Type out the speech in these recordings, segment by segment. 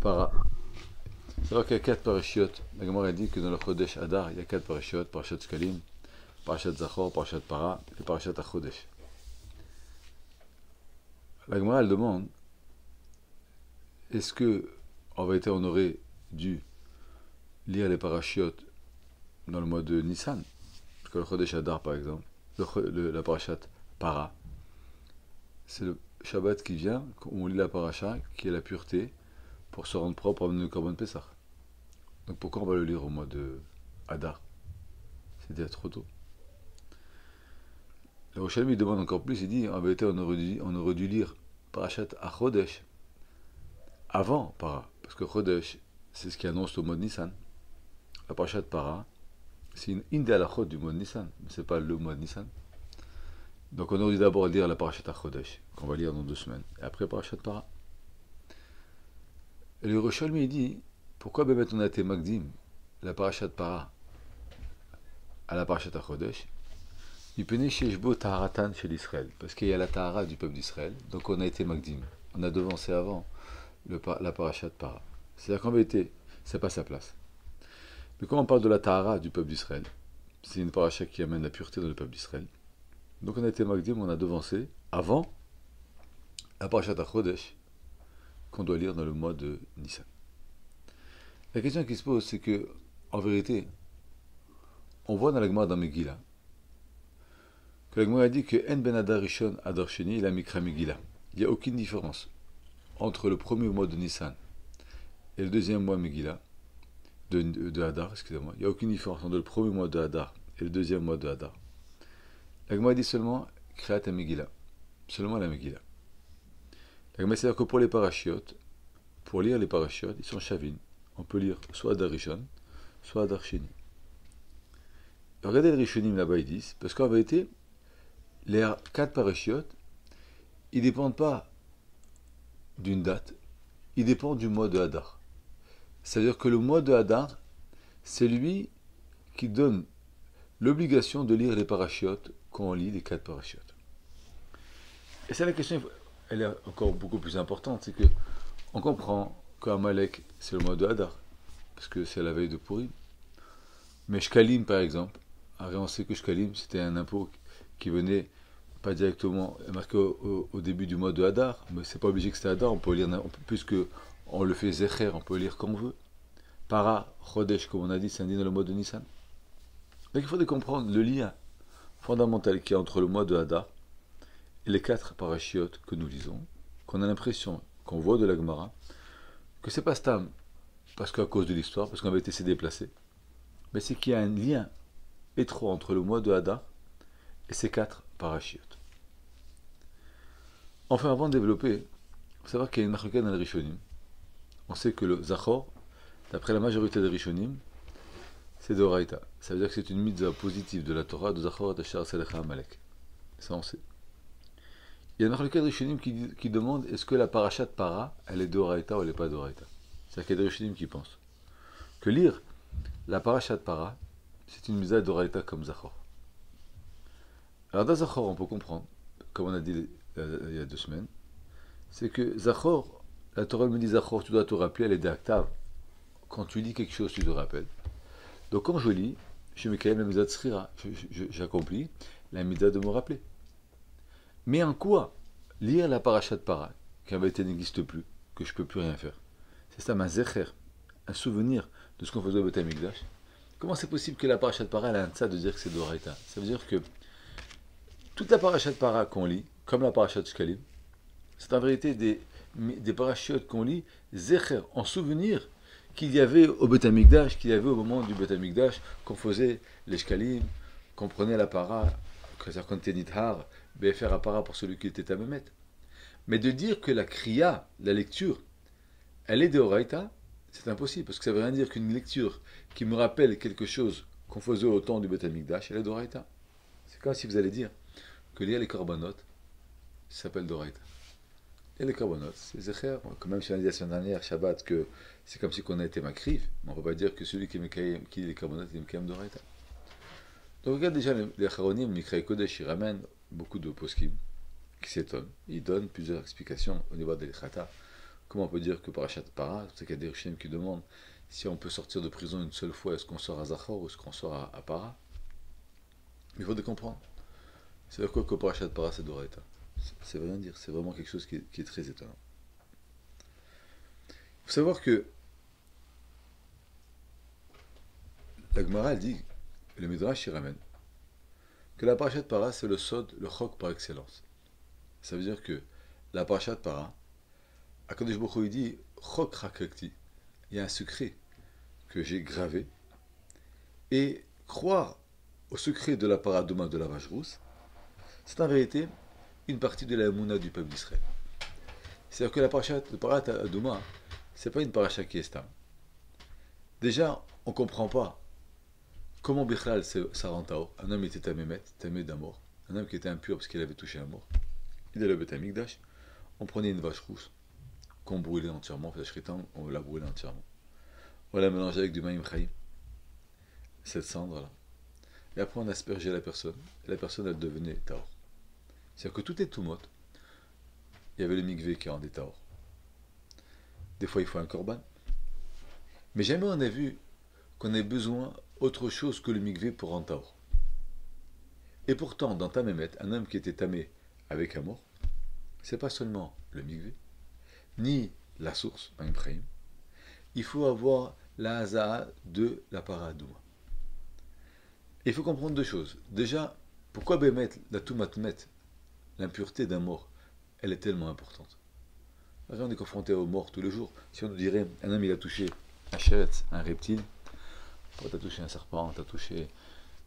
Para. C'est vrai qu'il y a quatre parachiotes. La Gemara dit que dans le Chodesh Adar, il y a quatre parachiotes. Parashat Shkalim, Parashat Zachor, Parashat Para et Parashat Achodesh. La Gemara elle demande, est-ce que, en vérité, on aurait dû lire les parachiotes dans le mois de Nissan? Parce que le Chodesh Adar, par exemple, la Parashat Para, c'est le Shabbat qui vient, où on lit la paracha, qui est la pureté, pour se rendre propre avant le Korban Pessah. Donc pourquoi on va le lire au mois de Adar? C'est déjà trop tôt. Le Rochelle demande encore plus, il dit, en vérité, on aurait dû lire Parashat Achodesh avant Para, parce que Chodesh, c'est ce qui annonce le mois de Nissan. La Parashat Para, c'est une Inde Alachot du mois de Nissan, mais c'est pas le mois de Nissan. Donc on aurait dû d'abord lire la Parashat Achodesh, qu'on va lire dans 2 semaines, et après Parashat Para. Et le Rochelle il dit, pourquoi on a été Magdim, la Parashat Para, à la Parashat Achodesh? Il penait chez Shbo Taharatan chez l'Israël, parce qu'il y a la Tahara du peuple d'Israël, donc on a été Magdim. On a devancé avant la Parashat Para. C'est-à-dire qu'en vérité, c'est pas sa place. Mais quand on parle de la Tahara du peuple d'Israël, c'est une paracha qui amène la pureté dans le peuple d'Israël. Donc on a été Magdim, on a devancé avant la Parashat Achodesh, qu'on doit lire dans le mois de Nissan. La question qui se pose, c'est que, en vérité, on voit dans la Gemara dans Megillah, que la Gemara dit que En Ben Adar Rishon Adar Sheni la Mikra Megillah. Il n'y a aucune différence entre le premier mois de Nissan et le deuxième mois Megillah, de Hadar, excusez-moi. Il n'y a aucune différence entre le premier mois de Hadar et le deuxième mois de Hadar. La Gemara dit seulement Kriyat Megillah, seulement la Megillah. La Gemara c'est-à-dire que pour les parachiotes, pour lire les parachiotes, ils sont Shavin. On peut lire soit Adar Rishon, soit Adar Sheni. Regardez les Rishonim là-bas, ils disent, parce qu'en vérité, les 4 parachiotes, ils ne dépendent pas d'une date, ils dépendent du mois de Hadar. C'est-à-dire que le mois de Hadar, c'est lui qui donne l'obligation de lire les parachiotes quand on lit les 4 parachiotes. Et c'est la question, elle est encore beaucoup plus importante, c'est que on comprend qu'Amalek, c'est le mois de Hadar, parce que c'est la veille de Purim. Mais Shkalim, par exemple, on sait que Shkalim, c'était un impôt qui venait pas directement marqué au début du mois de Hadar, mais c'est pas obligé que c'est Hadar, on peut lire, puisque on le fait Zecher, on peut lire comme on veut. Para, Chodesh, comme on a dit, c'est indiqué dans le mois de Nissan. Donc il faudrait comprendre le lien fondamental qu'il y a entre le mois de Hadar et les 4 parachiotes que nous lisons, qu'on a l'impression, qu'on voit de la Gemara, que c'est pas Stam, parce qu'à cause de l'histoire, parce qu'on avait été déplacé, mais c'est qu'il y a un lien étroit entre le mois de Hadar et ces 4 parachiotes. Enfin, avant de développer, il faut savoir qu'il y a une marquette dans les Rishonim. On sait que le Zachor, d'après la majorité des Rishonim, c'est de Oraïta. Ça veut dire que c'est une mitzvah positive de la Torah de Zachor et de Shar Selecha Amalek. Ça, on sait. Il y a une marquette des Rishonim qui demande est-ce que la parachat Para, elle est de Oraïta ou elle n'est pas de Oraïta. C'est-à-dire qu'il y a des Rishonim qui pensent que lire la parachat Para, c'est une mitzvah d'Oraïta comme Zachor. Alors dans Zachor, on peut comprendre, comme on a dit il y a 2 semaines, c'est que Zachor, la Torah me dit Zachor, tu dois te rappeler, elle est d'actav. Quand tu lis quelque chose, tu te rappelles. Donc quand je lis, je mets quand même la mitzvah de Srira, j'accomplis la mitzvah de me rappeler. Mais en quoi lire la parachat Para, qui en vérité n'existe plus, que je ne peux plus rien faire? C'est ça, ma zecher, un souvenir de ce qu'on faisait au Beth Amikdash. Comment c'est possible que la parachat Para, elle a un tsa de dire que c'est d'Oraïta? Ça veut dire que toute la parachat Para qu'on lit, comme la parachat Shkalim, c'est en vérité des parachiotes qu'on lit, zecher, en souvenir qu'il y avait au Beth Amikdash, qu'il y avait au moment du Beth Amikdash, qu'on faisait les Shkalim, qu'on prenait la para, c'est-à-dire qu'on était nithar, BFR à para pour celui qui était à Mehmet. Mais de dire que la kriya, la lecture, elle est de Oraïta, c'est impossible, parce que ça veut rien dire qu'une lecture qui me rappelle quelque chose qu'on faisait au temps du Beth Amikdash, elle est d'Oraïta. C'est comme si vous allez dire que lire les korbanot, ça s'appelle d'Oraïta. Et les korbanot, c'est Zecher. Quand même, si on a dit la semaine dernière, Shabbat, que c'est comme si on a été makriv, mais on ne peut pas dire que celui qui lit les korbanot, il est quand même d'Oraïta. Donc regarde déjà les Acharonim, Mikra Kodesh, ils ramènent beaucoup de poskim qui s'étonnent. Ils donnent plusieurs explications au niveau de l'Echata. comment on peut dire que Parashat Para, c'est qu'il y a des Rishonim qui demandent si on peut sortir de prison une seule fois, est-ce qu'on sort à Zachor ou est-ce qu'on sort à Para? Mais il faut comprendre. C'est-à-dire quoi que Parashat Para, c'est Doraita? Ça veut rien dire, c'est vraiment quelque chose qui est très étonnant. Il faut savoir que la Gemara, elle dit, le Midrash, il ramène, que la Parashat Para, c'est le Sod, le Chok par excellence. Ça veut dire que la Parashat Para, Akadosh Baruch Hu, il dit, Chok Rakakti, il y a un secret que j'ai gravé, et croire au secret de la Paradoma de la vache rousse, c'est en vérité une partie de la Mouna du peuple d'Israël. C'est-à-dire que la Parashat de Paradoma, c'est pas une Parashat qui est stable. Déjà, on ne comprend pas comment Bichlal ça rend Taor. Un homme était tamé d'un mort. Un homme qui était impur parce qu'il avait touché un mort. Il allait au Beth Amikdash. On prenait une vache rousse qu'on brûlait entièrement, on la brûlait entièrement. On la mélangeait avec du maïm chaïm, cette cendre-là. Et après, on aspergeait la personne. Et la personne, elle devenait Taor. C'est-à-dire que tout est tout mot. Il y avait le mikvé qui rendait Taor. Des fois, il faut un korban. Mais jamais on a vu qu'on ait besoin autre chose que le mikvé pour rendre Taor. Et pourtant, dans Tamémet, un homme qui était tamé avec un mort, c'est pas seulement le mikvé, ni la source, maïm chaïm. Il faut avoir la haza'a de la paradouma. Il faut comprendre deux choses. Déjà, pourquoi Bémet, la Toumatmet, l'impureté d'un mort, elle est tellement importante. On est confronté aux morts tous les jours. Si on nous dirait, un homme il a touché un chéretz, un reptile, tu as touché un serpent, tu as touché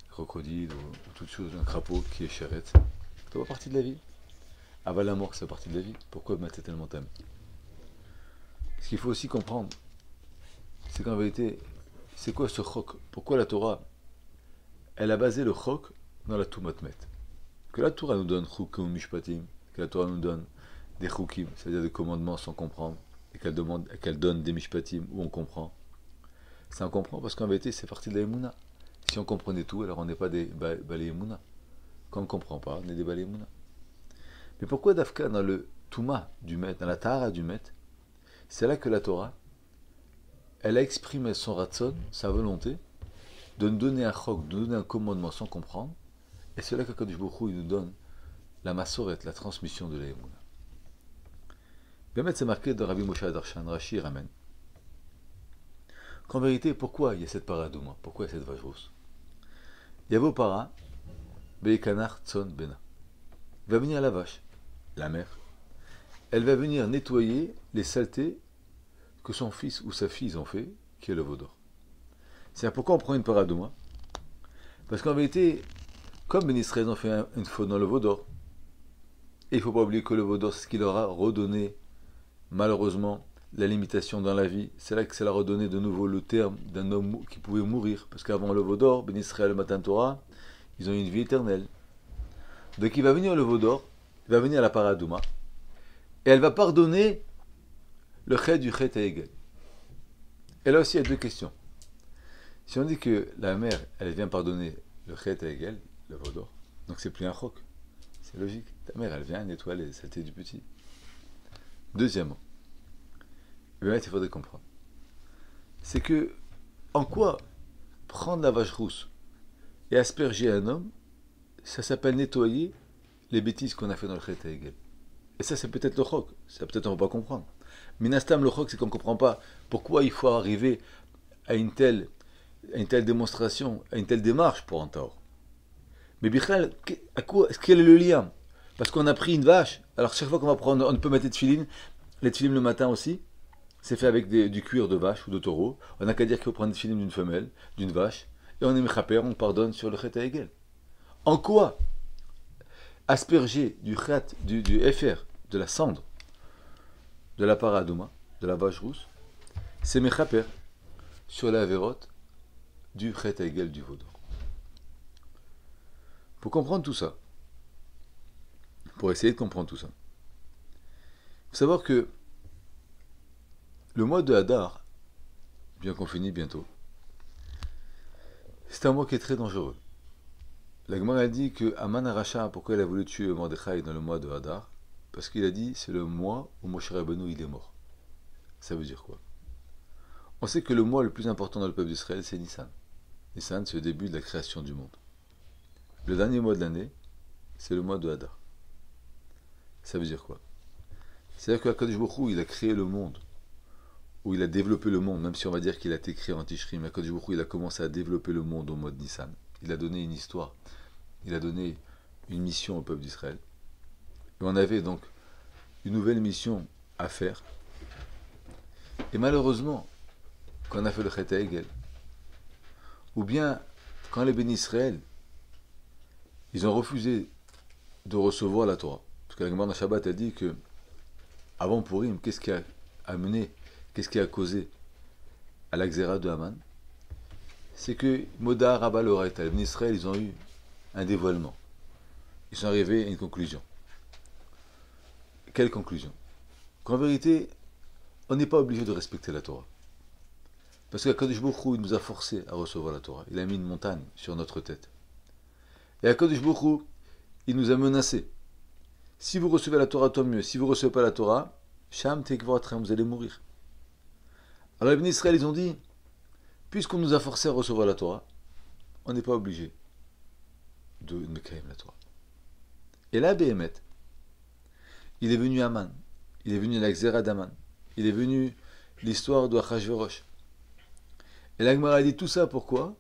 un crocodile ou toute chose, un crapaud qui est chéretz, ça fait partie de la vie. Ah bah la mort, c'est partie de la vie. Pourquoi Bémet est tellement thème? Ce qu'il faut aussi comprendre, c'est qu'en vérité, c'est quoi ce chok? Pourquoi la Torah, elle a basé le chok dans la Toumatmet? Que la Torah nous donne chukum mishpatim, que la Torah nous donne des chukim, c'est-à-dire des commandements sans comprendre, et qu'elle donne des mishpatim où on comprend. Ça on comprend parce qu'en vérité c'est partie de la Emouna. Si on comprenait tout, alors on n'est pas des balé Emouna. Quand on ne comprend pas, on est des balé Emouna. Mais pourquoi Dafka dans le Touma du Maître, dans la Tahara du Maître, c'est là que la Torah, elle a exprimé son ratson, sa volonté, de nous donner un chok, de nous donner un commandement sans comprendre, et c'est là qu'Akadosh Baruch Hu, il nous donne la massoret, la transmission de la Emouna. Bémet, c'est marqué dans Rabbi Moshe Adarshan, Rashi ramène. Qu'en vérité, pourquoi il y a cette paradouma? Pourquoi il y a cette vache rousse? Yavo para, beikanar tson bena. Il va venir la vache, la mère. Elle va venir nettoyer les saletés que son fils ou sa fille ont fait, qui est le veau d'or. C'est-à-dire pourquoi on prend une paradouma? Parce qu'en vérité, comme Ben Israël ont fait une faute dans le veau d'or, et il ne faut pas oublier que le veau d'or, c'est ce qui leur a redonné, malheureusement, la limitation dans la vie. C'est là que ça leur a redonné de nouveau le terme d'un homme qui pouvait mourir. Parce qu'avant le veau d'or, Ben Israël, le Matan Torah, ils ont eu une vie éternelle. Donc il va venir le veau d'or, il va venir la paradouma, et elle va pardonner le chet du chet à Egel. Et là aussi, il y a deux questions. Si on dit que la mère, elle vient pardonner le chet à Egel, le veau d'or, donc c'est plus un chok. C'est logique. Ta mère, elle vient nettoyer les saletés du petit. Deuxièmement, il faudrait comprendre. C'est que, en quoi prendre la vache rousse et asperger un homme, ça s'appelle nettoyer les bêtises qu'on a fait dans le Chet Hegel. Et ça, c'est peut-être le chok. Ça, peut-être, on ne va pas comprendre. Mais Nastam, le chok, c'est qu'on ne comprend pas pourquoi il faut arriver à une telle démonstration, à une telle démarche pour un taor. Mais Bichal, quel est le lien? Parce qu'on a pris une vache. Alors, chaque fois qu'on va prendre, on peut mettre les tefilines le matin aussi. C'est fait avec du cuir de vache ou de taureau. On n'a qu'à dire qu'il faut prendre des tefilines d'une femelle, d'une vache. Et on est mechaper, on pardonne sur le Chet Hegel. En quoi asperger du FR, de la cendre, de la paradouma, de la vache rousse, c'est mechaper sur la vérote du Chet Hegel du veau d'or. Pour comprendre tout ça, pour essayer de comprendre tout ça, il faut savoir que le mois de Hadar, bien qu'on finisse bientôt, c'est un mois qui est très dangereux. La Gemara a dit que Aman Aracha, pourquoi il a voulu tuer Mordechai dans le mois de Hadar? Parce qu'il a dit c'est le mois où Moshe Rabbeinu il est mort. Ça veut dire quoi? On sait que le mois le plus important dans le peuple d'Israël, c'est Nissan. Nissan, c'est le début de la création du monde. Le dernier mois de l'année, c'est le mois de Hadar. Ça veut dire quoi? C'est-à-dire qu'Akadosh Baruch Hu, il a créé le monde, ou il a développé le monde, même si on va dire qu'il a été créé en Tishri, mais Akadosh Baruch Hu, il a commencé à développer le monde au mois de Nissan. Il a donné une histoire, il a donné une mission au peuple d'Israël. Et on avait donc une nouvelle mission à faire. Et malheureusement, quand on a fait le Chet HaEgel, ou bien quand les bénis Israël, ils ont refusé de recevoir la Torah. Parce que la Gemara dans Shabbat a dit que, avant Purim, qu'est-ce qui a amené, qu'est-ce qui a causé à la Xéra de Haman? C'est que Moda, Rabba, le Raïta, les bénis Israël, ils ont eu un dévoilement. Ils sont arrivés à une conclusion. Quelle conclusion? Qu'en vérité, on n'est pas obligé de respecter la Torah. Parce qu'Akadosh Baruch Hu, il nous a forcés à recevoir la Torah. Il a mis une montagne sur notre tête. Et Akadosh Baruch Hu, il nous a menacés. Si vous recevez la Torah, tant mieux. Si vous ne recevez pas la Torah, Sham Tekvoratram, vous allez mourir. Alors les bénis Israël, ils ont dit, puisqu'on nous a forcés à recevoir la Torah, on n'est pas obligé de Mekayem la Torah. Et là, Béhémet, il est venu Haman, il est venu la Xéra d'Haman, il est venu l'histoire de Achashverosh. Et la Gemara dit tout ça pourquoi?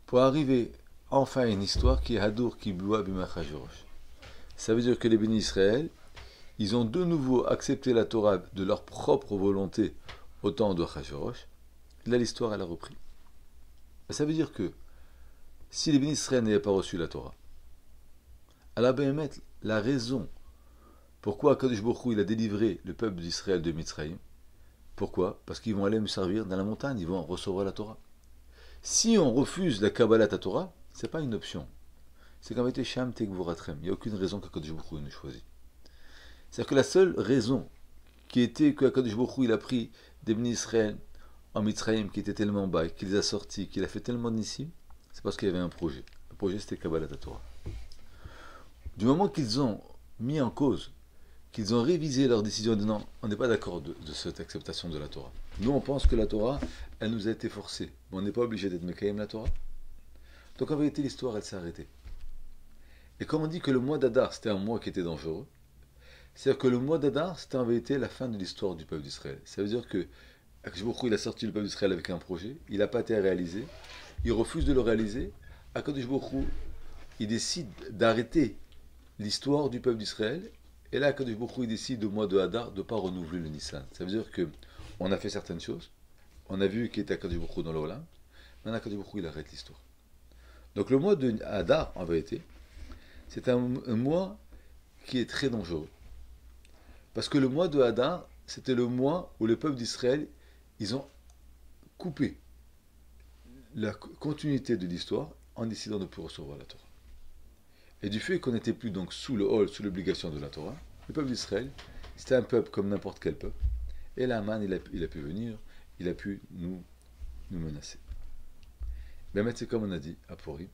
Pour arriver enfin à une histoire qui est Hadour qui boit Bimachashverosh. Ça veut dire que les bénis Israël, ils ont de nouveau accepté la Torah de leur propre volonté au temps de Achashverosh. Là, l'histoire, elle a repris. Ça veut dire que si les bénis Israël n'avaient pas reçu la Torah, alors Béhémet, la raison pourquoi Akadosh Baruch Hu, il a délivré le peuple d'Israël de Mitzrayim, pourquoi? Parce qu'ils vont aller me servir dans la montagne, ils vont recevoir la Torah. Si on refuse la Kabbalat à Torah, ce n'est pas une option. C'est qu'en vérité, Sham Tekvoratrem. Il n'y a aucune raison qu'Akadosh Baruch Hu nous choisit. C'est-à-dire que la seule raison qui était qu'Akadosh Baruch Hu, il a pris des bénis Israël en Mitzrayim qui était tellement bas, qu'il les a sortis, qu'il a fait tellement d'ici, c'est parce qu'il y avait un projet. Le projet, c'était Kabbalat à Torah. Du moment qu'ils ont mis en cause, qu'ils ont révisé leur décision en disant on n'est pas d'accord de cette acceptation de la Torah. Nous, on pense que la Torah, elle nous a été forcée. Mais on n'est pas obligé d'être Mekayem la Torah. Donc en vérité, l'histoire, elle s'est arrêtée. Et comme on dit que le mois d'Adar, c'était un mois qui était dangereux, c'est-à-dire que le mois d'Adar, c'était en vérité la fin de l'histoire du peuple d'Israël. Ça veut dire que Akadosh Baruch Hu, il a sorti le peuple d'Israël avec un projet, il n'a pas été réalisé, il refuse de le réaliser. Akadosh Baruch Hu, il décide d'arrêter l'histoire du peuple d'Israël. Et là, Akadosh Baruch Hu, il décide au mois de Hadar de ne pas renouveler le Nissan. Ça veut dire qu'on a fait certaines choses, on a vu qu'il était Akadosh Baruch Hu dans l'Olam, maintenant Akadosh Baruch Hu, il arrête l'histoire. Donc le mois de Hadar, en vérité, c'est un mois qui est très dangereux. Parce que le mois de Hadar, c'était le mois où le peuple d'Israël, ils ont coupé la continuité de l'histoire en décidant de ne plus recevoir la Torah. Et du fait qu'on n'était plus donc sous le hol, sous l'obligation de la Torah, le peuple d'Israël, c'était un peuple comme n'importe quel peuple. Et là, Haman, il a pu venir, il a pu nous menacer. Mais maintenant, c'est comme on a dit à Purim,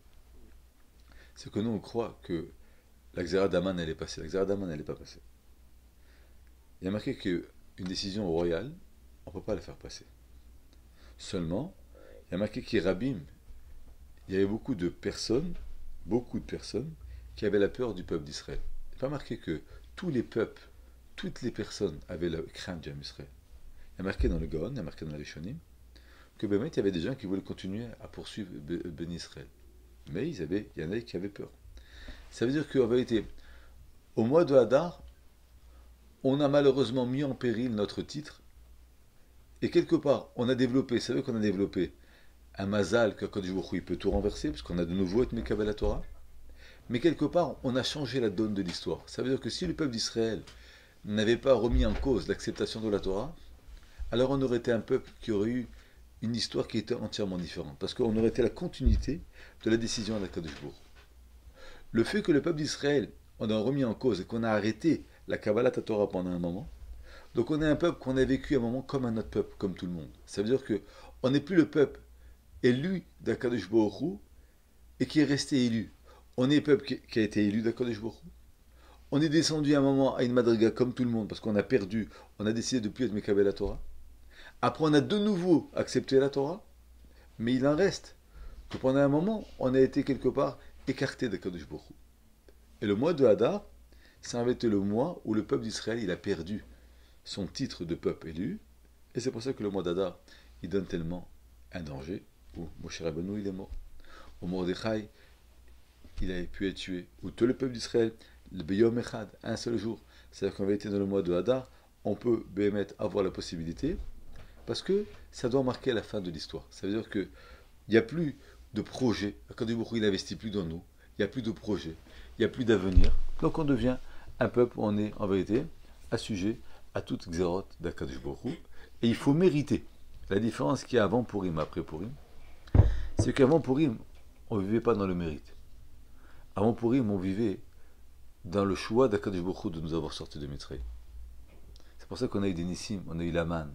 c'est que nous, on croit que la Xéra d'Haman, elle est passée. La Xéra d'Haman, elle n'est pas passée. Il y a marqué qu'une décision royale, on ne peut pas la faire passer. Seulement, il y a marqué qu'il y il y avait beaucoup de personnes qui avaient la peur du peuple d'Israël. Il n'est pas marqué que tous les peuples, toutes les personnes avaient la crainte d'Israël. Il y a marqué dans le Gaon, il y a marqué dans la Rishonim, que il y avait des gens qui voulaient continuer à poursuivre Ben Israël. Mais il y en avait qui avaient peur. Ça veut dire qu'en vérité, au mois de Hadar, on a malheureusement mis en péril notre titre, et quelque part, on a développé, c'est vrai qu'on a développé un mazal qu'Akadosh Baruch Hu, il peut tout renverser, parce qu'on a de nouveau été Mekabel la Torah, mais quelque part, on a changé la donne de l'histoire. Ça veut dire que si le peuple d'Israël n'avait pas remis en cause l'acceptation de la Torah, alors on aurait été un peuple qui aurait eu une histoire qui était entièrement différente, parce qu'on aurait été la continuité de la décision d'Akadosh Baruch Hu. Le fait que le peuple d'Israël, on a remis en cause et qu'on a arrêté la Kabbalat Torah pendant un moment, donc on est un peuple qu'on a vécu un moment comme un autre peuple, comme tout le monde. Ça veut dire qu'on n'est plus le peuple élu d'Akadosh Baruch Hu et qui est resté élu. On est le peuple qui a été élu d'Akadosh Baruch Hu. On est descendu à un moment à une madriga comme tout le monde parce qu'on a perdu, on a décidé de ne plus être Mekabel la Torah. Après, on a de nouveau accepté la Torah, mais il en reste que pendant un moment, on a été quelque part écarté de Kadosh Baruch Hu. Et le mois de Hadar, ça avait été le mois où le peuple d'Israël il a perdu son titre de peuple élu, et c'est pour ça que le mois d'Adar il donne tellement un danger où Moshe Rabbeinu il est mort, où Mordechai il a pu être tué, où tout le peuple d'Israël, le Beyom Echad, un seul jour, c'est-à-dire qu'on avait été dans le mois de Hadar, on peut avoir la possibilité, parce que ça doit marquer la fin de l'histoire. Ça veut dire qu'il n'y a plus de projet, quand il n'investit plus dans nous, il n'y a plus de projet, il n'y a plus d'avenir, donc on devient un peuple où on est en vérité assujet à toute xérote d'Akadosh Baruch Hu, et il faut mériter. La différence qu'il y a avant Purim, après Purim, c'est qu'avant Purim, on ne vivait pas dans le mérite. Avant Purim, on vivait dans le choix d'Akadosh Baruch Hu de nous avoir sortis de Mitzrayim. C'est pour ça qu'on a eu des Nissim, on a eu l'Aman,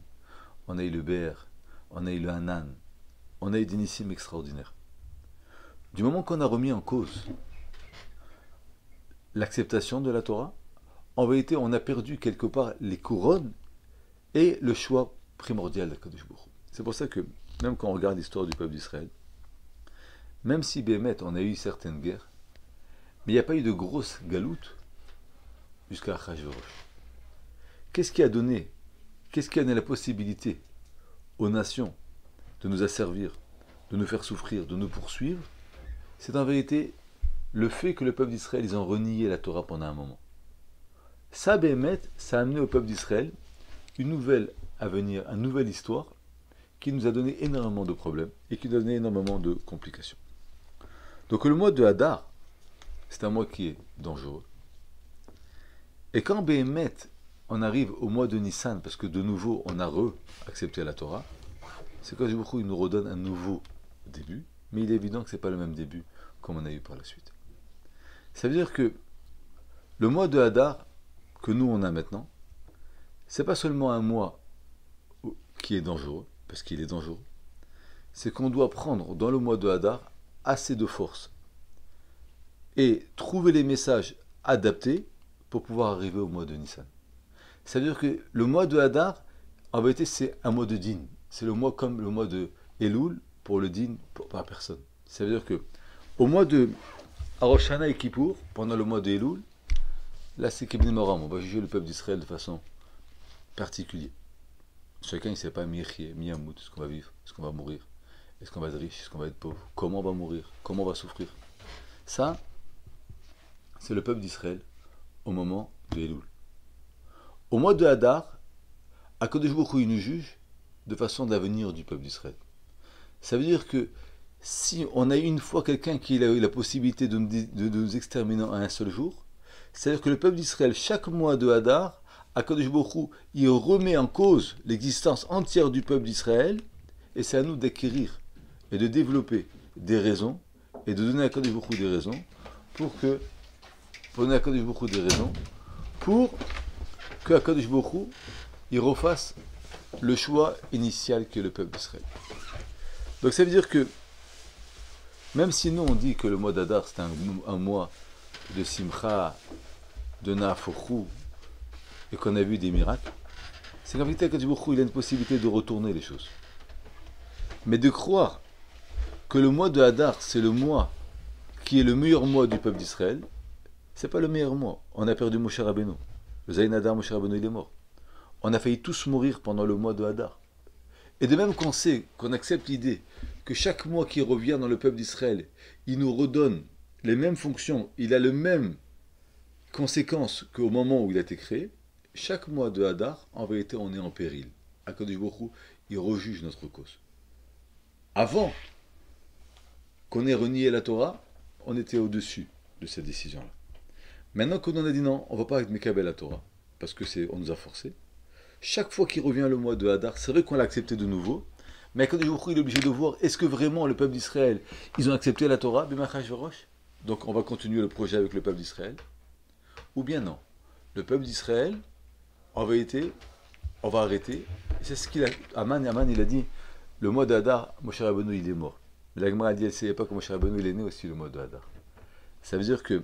on a eu le Ber, on a eu le Hanan, on a eu des Nissim extraordinaires. Du moment qu'on a remis en cause l'acceptation de la Torah, en vérité, on a perdu quelque part les couronnes et le choix primordial d'Akadosh Baruch Hu. C'est pour ça que, même quand on regarde l'histoire du peuple d'Israël, même si Béhémet, on a eu certaines guerres, mais il n'y a pas eu de grosse galoute jusqu'à Achashverosh. Qu'est-ce qui a donné la possibilité aux nations de nous asservir, de nous faire souffrir, de nous poursuivre? C'est en vérité le fait que le peuple d'Israël, ils ont renié la Torah pendant un moment. Ça, Béhémet, ça a amené au peuple d'Israël une nouvelle avenir, une nouvelle histoire qui nous a donné énormément de problèmes et qui nous a donné énormément de complications. Donc le mois de Hadar, c'est un mois qui est dangereux. Et quand Béhémet, on arrive au mois de Nissan, parce que de nouveau on a accepté la Torah, c'est quand il nous redonne un nouveau début, mais il est évident que ce n'est pas le même début comme on a eu par la suite. Ça veut dire que le mois de Hadar que nous on a maintenant, c'est pas seulement un mois qui est dangereux, parce qu'il est dangereux, c'est qu'on doit prendre dans le mois de Hadar assez de force et trouver les messages adaptés pour pouvoir arriver au mois de Nissan. Ça veut dire que le mois de Hadar, en vérité, c'est un mois de din. C'est le mois comme le mois de Elul pour le din par personne. Ça veut dire que au mois de Rosh Hashanah et Kippour, pendant le mois de Elul, là c'est Kibni Moram, on va juger le peuple d'Israël de façon particulière. Chacun ne sait pas mi-yamout, est-ce qu'on va vivre, est-ce qu'on va mourir, est-ce qu'on va être riche, est-ce qu'on va être pauvre, comment on va mourir, comment on va souffrir. Ça, c'est le peuple d'Israël au moment de Elul. Au mois de Hadar, Akadosh Baruch Hu, il nous juge de façon d'avenir du peuple d'Israël. Ça veut dire que si on a une fois quelqu'un qui a eu la possibilité de nous exterminer en un seul jour, c'est-à-dire que le peuple d'Israël, chaque mois de Hadar, Akadosh Baruch Hu, il remet en cause l'existence entière du peuple d'Israël, et c'est à nous d'acquérir et de développer des raisons, et de donner à Akadosh Baruch Hu des raisons, pour que Akadosh Baruch Hu, il refasse le choix initial que le peuple d'Israël. Donc ça veut dire que, même si nous on dit que le mois d'Adar c'est un mois de Simcha, de Nafochou, et qu'on a vu des miracles, c'est qu'en vérité, Akadosh Baruch Hu, il a une possibilité de retourner les choses. Mais de croire que le mois de Hadar, c'est le mois qui est le meilleur mois du peuple d'Israël, c'est pas le meilleur mois. On a perdu Moshe Rabbeinu. Le Zayin Hadar, Moshe Rabbeinu, il est mort. On a failli tous mourir pendant le mois de Hadar. Et de même qu'on sait, qu'on accepte l'idée que chaque mois qui revient dans le peuple d'Israël, il nous redonne les mêmes fonctions, il a les mêmes conséquences qu'au moment où il a été créé, chaque mois de Hadar, en vérité, on est en péril. Akadosh Baruch Hu, il rejuge notre cause. Avant qu'on ait renié la Torah, on était au-dessus de cette décision-là. Maintenant qu'on en a dit non, on ne va pas avec Mekabel la Torah, parce que on nous a forcé. Chaque fois qu'il revient le mois de Hadar, c'est vrai qu'on l'a accepté de nouveau, mais Akadosh Baruch Hu, il est obligé de voir, est-ce que vraiment le peuple d'Israël, ils ont accepté la Torah, donc on va continuer le projet avec le peuple d'Israël, ou bien non. Le peuple d'Israël, en vérité, on va arrêter. C'est ce qu'il a. Aman, il a dit, le mois de Hadar, Moshe Rabbeinu, il est mort. Mais la Gemara a dit, elle ne savait pas que Moshe Rabbeinu, il est né aussi le mois de Hadar. Ça veut dire que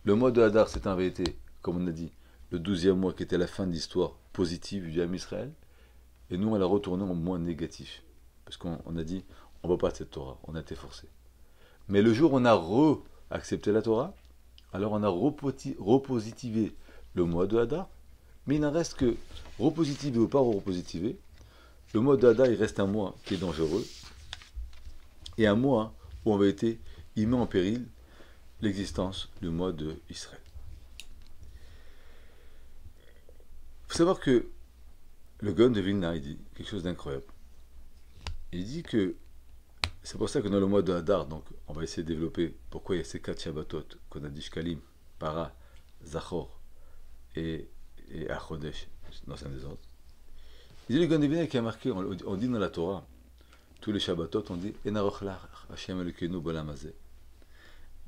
le mois de Hadar, c'est en vérité comme on a dit, le 12e mois qui était la fin de l'histoire positive du Ham Israël, et nous on l'a retourné en mois négatif. Parce qu'on a dit, on ne va pas de cette Torah, on a été forcé. Mais le jour où on a accepté la Torah, alors on a repositivé le mois de Hadar, mais il n'en reste que repositivé ou pas repositivé. Le mois de Hadar, il reste un mois qui est dangereux, et un mois où en vérité, il met en péril l'existence du mois de Israël. Il faut savoir que le Gaon de Vilna, il dit quelque chose d'incroyable. Il dit que c'est pour ça que dans le mois de Hadar, donc on va essayer de développer pourquoi il y a ces 4 Shabbatot qu'on a dit Shkalim, Para, Zachor et Achodesh, dans un des autres. Il dit le Gaon de Vilna qui a marqué, on dit dans la Torah, tous les Shabbatot, on dit Enaroch lach Hashem Elokeinu bolam hazeh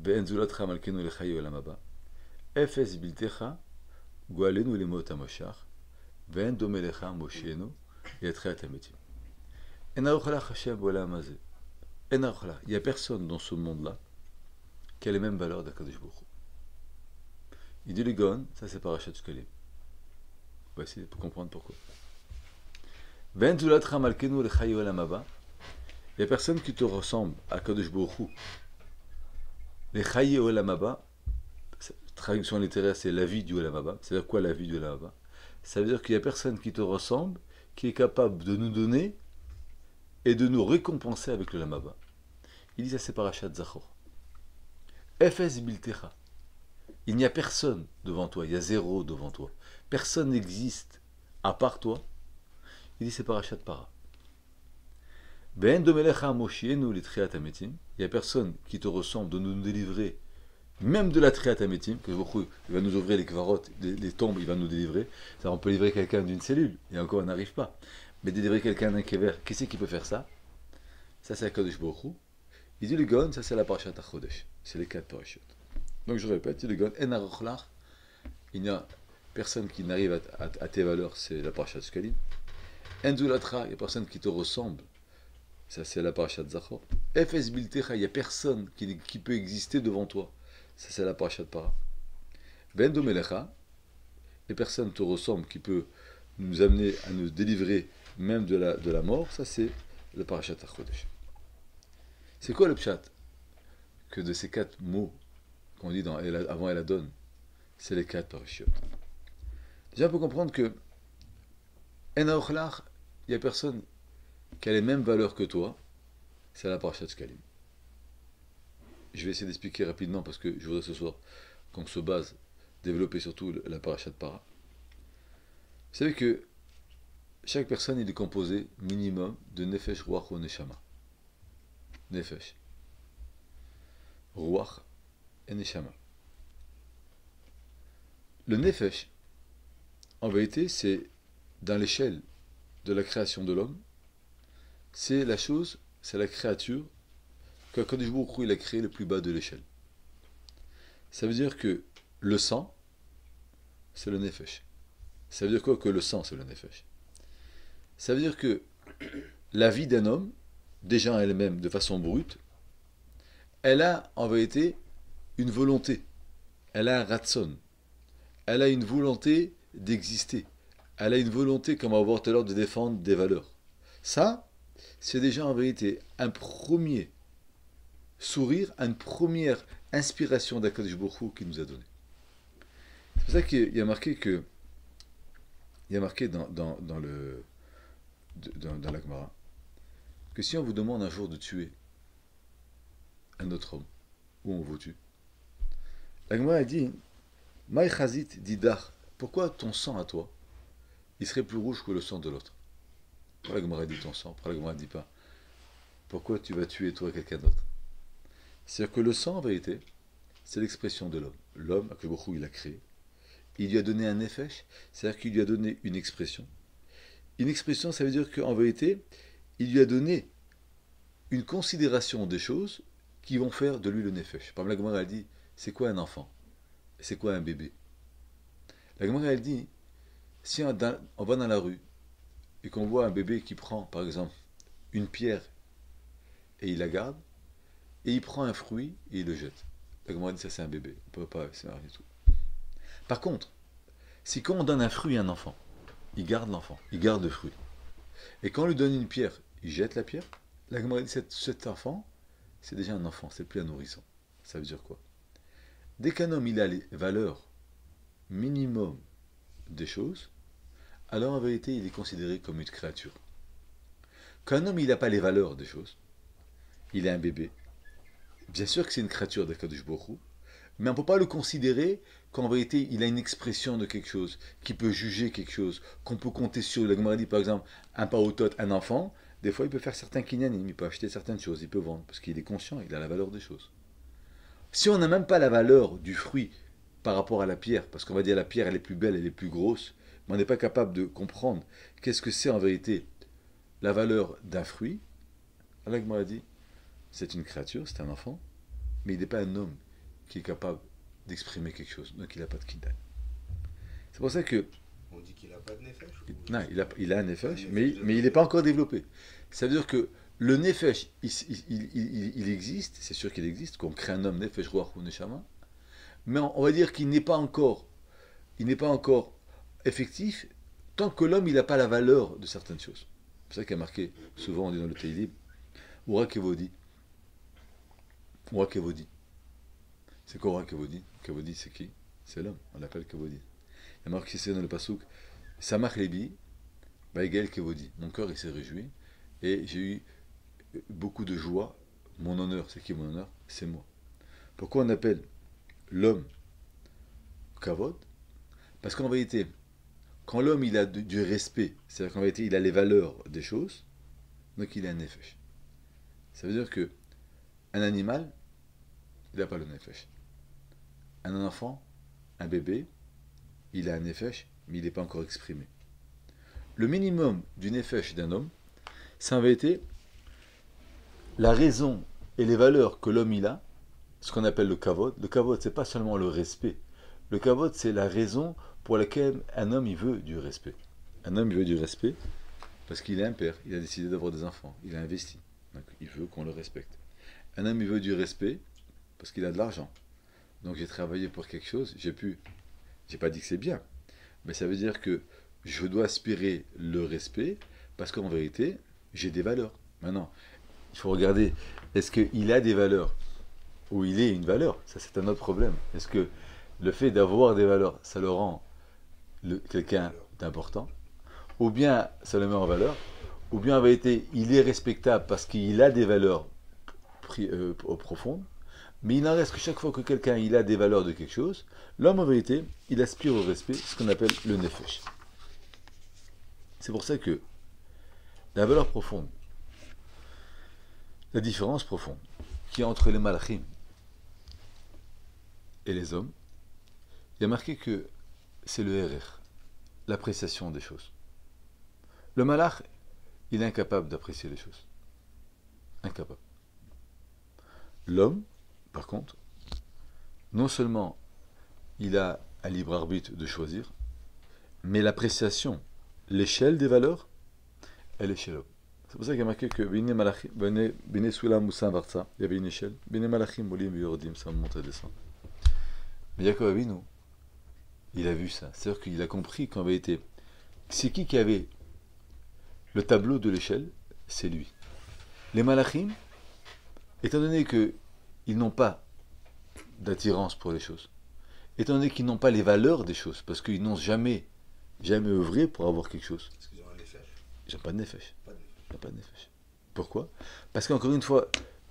ve'en zulatcha malkeinu lechayu olam haba efes biltecha goalenu lemot hamoshach ve'en dome lecha mosheenu yetchiat hametim. Enaroch lach Hashem bolam hazeh. Enaroch lach. Il n'y a personne dans ce monde-là qui a les mêmes valeurs d'Akadosh Baruch Hu. Il dit le Gaon, ça c'est Parashat Shkalim. On va essayer de comprendre pourquoi. Ve'en zulatcha malkeinu lechayu olam haba. Il n'y a personne qui te ressemble à Kadosh Baruch Hu. Les Chaye Olam Haba, traduction littéraire, c'est la vie du Olam Haba. C'est-à-dire quoi la vie du Olam Haba? Ça veut dire qu'il n'y a personne qui te ressemble, qui est capable de nous donner et de nous récompenser avec le Olam Haba. Il dit ça, c'est Parashat Zachor. Efes Biltecha. Il n'y a personne devant toi, il y a zéro devant toi. Personne n'existe à part toi. Il dit c'est Parashat Para. Il n'y a personne qui te ressemble de nous délivrer, même de la Triat Hametim, que il va nous ouvrir les kvarot, les tombes, il va nous délivrer. Ça, on peut livrer quelqu'un d'une cellule, et encore on n'arrive pas. Mais délivrer quelqu'un d'un kever, qui c'est qui peut faire ça? Ça c'est Akadosh Baruch Hu. Il dit le Gaon, ça c'est la Parashat HaChodesh. C'est les 4 parashot. Donc je répète, il dit le Gaon, En Aroch Lach, il n'y a personne qui n'arrive à tes valeurs, c'est la Parashat Shkalim. En Zulatra, il n'y a personne qui te ressemble. Ça, c'est la Parashat Zachor. Efes Biltecha, il n'y a personne qui peut exister devant toi. Ça, c'est la Parashat Para. Ben Domelecha, et personne te ressemble qui peut nous amener à nous délivrer même de la mort. Ça, c'est la Parashat HaChodesh. C'est quoi le pshat? Que de ces 4 mots qu'on dit avant Eladon, c'est les 4 parashot. Déjà, on peut comprendre que En Aochlach, il n'y a personne qui a les mêmes valeurs que toi, c'est la Parashat Shkalim. Je vais essayer d'expliquer rapidement parce que je voudrais ce soir qu'on se base, développer surtout la Parashat Para. Vous savez que chaque personne il est composé minimum de Nefesh, Ruach ou Neshama. Nefesh, Ruach et Neshama. Le Nefesh, en vérité, c'est dans l'échelle de la création de l'homme, c'est la chose, c'est la créature que Kadosh Baruch Hu il a créé le plus bas de l'échelle. Ça veut dire que le sang, c'est le nefesh. Ça veut dire quoi que le sang, c'est le nefesh? Ça veut dire que la vie d'un homme, déjà elle-même, de façon brute, elle a en vérité une volonté. Elle a un ratson. Elle a une volonté d'exister. Elle a une volonté, comme on va voir tout à l'heure, de défendre des valeurs. Ça, c'est déjà en vérité un premier sourire, une première inspiration d'Akadosh Baruch Hu qui nous a donné. C'est pour ça qu'il y a marqué que, il y a marqué dans la Gemara que si on vous demande un jour de tuer un autre homme, où on vous tue, la Gemara a dit Maï Chazit Didar, pourquoi ton sang à toi il serait plus rouge que le sang de l'autre? Pourquoi la Gemara dit ton sang? Pourquoi la Gemara ne dit pas pourquoi tu vas tuer toi quelqu'un d'autre? C'est-à-dire que le sang, en vérité, c'est l'expression de l'homme. L'homme, que Baruch il a créé, il lui a donné un nefesh, c'est-à-dire qu'il lui a donné une expression. Une expression, ça veut dire qu'en vérité, il lui a donné une considération des choses qui vont faire de lui le nefesh. Par exemple, la Gemara, elle dit, c'est quoi un enfant? C'est quoi un bébé? La Gemara, elle dit, si on va dans la rue et qu'on voit un bébé qui prend, par exemple, une pierre et il la garde, et il prend un fruit et il le jette. La Gemara dit ça c'est un bébé, on ne peut pas, c'est rien du tout. Par contre, si quand on donne un fruit à un enfant, il garde l'enfant, il garde le fruit. Et quand on lui donne une pierre, il jette la pierre. La Gemara dit cet enfant, c'est déjà un enfant, c'est plus un nourrisson. Ça veut dire quoi? Dès qu'un homme il a les valeurs minimum des choses, alors en vérité il est considéré comme une créature. Quand un homme il n'a pas les valeurs des choses, il est un bébé. Bien sûr que c'est une créature d'Akadosh Baruch Hu, mais on ne peut pas le considérer qu'en vérité il a une expression de quelque chose, qui peut juger quelque chose, qu'on peut compter sur. La Gemara dit par exemple, un parotot, un enfant, des fois il peut faire certains kinyanim, il peut acheter certaines choses, il peut vendre, parce qu'il est conscient, il a la valeur des choses. Si on n'a même pas la valeur du fruit par rapport à la pierre, parce qu'on va dire la pierre elle est plus belle, elle est plus grosse, mais on n'est pas capable de comprendre qu'est-ce que c'est en vérité la valeur d'un fruit, Allah m'a dit, c'est une créature, c'est un enfant, mais il n'est pas un homme qui est capable d'exprimer quelque chose, donc il n'a pas de kiddan. C'est pour ça que... On dit qu'il n'a pas de nefesh Non, il a un nefesh, mais il n'est pas encore développé. Ça veut dire que le nefesh, il existe, c'est sûr qu'il existe, qu'on crée un homme nefesh, ruach ou neshama, mais on va dire qu'il n'est pas encore effectif tant que l'homme il n'a pas la valeur de certaines choses. C'est ça qui a marqué, souvent on dit dans le Tehillim, Ura Kevodi. Ura Kevodi. C'est quoi Ura Kevodi? Kevodi c'est qui? C'est l'homme, on l'appelle Kevodi. Il y a marqué ici dans le Pasuk, Samach Lebi, Baïgel Kevodi. Mon cœur il s'est réjoui et j'ai eu beaucoup de joie. Mon honneur, c'est qui mon honneur? C'est moi. Pourquoi on appelle l'homme Kavod? Parce qu'en vérité, quand l'homme il a du respect, c'est-à-dire qu'en vérité il a les valeurs des choses, donc il a un nefesh. Ça veut dire que un animal, il n'a pas le nefesh. Un enfant, un bébé, il a un nefesh, mais il n'est pas encore exprimé. Le minimum du nefesh d'un homme, c'est en vérité la raison et les valeurs que l'homme il a, ce qu'on appelle le kavod. Le kavod, c'est pas seulement le respect. Le kavod, c'est la raison pour laquelle un homme il veut du respect. Un homme il veut du respect parce qu'il est un père, il a décidé d'avoir des enfants, il a investi, donc il veut qu'on le respecte. Un homme il veut du respect parce qu'il a de l'argent. Donc j'ai travaillé pour quelque chose, j'ai pas dit que c'est bien, mais ça veut dire que je dois aspirer le respect parce qu'en vérité, j'ai des valeurs. Maintenant, il faut regarder, est-ce qu'il a des valeurs ou il est une valeur? Ça c'est un autre problème. Est-ce que le fait d'avoir des valeurs, ça le rend quelqu'un d'important? Ou bien ça le met en valeur? Ou bien en vérité, il est respectable parce qu'il a des valeurs profondes? Mais il en reste que chaque fois que quelqu'un il a des valeurs de quelque chose, l'homme en vérité, il aspire au respect, ce qu'on appelle le nefesh. C'est pour ça que la valeur profonde, la différence profonde qu'il y a entre les malachim et les hommes, il y a marqué que c'est le RR, l'appréciation des choses. Le malach, il est incapable d'apprécier les choses. Incapable. L'homme, par contre, non seulement il a un libre arbitre de choisir, mais l'appréciation, l'échelle des valeurs, elle est chez l'homme. C'est pour ça qu'il y a marqué que Bene Sulam Moussa Varza, il y avait une échelle. Bene Malachim Molim Yordim, ça monte et descend. Mais Yaakov Avinu, il a vu ça. C'est-à-dire qu'il a compris qu'en vérité, c'est qui avait le tableau de l'échelle? C'est lui. Les Malachim, étant donné qu'ils n'ont pas d'attirance pour les choses, étant donné qu'ils n'ont pas les valeurs des choses, parce qu'ils n'ont jamais œuvré pour avoir quelque chose. Est-ce qu'ils ont un nefesh? Ils n'ont pas de nefesh. Pas de nefesh. Ils n'ont pas de nefesh. Pourquoi? Parce qu'encore une fois,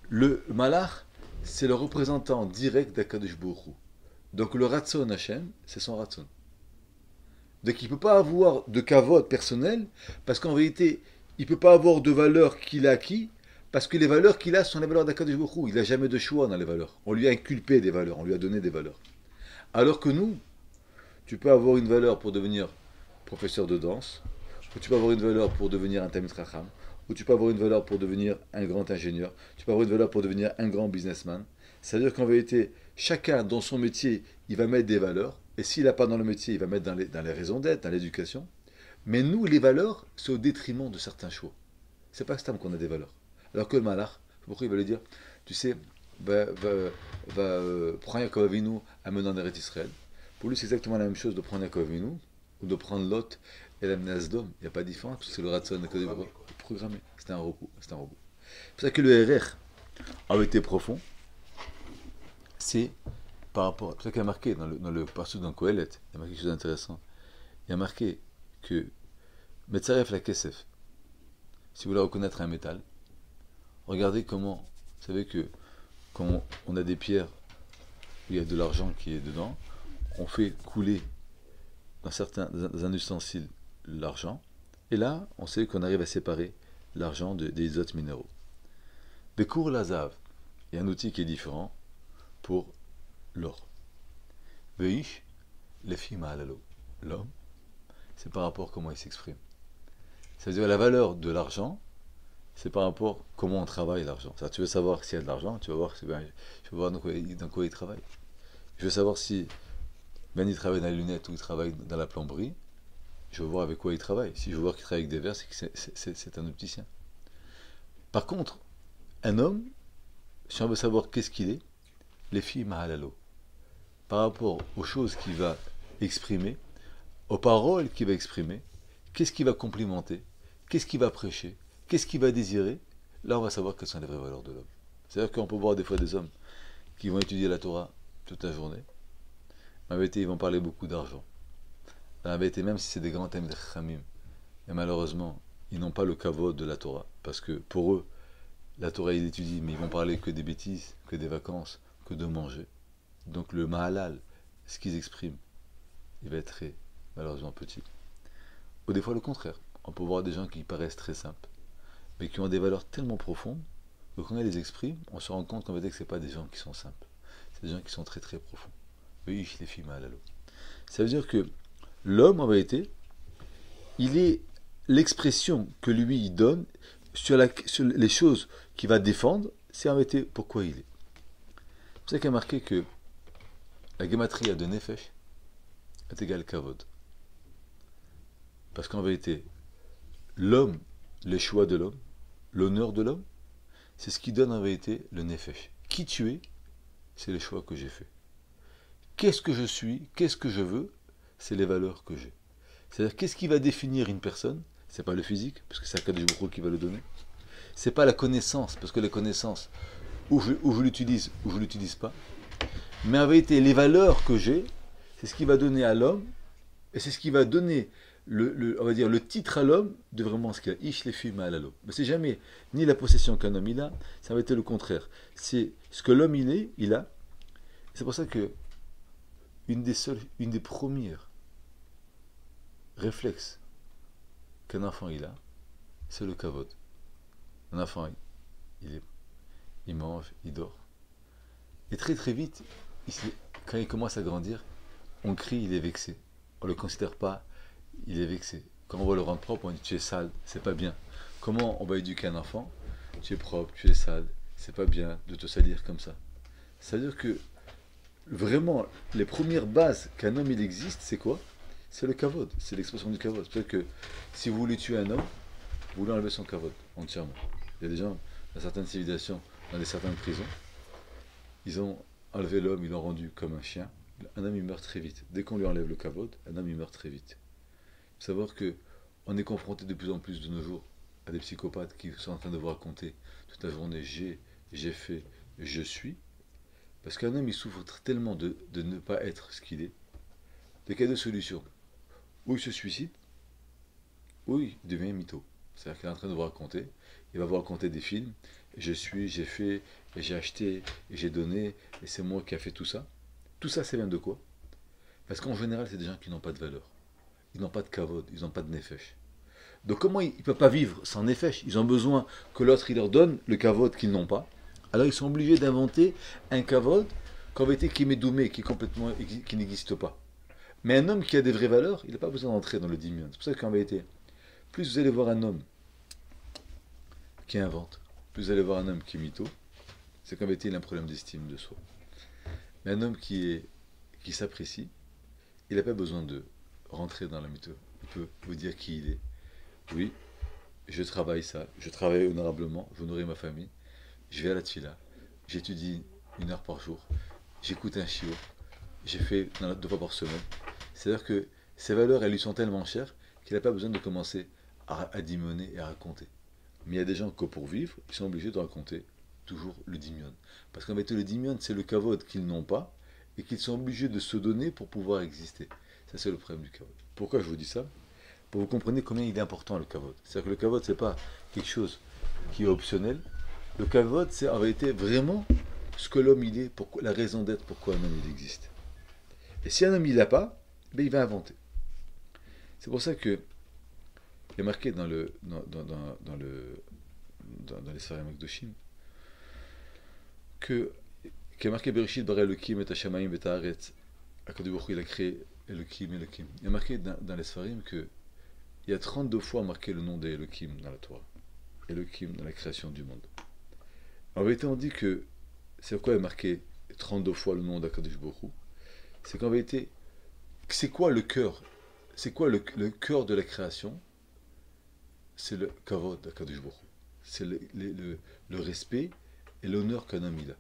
le malach, c'est le représentant direct d'Akadosh Baruch Hu. Donc le Ratzon Hashem, c'est son Ratzon. Donc il ne peut pas avoir de kavod personnel, parce qu'en vérité, il ne peut pas avoir de valeurs qu'il a acquis, parce que les valeurs qu'il a sont les valeurs d'Akadosh Baruch Hu. Il n'a jamais de choix dans les valeurs. On lui a inculpé des valeurs, on lui a donné des valeurs. Alors que nous, tu peux avoir une valeur pour devenir professeur de danse, ou tu peux avoir une valeur pour devenir un Talmid Chacham, ou tu peux avoir une valeur pour devenir un grand ingénieur, tu peux avoir une valeur pour devenir un grand businessman. C'est-à-dire qu'en vérité, chacun dans son métier, il va mettre des valeurs, et s'il n'a pas dans le métier, il va mettre dans les raisons d'être, dans l'éducation. Mais nous, les valeurs, c'est au détriment de certains choix. C'est pas Stam qu'on a des valeurs. Alors que le malach, pourquoi il va lui dire, tu sais, prends Yaakov Avinu, amène en Eretz Israël, Pour lui, c'est exactement la même chose de prendre Yaakov Avinu ou de prendre Lot et l'amener à Sodome. Il n'y a pas de différence, parce que c'est le Ratson programmé. C'était un robot. C'est pour ça que le RR avait été profond. C'est par rapport. C'est pour ça qu'il y a marqué dans le passage dans Kohelet, il y a marqué quelque chose d'intéressant. Il y a marqué que Metzaref la Kesef, si vous voulez reconnaître un métal, regardez comment. Vous savez que quand on a des pierres où il y a de l'argent qui est dedans, on fait couler dans un ustensile l'argent, et là, on sait qu'on arrive à séparer l'argent des autres minéraux. Bekour Lazav, il y a un outil qui est différent pour l'or. Veish, les filles ma'alalo. L'homme, c'est par rapport à comment il s'exprime. C'est-à-dire la valeur de l'argent, c'est par rapport à comment on travaille l'argent. Tu veux savoir s'il y a de l'argent, tu vas voir, je veux voir dans quoi il travaille. Je veux savoir si Ben il travaille dans les lunettes ou il travaille dans la plomberie, je veux voir avec quoi il travaille. Si je veux voir qu'il travaille avec des verres, c'est un opticien. Par contre, un homme, si on veut savoir qu'est-ce qu'il est, les filles mahalalo. Par rapport aux choses qu'il va exprimer, aux paroles qu'il va exprimer, qu'est-ce qu'il va complimenter, qu'est-ce qu'il va prêcher, qu'est-ce qu'il va désirer, là on va savoir quelles sont les vraies valeurs de l'homme. C'est-à-dire qu'on peut voir des fois des hommes qui vont étudier la Torah toute la journée, en vérité ils vont parler beaucoup d'argent. En vérité, même si c'est des grands thèmes de Chachamim, et malheureusement, ils n'ont pas le kavod de la Torah, parce que pour eux, la Torah ils étudient, mais ils vont parler que des bêtises, que des vacances, que de manger. Donc le mahalal, ce qu'ils expriment, il va être très, malheureusement, petit. Ou des fois le contraire. On peut voir des gens qui paraissent très simples, mais qui ont des valeurs tellement profondes, que quand on les exprime, on se rend compte qu'en fait que ce n'est pas des gens qui sont simples. C'est des gens qui sont très très profonds. Oui, les filles mahalalo. Ça veut dire que l'homme, en vérité, il est l'expression que lui il donne sur les choses qu'il va défendre, c'est en vérité pourquoi il est. C'est pour ça qu'il y a marqué que la gematria de Nefesh est égale Kavod. Parce qu'en vérité, l'homme, les choix de l'homme, l'honneur de l'homme, c'est ce qui donne en vérité le Nefesh. Qui tu es, c'est les choix que j'ai faits. Qu'est-ce que je suis, qu'est-ce que je veux, c'est les valeurs que j'ai. C'est-à-dire, qu'est-ce qui va définir une personne? C'est pas le physique, parce que c'est Akadosh Baruch Hu qui va le donner. C'est pas la connaissance, parce que les connaissances, ou je l'utilise, ou je l'utilise pas. Mais en vérité, les valeurs que j'ai, c'est ce qui va donner à l'homme, et c'est ce qui va donner on va dire, le titre à l'homme de vraiment ce qu'il a. Ish les filles ma'alalo. Mais c'est jamais ni la possession qu'un homme il a, ça va être le contraire. C'est ce que l'homme il a. C'est pour ça que une des premières réflexes qu'un enfant il a, c'est le kavod. Un enfant, il mange, il dort. Et très très vite, quand il commence à grandir, on crie, il est vexé. On ne le considère pas, il est vexé. Quand on va le rendre propre, on dit tu es sale, c'est pas bien. Comment on va éduquer un enfant? Tu es propre, tu es sale, c'est pas bien de te salir comme ça. Ça veut dire que vraiment, les premières bases qu'un homme il existe, c'est quoi? C'est le kavod, c'est l'expression du kavod. C'est-à-dire que si vous voulez tuer un homme, vous voulez enlever son kavod entièrement. Il y a des gens, dans certaines civilisations, dans certaines prisons, ils ont enlevé l'homme, ils l'ont rendu comme un chien. Un homme il meurt très vite. Dès qu'on lui enlève le kavod, un homme il meurt très vite. Il faut savoir que on est confronté de plus en plus de nos jours à des psychopathes qui sont en train de vous raconter toute la journée j'ai fait, je suis. Parce qu'un homme il souffre tellement de ne pas être ce qu'il est. Il y a deux solutions. Ou il se suicide, ou il devient mytho. C'est-à-dire qu'il est en train de vous raconter, il va vous raconter des films, je suis, j'ai fait, et j'ai acheté, et j'ai donné, et c'est moi qui a fait tout ça. Tout ça, ça vient de quoi? Parce qu'en général, c'est des gens qui n'ont pas de valeur. Ils n'ont pas de kavod, ils n'ont pas de nefesh. Donc comment ils ne peuvent pas vivre sans nefesh? Ils ont besoin que l'autre il leur donne le kavod qu'ils n'ont pas. Alors ils sont obligés d'inventer un kavod qu'en vérité qui est médoumé, qui n'existe pas. Mais un homme qui a des vraies valeurs, il n'a pas besoin d'entrer dans le dimion. C'est pour ça qu'en vérité, plus vous allez voir un homme qui invente, plus vous allez voir un homme qui est mytho, c'est qu'en vérité il a un problème d'estime de soi. Mais un homme qui s'apprécie, il n'a pas besoin de rentrer dans la mytho. Il peut vous dire qui il est. Oui, je travaille ça, je travaille honorablement, je nourris ma famille, je vais à la tfila, j'étudie 1 heure par jour, j'écoute un shiur, j'ai fait 2 fois par semaine. C'est-à-dire que ces valeurs, elles lui sont tellement chères qu'il n'a pas besoin de commencer à diminuer et à raconter. Mais il y a des gens que pour vivre, ils sont obligés de raconter toujours le dimion. Parce qu'en fait, le dimion, c'est le kavod qu'ils n'ont pas et qu'ils sont obligés de se donner pour pouvoir exister. Ça, c'est le problème du kavod. Pourquoi je vous dis ça? Pour que vous compreniez combien il est important le kavod. C'est-à-dire que le kavod, c'est pas quelque chose qui est optionnel. Le kavod, c'est en réalité vraiment ce que l'homme il est, la raison d'être, pourquoi un homme il existe. Et si un homme il l'a pas, ben, il va inventer. C'est pour ça que il est marqué dans les Sfarim Akdoshim que qui est marqué Bereshit bara Elokim et Hashamayim et Haaretz. Akadosh Baruch Hu, il a créé Elokim. Il est marqué dans les Sfarim que il y a 32 fois marqué le nom d'Elokim dans la Torah. Elokim dans la création du monde. En vérité, on dit que c'est pourquoi il est marqué 32 fois le nom d'Akadosh Baruch Hu. C'est qu'en vérité, c'est quoi le cœur? C'est quoi le cœur de la création? C'est le kavod d'Akadosh Baruch Hu. C'est le respect et l'honneur qu'un homme il a.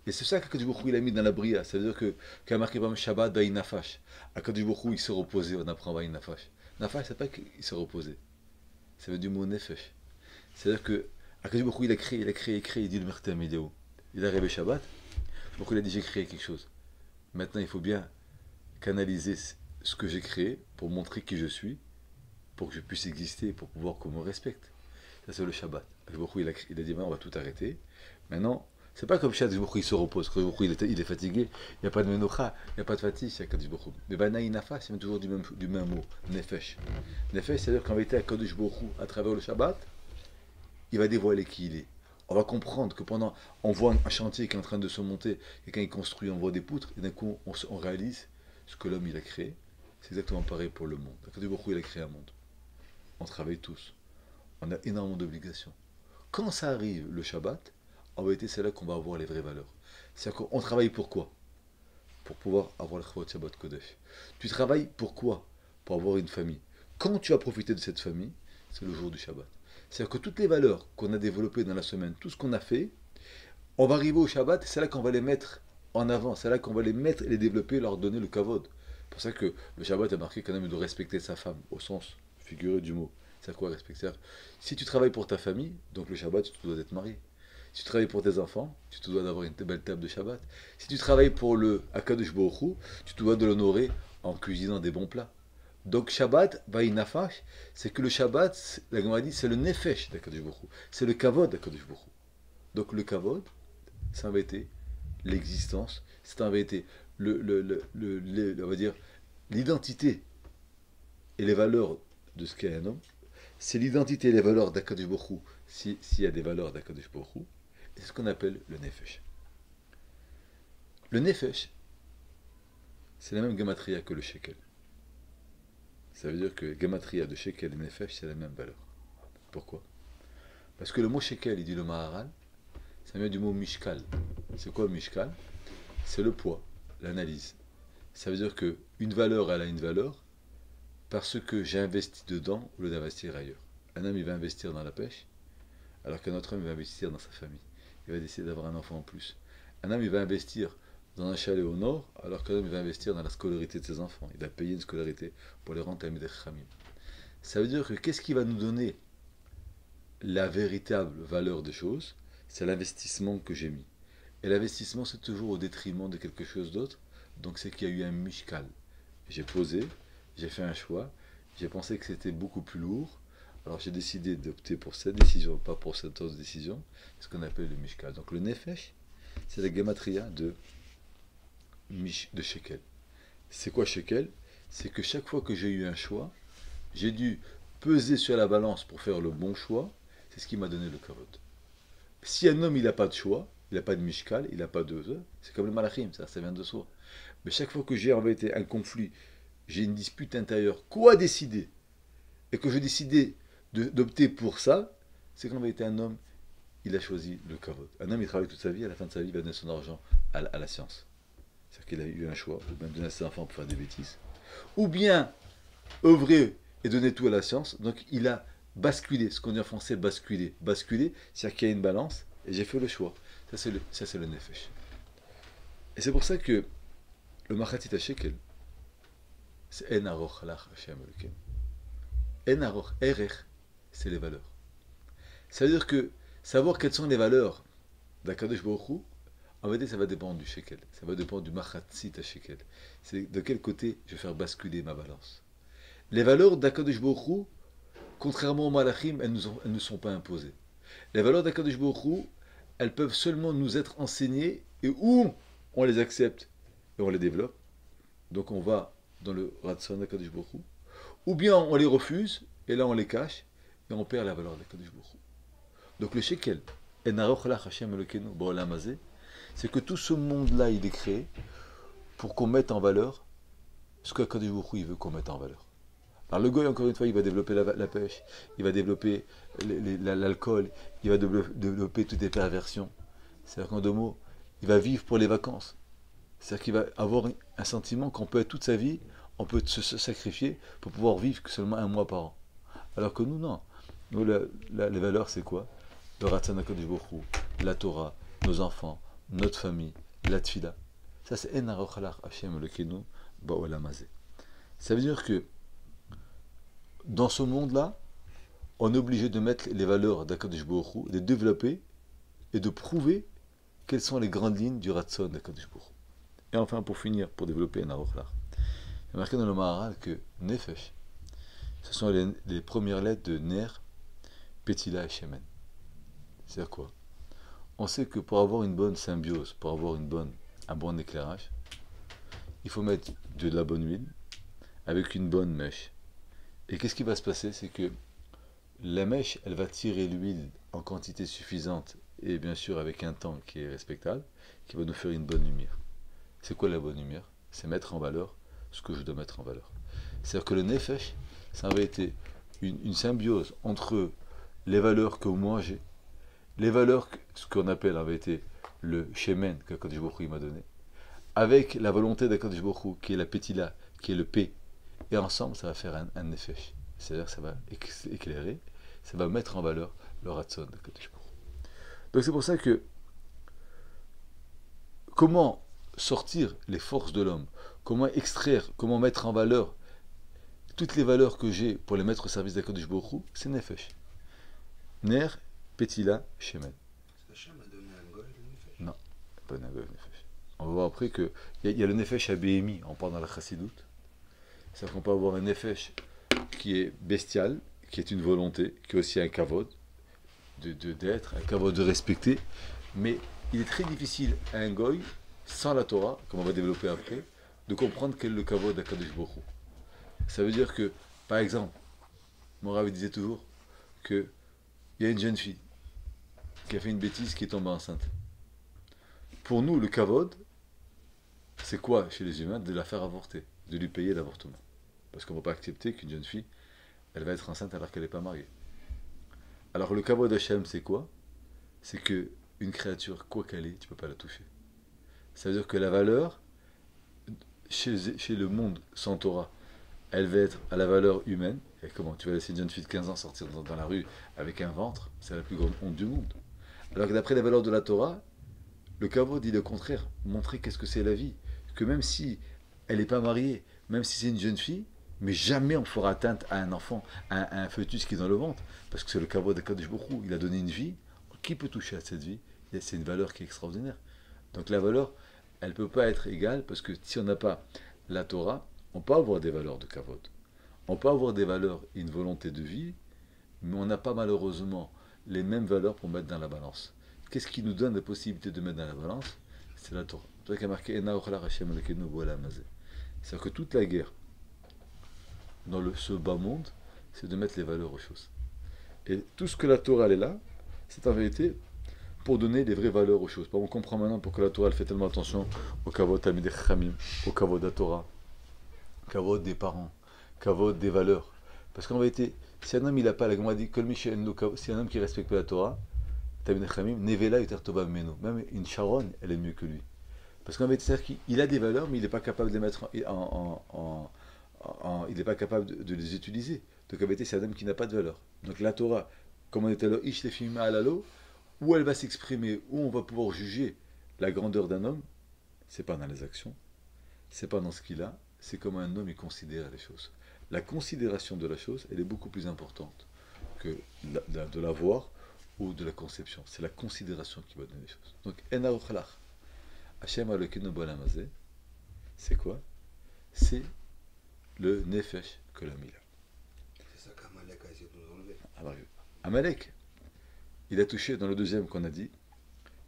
Et c'est ça qu'Akadosh Baruch Hu il a mis dans la bria. Ça veut dire que quand il a marqué par exemple Shabbat Baï Nafash, Akadosh Baruch Hu il s'est reposé, on apprend Baï Nafash. Nafash, c'est pas qu'il s'est reposé. Ça veut dire du mot Nefesh. C'est-à-dire que Akadosh Baruch Hu il a créé, il dit le Mertem Idéo. Il est arrivé Shabbat, Baruch Hu il a dit j'ai créé quelque chose. Maintenant il faut bien canaliser ce que j'ai créé pour montrer qui je suis, pour que je puisse exister, pour pouvoir qu'on me respecte. Ça c'est le Shabbat. Il a dit on va tout arrêter. Maintenant, c'est pas comme Shabbat, il se repose. Quand il est fatigué, il n'y a pas de menocha, il n'y a pas de fatigue, c'est Akadosh Baruch Hu. Mais Banaï Nafa, c'est toujours du même mot, Nefesh. Nefesh, c'est-à-dire qu'en vérité, Akadosh Baruch Hu, à travers le Shabbat, il va dévoiler qui il est. On va comprendre que pendant, on voit un chantier qui est en train de se monter, et quand il construit, on voit des poutres, et d'un coup, on réalise ce que l'homme il a créé. C'est exactement pareil pour le monde. Akadosh Baruch Hu, il a créé un monde. On travaille tous. On a énormément d'obligations. Quand ça arrive, le Shabbat, en vérité, c'est là qu'on va avoir les vraies valeurs. C'est-à-dire qu'on travaille pour quoi? Pour pouvoir avoir le Chavot Shabbat Kodesh. Tu travailles pour quoi? Pour avoir une famille. Quand tu as profité de cette famille, c'est le jour du Shabbat. C'est-à-dire que toutes les valeurs qu'on a développées dans la semaine, tout ce qu'on a fait, on va arriver au Shabbat, et c'est là qu'on va les mettre en avant, c'est là qu'on va les mettre et les développer, leur donner le kavod. C'est pour ça que le Shabbat a marqué quand même de respecter sa femme, au sens figuré du mot. C'est quoi respecter? Si tu travailles pour ta famille, donc le Shabbat, tu te dois d'être marié. Si tu travailles pour tes enfants, tu te dois d'avoir une belle table de Shabbat. Si tu travailles pour le Akadosh Baruch Hu, tu te dois de l'honorer en cuisinant des bons plats. Donc Shabbat, Baï Nafash, c'est que le Shabbat, la Gemara dit, c'est le Nefesh d'Akadosh Baruch Hu. C'est le Kavod d'Akadosh Baruch Hu. Donc le Kavod, c'est en vérité l'existence, c'est en vérité on va dire, l'identité et les valeurs de ce qu'est un homme. C'est l'identité et les valeurs d'Akadosh Baruch Hu, s'il y a des valeurs d'Akadosh Baruch Hu, et c'est ce qu'on appelle le Nefesh. Le Nefesh, c'est la même gematria que le shekel. Ça veut dire que gematria de shekel et Nefesh, c'est la même valeur. Pourquoi? Parce que le mot shekel, il dit le Maharal, ça vient du mot mishkal. C'est quoi mishkal? C'est le poids, l'analyse. Ça veut dire que une valeur, elle a une valeur parce que j'ai investi dedans au lieu d'investir ailleurs. Un homme, il va investir dans la pêche, alors qu'un autre homme, il va investir dans sa famille. Il va décider d'avoir un enfant en plus. Un homme, il va investir dans un chalet au nord, alors qu'un homme, il va investir dans la scolarité de ses enfants. Il va payer une scolarité pour les rendre Talmidei Chachamim. Ça veut dire que qu'est-ce qui va nous donner la véritable valeur des choses? C'est l'investissement que j'ai mis. Et l'investissement, c'est toujours au détriment de quelque chose d'autre. Donc c'est qu'il y a eu un mishkal. J'ai posé, j'ai fait un choix, j'ai pensé que c'était beaucoup plus lourd, alors j'ai décidé d'opter pour cette décision, pas pour cette autre décision, ce qu'on appelle le mishkal. Donc le nefesh, c'est la gematria de shekel. C'est quoi shekel? C'est que chaque fois que j'ai eu un choix, j'ai dû peser sur la balance pour faire le bon choix, c'est ce qui m'a donné le kavod. Si un homme il n'a pas de choix, il n'a pas de mishkal, il n'a pas de... C'est comme le malachim, ça vient de soi. Mais chaque fois que j'ai en vérité un conflit, j'ai une dispute intérieure, quoi décider? Et que je décidais d'opter pour ça, c'est qu'en vérité un homme, il a choisi le kavod. Un homme, il travaille toute sa vie, à la fin de sa vie, il va donner son argent à la science. C'est-à-dire qu'il a eu un choix, ou même donner à ses enfants pour faire des bêtises. Ou bien œuvrer et donner tout à la science. Donc il a basculé, ce qu'on dit en français, basculer. Basculer, c'est-à-dire qu'il y a une balance, et j'ai fait le choix. Ça c'est le nefesh. Et c'est pour ça que le machatzit shekel, c'est en aroch lach Hashem Elokeinu. En aroch, erech, c'est les valeurs. Ça veut dire que savoir quelles sont les valeurs d'Akadosh Baruch Hu, en vérité, ça va dépendre du shekel. Ça va dépendre du machatzit shekel. C'est de quel côté je vais faire basculer ma balance. Les valeurs d'Akadosh Baruch Hu, contrairement aux malachim, elles ne sont pas imposées. Les valeurs d'Akadosh Baruch Hu, elles peuvent seulement nous être enseignées et où on les accepte et on les développe. Donc on va dans le Ratson d'Akadosh Baruch Hu. Ou bien on les refuse et là on les cache et on perd la valeur d'Akadosh Baruch Hu. Donc le shekel, c'est que tout ce monde-là il est créé pour qu'on mette en valeur ce qu'Akadosh Baruch Hu il veut qu'on mette en valeur. Alors le goy, encore une fois, il va développer la pêche, il va développer l'alcool, il va développer toutes les perversions. C'est-à-dire qu'en deux mots, il va vivre pour les vacances. C'est-à-dire qu'il va avoir un sentiment qu'on peut être toute sa vie, on peut se sacrifier pour pouvoir vivre que seulement un mois par an. Alors que nous, non. Nous, les valeurs, c'est quoi? Le Ratzon HaKadosh Baruch Hu, la Torah, nos enfants, notre famille, la Tfila. Ça, c'est En Aroch Lach Hashem Elokeinu Ba'olam Hazeh. Ça veut dire que dans ce monde-là, on est obligé de mettre les valeurs d'Akadosh Baruch Hu, de les développer et de prouver quelles sont les grandes lignes du Ratzon d'Akadosh Baruch Hu. Et enfin, pour finir, pour développer un Aroch Lach, il y a marqué dans le Maharal que Nefesh, ce sont les premières lettres de Ner, Petila et Shemen. C'est-à-dire quoi? On sait que pour avoir une bonne symbiose, pour avoir un bon éclairage, il faut mettre de la bonne huile avec une bonne mèche. Et qu'est-ce qui va se passer? C'est que la mèche, elle va tirer l'huile en quantité suffisante et bien sûr avec un temps qui est respectable, qui va nous faire une bonne lumière. C'est quoi la bonne lumière? C'est mettre en valeur ce que je dois mettre en valeur. C'est-à-dire que le nefesh, ça avait été une symbiose entre les valeurs que moi j'ai, les valeurs, ce qu'on appelle avait été le shemen qu'Akadosh Baruch Hu m'a donné, avec la volonté d'Akadosh Baruch Hu, qui est la petila, qui est le P, et ensemble ça va faire un nefesh. C'est-à-dire que ça va éclairer, ça va mettre en valeur le ratzon d'Akadosh Baruch Hu. Donc c'est pour ça que comment sortir les forces de l'homme, comment extraire, comment mettre en valeur toutes les valeurs que j'ai pour les mettre au service d'Akadosh Baruch Hu, c'est nefesh. Ner, petila, shemen. Hachem a donné un goy le nefesh? Non, pas un goy nefesh. On va voir après qu'il y a le nefesh à BMI, on parle dans la chassidoute. C'est-à-dire qu'on peut avoir un nefesh qui est bestial, qui est une volonté, qui est aussi un kavod d'être, un kavod de respecter, mais il est très difficile à un goy, sans la Torah, comme on va développer après, de comprendre quel est le kavod d'Akadosh Baruch Hu. Ça veut dire que, par exemple, mon Rav disait toujours qu'il y a une jeune fille qui a fait une bêtise, qui est tombée enceinte. Pour nous, le kavod, c'est quoi chez les humains? De la faire avorter, de lui payer l'avortement. Parce qu'on ne va pas accepter qu'une jeune fille, elle va être enceinte alors qu'elle n'est pas mariée. Alors le kavod Hashem, c'est quoi? C'est que une créature, quoi qu'elle est, tu ne peux pas la toucher. Ça veut dire que la valeur, chez le monde sans Torah, elle va être à la valeur humaine. Et comment tu vas laisser une jeune fille de 15 ans sortir dans la rue avec un ventre? C'est la plus grande honte du monde. Alors que d'après les valeurs de la Torah, le kavod dit le contraire, montrer qu'est-ce que c'est la vie. Que même si elle n'est pas mariée, même si c'est une jeune fille, mais jamais on fera atteinte à un enfant, à un fœtus qui est dans le ventre. Parce que c'est le kavod d'Akadosh Baruch Hu. Il a donné une vie. Qui peut toucher à cette vie? C'est une valeur qui est extraordinaire. Donc la valeur, elle ne peut pas être égale, parce que si on n'a pas la Torah, on peut avoir des valeurs de kavod. On peut avoir des valeurs et une volonté de vie, mais on n'a pas malheureusement les mêmes valeurs pour mettre dans la balance. Qu'est-ce qui nous donne la possibilité de mettre dans la balance? C'est la Torah. C'est ça qui a marqué Ena Ochla Hashem Elokeinu Ba'olam Hazeh. C'est-à-dire que toute la guerre dans ce bas monde, c'est de mettre les valeurs aux choses. Et tout ce que la Torah elle est là, c'est en vérité pour donner les vraies valeurs aux choses. On comprend maintenant pourquoi la Torah elle fait tellement attention au kavod Talmidei Chachamim, au kavod de la Torah, kavod des parents, kavod des valeurs. Parce qu'en vérité, si un homme il n'a pas la Gemara dit si un homme qui respecte pas la Torah, Talmidei Chachamim, Nevela Yoter Tova Mimenu, même une Sharon, elle est mieux que lui. Parce qu'en vérité, c'est-à-dire qu'il a des valeurs, mais il n'est pas capable de les mettre il n'est pas capable de les utiliser. Donc en vérité, c'est un homme qui n'a pas de valeur. Donc la Torah, comme on était là, Ish Lefima Alalo, où elle va s'exprimer, où on va pouvoir juger la grandeur d'un homme, c'est pas dans les actions, c'est pas dans ce qu'il a, c'est comment un homme il considère les choses. La considération de la chose, elle est beaucoup plus importante que de l'avoir ou de la conception. C'est la considération qui va donner les choses. Donc, en aochlach, Hachem Elokeinu b'olam hazeh, c'est quoi? C'est le nefesh que l'homme il a. C'est ça qu'Amalek a essayé de nous enlever. Alors, Amalek, il a touché dans le deuxième qu'on a dit,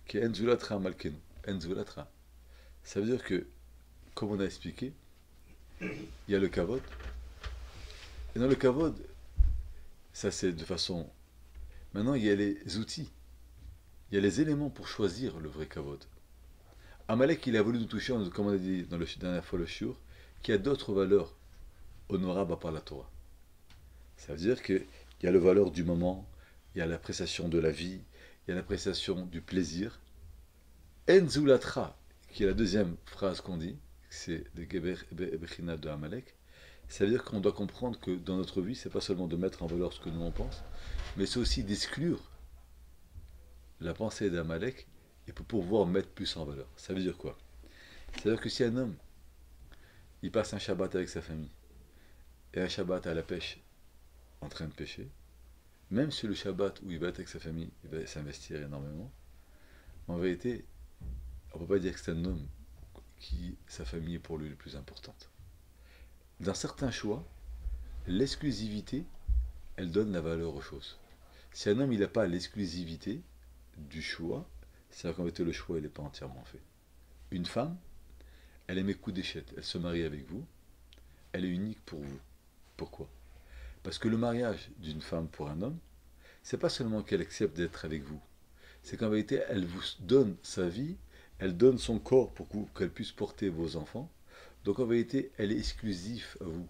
qui est Enzulatra Malkenu. Enzulatra. Ça veut dire que, comme on a expliqué, il y a le kavod. Et dans le kavod, ça c'est de façon. Maintenant, il y a les outils. Il y a les éléments pour choisir le vrai kavod. Amalek, il a voulu nous toucher, comme on a dit dans la dernière fois le shiur, qu'il y a d'autres valeurs honorables à part la Torah. Ça veut dire qu'il y a la valeur du moment, il y a l'appréciation de la vie, il y a l'appréciation du plaisir. Enzulatra, qui est la deuxième phrase qu'on dit, c'est le Geber Bechina de Amalek. Ça veut dire qu'on doit comprendre que dans notre vie, c'est pas seulement de mettre en valeur ce que nous on pense, mais c'est aussi d'exclure la pensée d'Amalek et pour pouvoir mettre plus en valeur. Ça veut dire quoi? Ça veut dire que si un homme, il passe un Shabbat avec sa famille, et un Shabbat à la pêche, en train de pêcher, même si le Shabbat où il va être avec sa famille, il va s'investir énormément, en vérité, on ne peut pas dire que c'est un homme qui, sa famille est pour lui le plus importante. Dans certains choix, l'exclusivité, elle donne la valeur aux choses. Si un homme il n'a pas l'exclusivité du choix, c'est-à-dire qu'en vérité le choix il n'est pas entièrement fait. Une femme, elle aime coup d'échette, elle se marie avec vous, elle est unique pour vous. Pourquoi? Parce que le mariage d'une femme pour un homme, c'est pas seulement qu'elle accepte d'être avec vous, c'est qu'en vérité elle vous donne sa vie, elle donne son corps pour qu'elle puisse porter vos enfants. Donc en vérité, elle est exclusive à vous.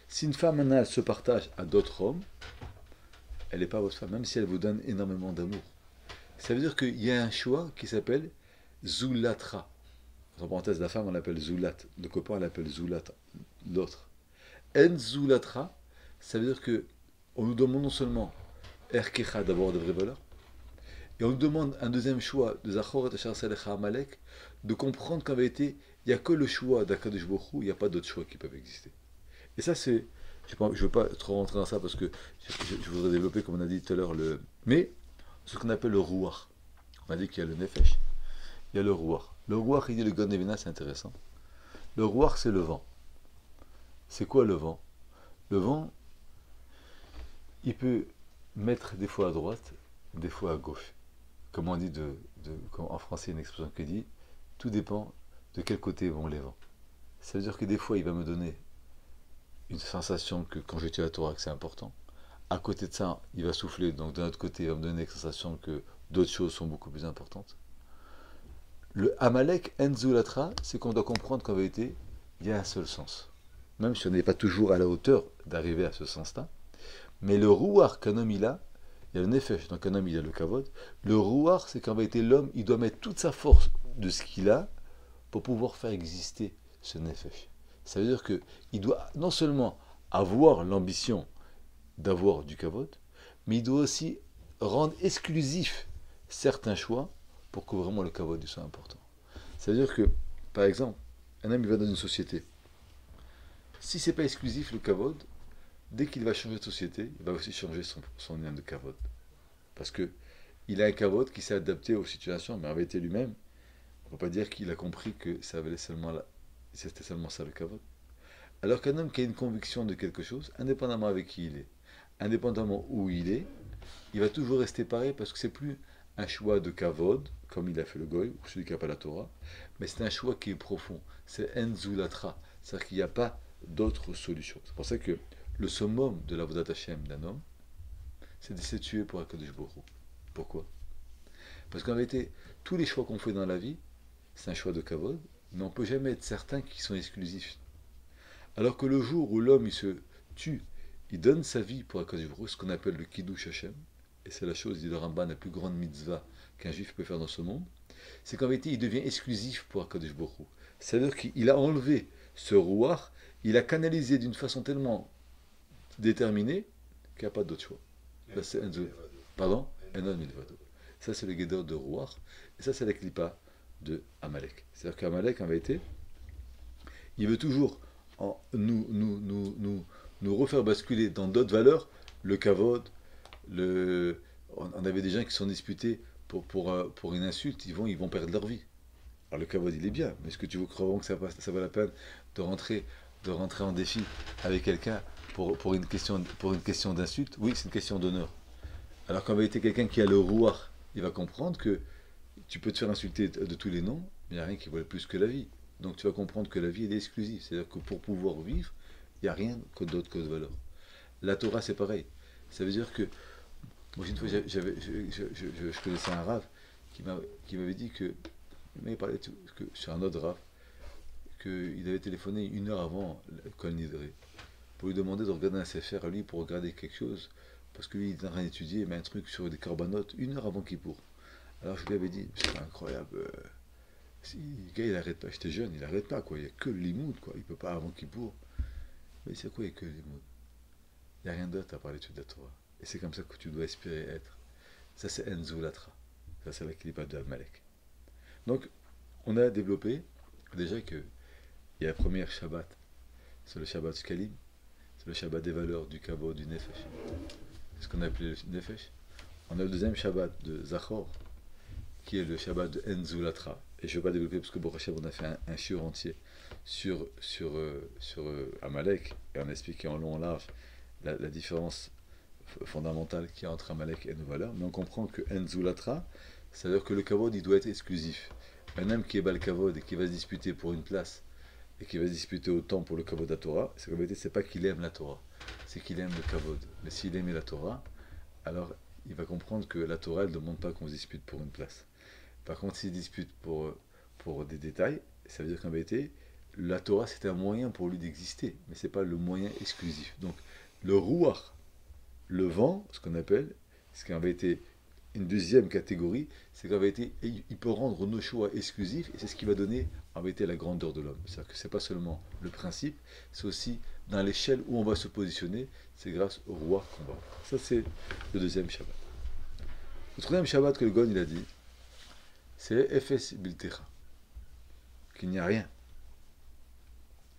Si une femme maintenant elle se partage à d'autres hommes, elle n'est pas votre femme, même si elle vous donne énormément d'amour. Ça veut dire qu'il y a un choix qui s'appelle Zulatra. En parenthèse, la femme on l'appelle Zulat, le copain on l'appelle Zulat, l'autre. En Zulatra, ça veut dire que on nous demande non seulement Erkecha d'avoir de vraies valeurs, et on nous demande un deuxième choix de Zachor et Tachar Salecha Amalek, de comprendre qu'en vérité, il n'y a que le choix d'Akadosh Baruch Hu, il n'y a pas d'autres choix qui peuvent exister. Et ça, c'est. Je ne veux pas trop rentrer dans ça parce que je voudrais développer, comme on a dit tout à l'heure, le. Mais, ce qu'on appelle le Ruach. On a dit qu'il y a le Nefesh, il y a le Ruach. Le Ruach, il dit le God Nevina, c'est intéressant. Le Ruach, c'est le vent. C'est quoi le vent? Le vent, il peut mettre des fois à droite, des fois à gauche. Comme on dit en français, une expression qui dit tout dépend de quel côté vont les vents. Ça veut dire que des fois, il va me donner une sensation que quand j'étudie la Torah, que c'est important. À côté de ça, il va souffler, donc d'un autre côté, il va me donner une sensation que d'autres choses sont beaucoup plus importantes. Le Amalek Enzulatra, c'est qu'on doit comprendre qu'en vérité, il y a un seul sens. Même si on n'est pas toujours à la hauteur d'arriver à ce sens-là. Mais le Ruach qu'un homme il a, il y a le Nefesh, donc un homme il a le Kavod. Le Ruach, c'est qu'en vérité, l'homme, il doit mettre toute sa force de ce qu'il a pour pouvoir faire exister ce Nefesh. Ça veut dire qu'il doit non seulement avoir l'ambition d'avoir du Kavod, mais il doit aussi rendre exclusif certains choix pour que vraiment le Kavod soit important. Ça veut dire que, par exemple, un homme il va dans une société. Si c'est pas exclusif le Kavod, dès qu'il va changer de société, il va aussi changer son lien de Kavod. Parce que il a un Kavod qui s'est adapté aux situations, mais en vérité lui-même, on ne peut pas dire qu'il a compris que ça valait seulement c'était seulement ça le Kavod. Alors qu'un homme qui a une conviction de quelque chose, indépendamment avec qui il est, indépendamment où il va toujours rester pareil parce que c'est plus un choix de Kavod, comme il a fait le Goy, ou celui qui n'a pas la Torah, mais c'est un choix qui est profond. C'est Enzulatra. C'est-à-dire qu'il n'y a pas d'autre solution. C'est pour ça que le summum de la Vodat Hashem d'un homme, c'est de se tuer pour Akadosh Baruch Hu. Pourquoi? Parce qu'en vérité, tous les choix qu'on fait dans la vie, c'est un choix de Kavod, mais on ne peut jamais être certain qu'ils sont exclusifs. Alors que le jour où l'homme il se tue, il donne sa vie pour Akadosh Baruch Hu, ce qu'on appelle le Kiddush Hashem, et c'est la chose, dit le Ramban, la plus grande mitzvah qu'un juif peut faire dans ce monde, c'est qu'en vérité, il devient exclusif pour Akadosh Baruch Hu. C'est-à-dire qu'il a enlevé ce rouar, il a canalisé d'une façon tellement déterminée qu'il n'y a pas d'autre choix. Ça, c'est pardon? Ça, c'est le guédor de rouar, et ça, c'est la clipa de Amalek. C'est-à-dire qu'Amalek, en vérité, il veut toujours nous refaire basculer dans d'autres valeurs, le kavod, on avait des gens qui sont disputés pour une insulte, ils vont perdre leur vie. Alors le kavod il est bien, mais est-ce que tu veux croire vraiment que ça vaut la peine de rentrer, de rentrer en défi avec quelqu'un pour une question d'insulte? Oui, c'est une question d'honneur. Alors qu'en vérité, quelqu'un qui a le rouar, il va comprendre que tu peux te faire insulter de tous les noms, mais il n'y a rien qui vaut plus que la vie. Donc tu vas comprendre que la vie elle est exclusive. C'est-à-dire que pour pouvoir vivre, il n'y a rien d'autre que de valeur. La Torah c'est pareil. Ça veut dire que, moi une fois je connaissais un rave qui m'avait dit que, il m'avait parlé sur un autre rave, qu'il avait téléphoné une heure avant Kol Nidre pour lui demander de regarder un sefer à lui pour regarder quelque chose, parce que lui il est en train d'étudier, mais un truc sur des corbanotes une heure avant Kippour. Alors je lui avais dit, c'est incroyable, si, le gars il arrête pas, j'étais jeune, il arrête pas quoi, il n'y a que le limoud quoi, il peut pas avant Kippour. Mais c'est quoi il y a que le limoud? Il n'y a rien d'autre à part l'étude de la Torah. Et c'est comme ça que tu dois espérer être. Ça c'est Enzulatra. Ça c'est la clipa de Amalek. Donc on a développé déjà que il y a la première Shabbat, c'est le Shabbat Shkalim, c'est le Shabbat des valeurs, du Kavod, du Nefesh. C'est ce qu'on a appelé le Nefesh. On a le deuxième Shabbat de Zachor, qui est le Shabbat de Enzulatra. Et je ne vais pas développer parce que Baruch Hashem, on a fait un shiur entier sur Amalek, et on a expliqué en long en large la différence fondamentale qu'il y a entre Amalek et nos valeurs. Mais on comprend que Enzulatra, ça veut dire que le Kavod, il doit être exclusif. Un homme qui est bas Kavod et qui va se disputer pour une place, et qui va se disputer autant pour le Kavod de la Torah, c'est qu'en vérité, c'est pas qu'il aime la Torah, c'est qu'il aime le Kavod. Mais s'il aimait la Torah, alors il va comprendre que la Torah, elle ne demande pas qu'on se dispute pour une place. Par contre, s'il dispute pour des détails, ça veut dire qu'en vérité, la Torah, c'est un moyen pour lui d'exister, mais ce n'est pas le moyen exclusif. Donc, le rouar, le vent, ce qu'on appelle, ce qui en vérité une deuxième catégorie, c'est qu'en vérité, il peut rendre nos choix exclusifs, et c'est ce qui va donner en vérité la grandeur de l'homme. C'est-à-dire que ce n'est pas seulement le principe, c'est aussi dans l'échelle où on va se positionner, c'est grâce au roi qu'on va. Ça, c'est le deuxième Shabbat. Le troisième Shabbat que le Gon il a dit, c'est Efes Biltecha, qu'il n'y a rien,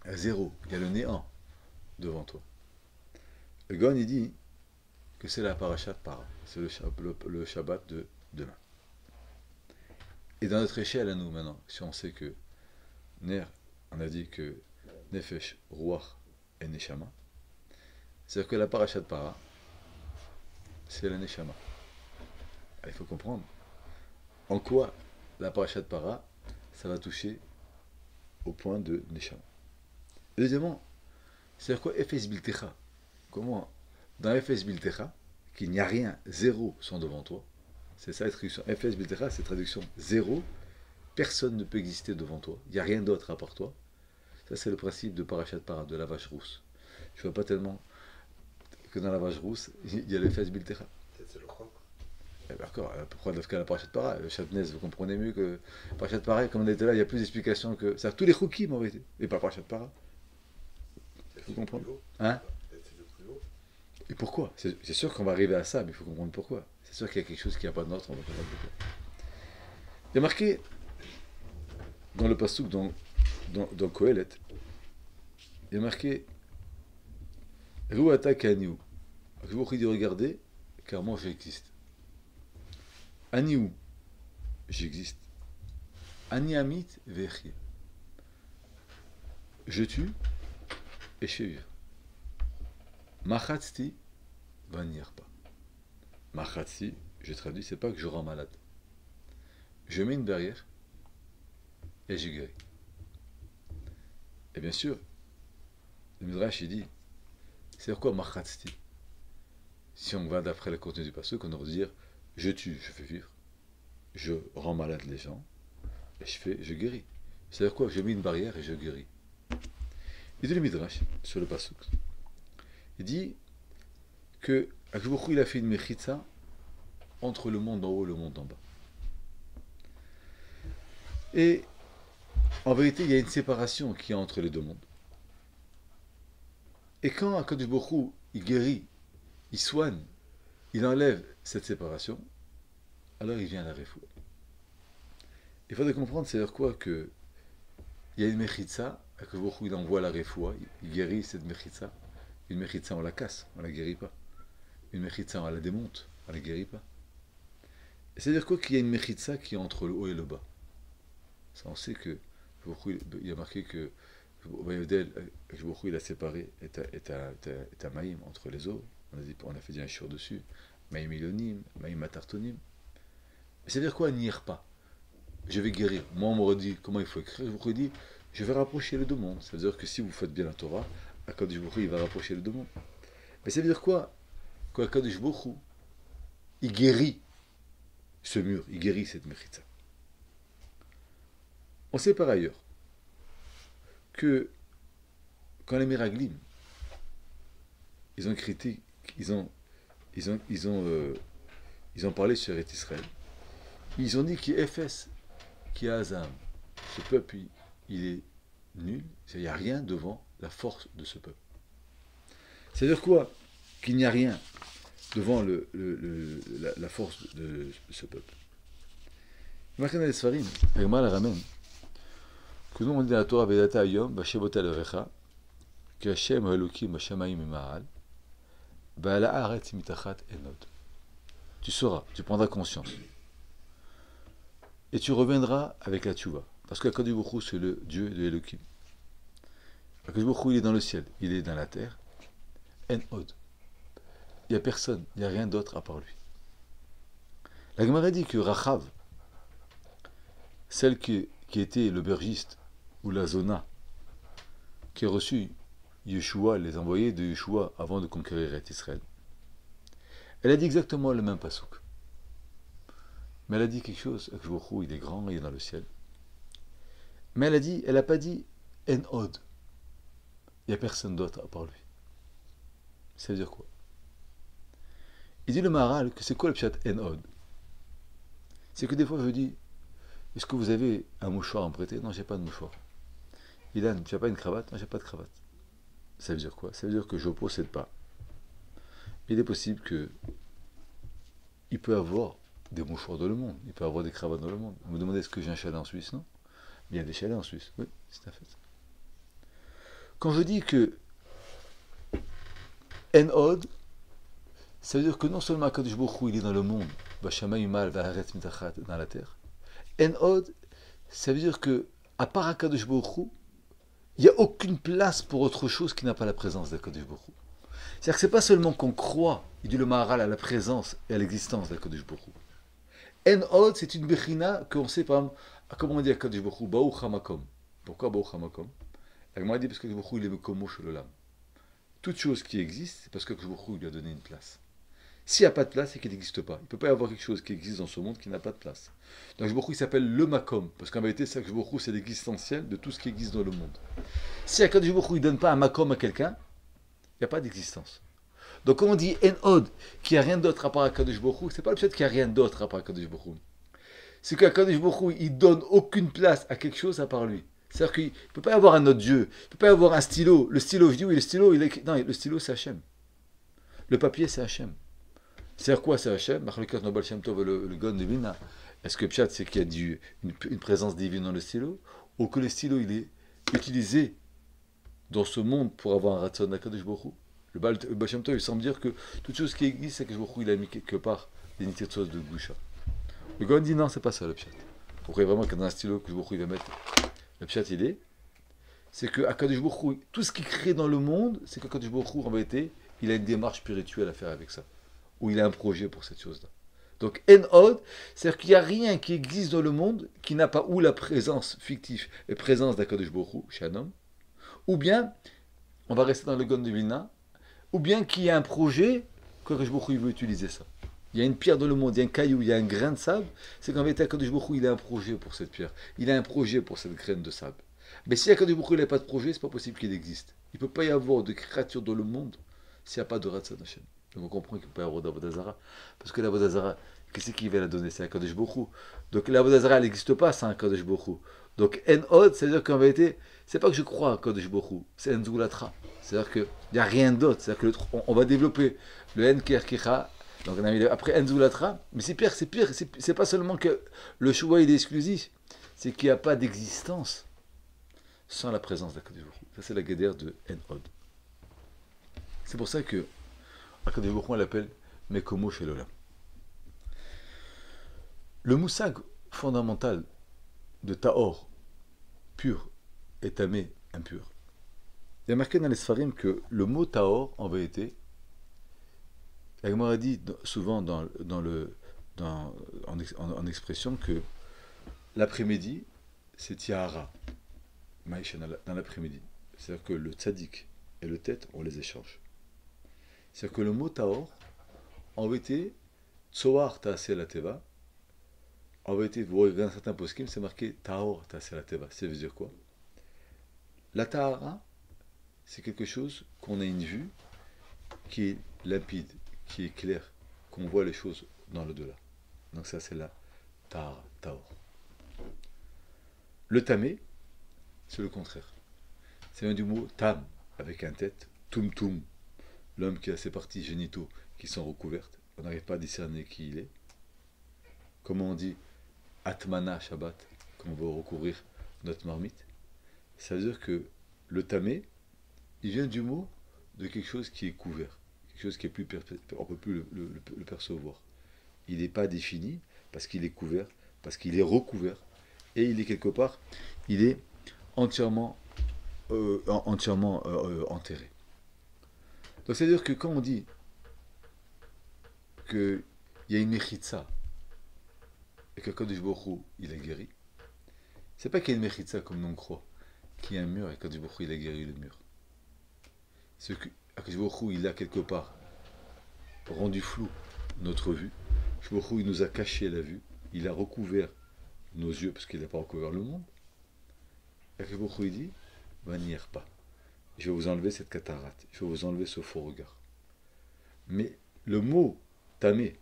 à zéro, il y a le néant devant toi. Le Gon il dit que c'est la parashat para, c'est le Shabbat de demain. Et dans notre échelle à nous maintenant, si on sait que Ner, on a dit que Nefesh, Ruach et Neshama, c'est-à-dire que la parashat para, c'est la Neshama. Il faut comprendre en quoi la parashat para, ça va toucher au point de Neshama. Deuxièmement, c'est-à-dire quoi Efes Biltecha? Comment dans Efes Biltecha, qu'il n'y a rien, zéro sont devant toi, c'est ça la traduction. Efes Biltecha, c'est traduction zéro, personne ne peut exister devant toi, il n'y a rien d'autre à part toi. Ça c'est le principe de parashat para, de la vache rousse. Je ne vois pas tellement que dans la vache rousse, il y a l'Efes Biltecha. C'est le croc. D'accord, pourquoi dans ce cas la parashat para? Le Chatnez, vous comprenez mieux que parashat para, comme on était là, il y a plus d'explications que. C'est-à-dire tous les choukim en vérité, et pas parashat para. Vous comprenez? Hein? Et pourquoi? C'est sûr qu'on va arriver à ça, mais il faut comprendre pourquoi. C'est sûr qu'il y a quelque chose qui n'a pas de notre, on va comprendre pourquoi. Il y a marqué dans le pasouk, dans Kohelet, il y a marqué Ruata Kaniou. Je vous prie de regarder, car moi j'existe. Aniou, j'existe. Aniamit Vechie. Je tue et je fais vivre. Machatzti va n'ir pas. Machatzti, je traduis, c'est pas que je rends malade. Je mets une barrière et je guéris. Et bien sûr, le Midrash il dit, c'est quoi Machatzti? Si on va d'après le contenu du passage, on aurait dire, je tue, je fais vivre. Je rends malade les gens et je guéris. C'est-à-dire quoi? Je mets une barrière et je guéris. Il dit le Midrash sur le passage. Il dit que Akshbokhou il a fait une mechitza entre le monde en haut et le monde en bas. Et en vérité, il y a une séparation qui est entre les deux mondes. Et quand Akshbokhou il guérit, il soigne, il enlève cette séparation, alors il vient à la refoua. Il faudrait comprendre, c'est-à-dire quoi que il y a une mechitza Akadosh il envoie la refoua, il guérit cette mechitza. Une mechitza, on la casse, on la guérit pas. Une mechitza, on la démonte, on la guérit pas. C'est-à-dire quoi qu'il y a une mechitza qui est entre le haut et le bas. Ça, on sait que il y a marqué que il a séparé et à Maïm entre les eaux. On a fait dire un shur dessus. Maïm ilonim, Maïm atartonim. C'est-à-dire quoi, n'ire pas. Je vais guérir. Moi, on m'aurait dit comment il faut écrire. Je vous dis, je vais rapprocher les deux mondes. Ça veut dire que si vous faites bien la Torah, Akadosh Baruch Hu, il va rapprocher les deux mondes. Mais ça veut dire quoi? Qu'Akadosh Baruch Hu, il guérit ce mur, il guérit cette mechitza. On sait par ailleurs que quand les Miraglim, ils ont critiqué, ils ont parlé sur Eretz Israël, ils ont dit qu'il est Ephes, qu'il est Azam. Ce peuple, il est nul, il n'y a rien devant la force de ce peuple. C'est-à-dire quoi? Qu'il n'y a rien devant la force de ce peuple. Marqué dans les Sfarim, Egmar la ramène, que nous on dit à la Torah Vedata Ayom, Bashevota Lerecha, que Hashem Elokim Bashamaim Ma'al, Ba'ala Haaretz Mitachat Enod. Tu sauras, tu prendras conscience. Et tu reviendras avec la tchouva. Parce que Akadosh Baruch Hu, c'est le Dieu de Elokim. Akadosh Baruch Hu, il est dans le ciel, il est dans la terre. Enod. Il n'y a personne, il n'y a rien d'autre à part lui. La Gemara dit que Rachav, celle qui était l'aubergiste, ou la zona, qui a reçu Yeshua, les envoyés de Yeshua avant de conquérir Israël, elle a dit exactement le même pasouk. Mais elle a dit quelque chose, Akadosh il est grand, il est dans le ciel. Mais elle n'a pas dit En Od. Il n'y a personne d'autre à part lui. Ça veut dire quoi? Il dit le Maharal que c'est quoi le pshat En Od? C'est que des fois je dis, est-ce que vous avez un mouchoir à me prêter? Non, j'ai pas de mouchoir. Ilan, tu n'as pas une cravate? Non, j'ai pas de cravate. Ça veut dire quoi? Ça veut dire que je ne possède pas. Il est possible que il peut avoir des mouchoirs dans le monde, il peut avoir des cravates dans le monde. Vous me demandez est-ce que j'ai un chalet en Suisse? Non. Mais il y a des chalets en Suisse. Oui, c'est un fait. Quand je dis que En Od, ça veut dire que non seulement Akadosh Baruch Hu, il est dans le monde, Bashama Yumal, Vaharetz Mitachat, dans la terre. En Od, ça veut dire que, à part Akadosh Baruch Hu, il n'y a aucune place pour autre chose qui n'a pas la présence d'Akadosh Baruch Hu. C'est-à-dire que ce n'est pas seulement qu'on croit, il dit le Maharal, à la présence et à l'existence d'Akadosh Baruch Hu. En Od, c'est une bechina qu'on sait, par exemple, comment on dit Akadosh Baruch Hu, Baruch HaMakom. Pourquoi Baruch HaMakom? La Gemara dit parce que Akadosh Baruch Hu, il est Mekomo Shel toute chose qui existe, c'est parce que Akadosh Baruch Hu lui a donné une place. S'il n'y a pas de place, c'est qu'il n'existe pas. Il ne peut pas y avoir quelque chose qui existe dans ce monde qui n'a pas de place. Donc Akadosh Baruch Hu, il s'appelle le Makom, parce qu'en vérité, Akadosh Baruch Hu, c'est l'existentiel de tout ce qui existe dans le monde. Si Akadosh Baruch Hu ne donne pas un Makom à quelqu'un, il n'y a pas d'existence. Donc quand on dit En Od, qu'il n'y a rien d'autre à part Akadosh Baruch Hu, c'est pas le fait qu'il n'y a rien d'autre à part Akadosh Baruch Hu. C'est qu'Akadosh Baruch Hu, il donne aucune place à quelque chose à part lui. C'est-à-dire qu'il ne peut pas y avoir un autre Dieu, il ne peut pas y avoir un stylo. Le stylo, je dis oui, le stylo, non, le stylo c'est Hachem. Le papier c'est Hachem. C'est-à-dire quoi c'est Hachem? Marlekat Nobal Shem Tov, le Gon de Vilna. Est-ce que Pshat c'est qu'il y a une présence divine dans le stylo? Ou que le stylo il est utilisé dans ce monde pour avoir un ratson d'Akadosh Baruch Hu? Le Baal Shem Tov il semble dire que toute chose qui existe c'est que Baruch Hu il a mis quelque part des nitirtzos de Gusha. Le Gon dit non, c'est pas ça le Pshat. Vous croyez vraiment que dans un stylo que Baruch Hu il va mettre le Pshat il c'est que Akadosh Baruch Hu, tout ce qui crée dans le monde, c'est qu'Akadosh Baruch Hu en vérité, il a une démarche spirituelle à faire avec ça. Ou il a un projet pour cette chose-là. Donc En Od, c'est-à-dire qu'il n'y a rien qui existe dans le monde qui n'a pas ou la présence fictive et présence d'Akadosh Baruch Hu, chez un homme, ou bien, on va rester dans le Gon de Vilna, ou bien qu'il y a un projet qu'Akadosh Baruch Hu veut utiliser ça. Il y a une pierre dans le monde, il y a un caillou, il y a un grain de sable, c'est qu'en vérité, Akadosh Baruch Hu, il a un projet pour cette pierre. Il a un projet pour cette graine de sable. Mais si Akadosh Baruch Hu n'a pas de projet, c'est pas possible qu'il existe. Il ne peut pas y avoir de créature dans le monde s'il n'y a pas de Ratzon Hashem. Donc on comprend qu'il ne peut pas y avoir d'Avodah Zara. Parce que l'Avodah Zara, qu'est-ce qui va la donner? C'est Akadosh Baruch Hu. Donc l'Avodah Zara, elle n'existe pas sans Akadosh Baruch Hu. Donc En Od, c'est-à-dire qu'en vérité, c'est pas que je crois à Akadosh Baruch Hu, c'est En Zulatra. C'est-à-dire qu'il n'y a rien d'autre. C'est-à-dire qu'on va développer le En Kerkecha. Donc on a mis après En Zulatra. Mais c'est pire, c'est pas seulement que le choix il est exclusif, c'est qu'il n'y a pas d'existence sans la présence d'Akadosh Baruch Hu. Ça, c'est la guédère de En-Od. C'est pour ça que Akadosh Baruch Hu, on l'appelle Mekomo Shel Olam. Le moussag fondamental de Tahor, pur, et Tamé, impur. Il y a marqué dans les Sfarim que le mot Tahor, en vérité, la Gemara dit souvent en expression que l'après-midi, c'est Tiahara, Maïcha, dans l'après-midi. C'est-à-dire que le tzaddik et le tête, on les échange. C'est-à-dire que le mot Tahor, en vérité, Tsoar Taaseh la Teva, en vérité, vous regardez certains poskim, c'est marqué Tahor Taaseh la Teva. Ça veut dire quoi? La Tahara, c'est quelque chose qu'on a une vue qui est limpide, qui est claire, qu'on voit les choses dans l'au-delà. Donc ça, c'est la Tahara, Tahor. Le Tamé, c'est le contraire. Ça vient du mot Tam, avec un tête, Tum Tum, l'homme qui a ses parties génitaux qui sont recouvertes. On n'arrive pas à discerner qui il est. Comment on dit Atmana Shabbat, quand on veut recouvrir notre marmite. Ça veut dire que le Tamé, il vient du mot de quelque chose qui est couvert, quelque chose qui est plus on ne peut plus le percevoir. Il n'est pas défini parce qu'il est couvert, parce qu'il est recouvert, et il est quelque part, il est entièrement enterré. Donc c'est-à-dire que quand on dit qu'il y a une mechitza et que Kadosh Baruch Hu, il a guéri, c'est pas qu'il y a une mechitza comme nous on croit, qu'il y a un mur et que Kadosh Baruch Hu, il a guéri le mur. C'est que Kadosh Baruch Hu, il a quelque part rendu flou notre vue. Kadosh Baruch Hu, il nous a caché la vue, il a recouvert nos yeux parce qu'il n'a pas recouvert le monde. Et Kadosh Baruch Hu, il dit, n'y pas. Je vais vous enlever cette cataracte, je vais vous enlever ce faux regard. Mais le mot tamé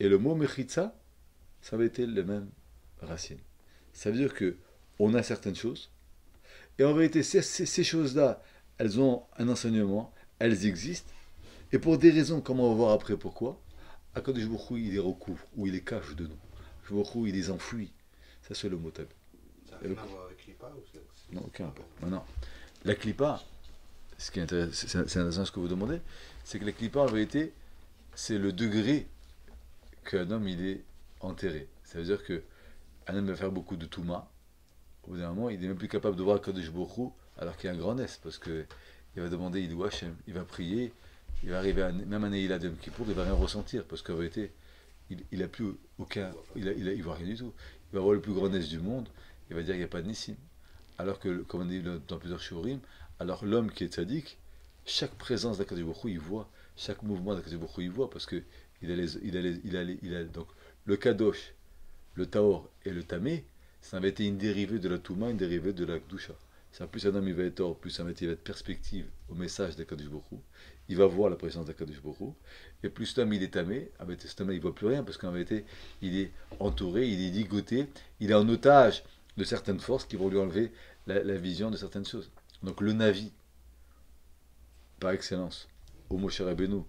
et le mot mechitza, ça avait été les mêmes racines. Ça veut dire que on a certaines choses, et en vérité, ces choses-là, elles ont un enseignement, elles existent, et pour des raisons, comme on va voir après pourquoi, Akadosh Baruch Hu, il les recouvre, ou il les cache de nous. Akadosh Baruch Hu, il les enfouit. Ça, c'est le mot tamé. Ça n'a rien à voir avec l'IPA ou c'est... Non, aucun rapport. Maintenant, la clipa, ce qui est intéressant, c'est intéressant ce que vous demandez, c'est que la clipa, en vérité, c'est le degré qu'un homme, il est enterré. Ça veut dire qu'un homme va faire beaucoup de touma. Au bout d'un moment, il n'est même plus capable de voir Kadosh Baruch Hu, alors qu'il y a un grand S, parce qu'il va demander Idou Hashem, il va prier, il va arriver même à Neila de Yom Kippour, il ne va rien ressentir, parce qu'en vérité, il a plus aucun, il voit rien du tout. Il va voir le plus grand S du monde, il va dire qu'il n'y a pas de Nissim. Alors que, comme on dit dans plusieurs shurim, alors l'homme qui est tzaddik, chaque présence d'Akadosh Baruch Hu, il voit, chaque mouvement d'Akadosh Baruch Hu, il voit, parce que il a donc le kadosh, le taor et le tamé, ça avait été une dérivée de la touma, une dérivée de la kdusha. C'est plus un homme il va être or, plus il va être perspective au message d'Akadosh Baruch Hu, il va voir la présence d'Akadosh Baruch Hu, et plus l'homme il est tamé, cet homme il voit plus rien, parce qu'en vérité il est entouré, il est ligoté, il est en otage de certaines forces qui vont lui enlever la vision de certaines choses. Donc le Navi, par excellence, au Moshe Rabbeinu,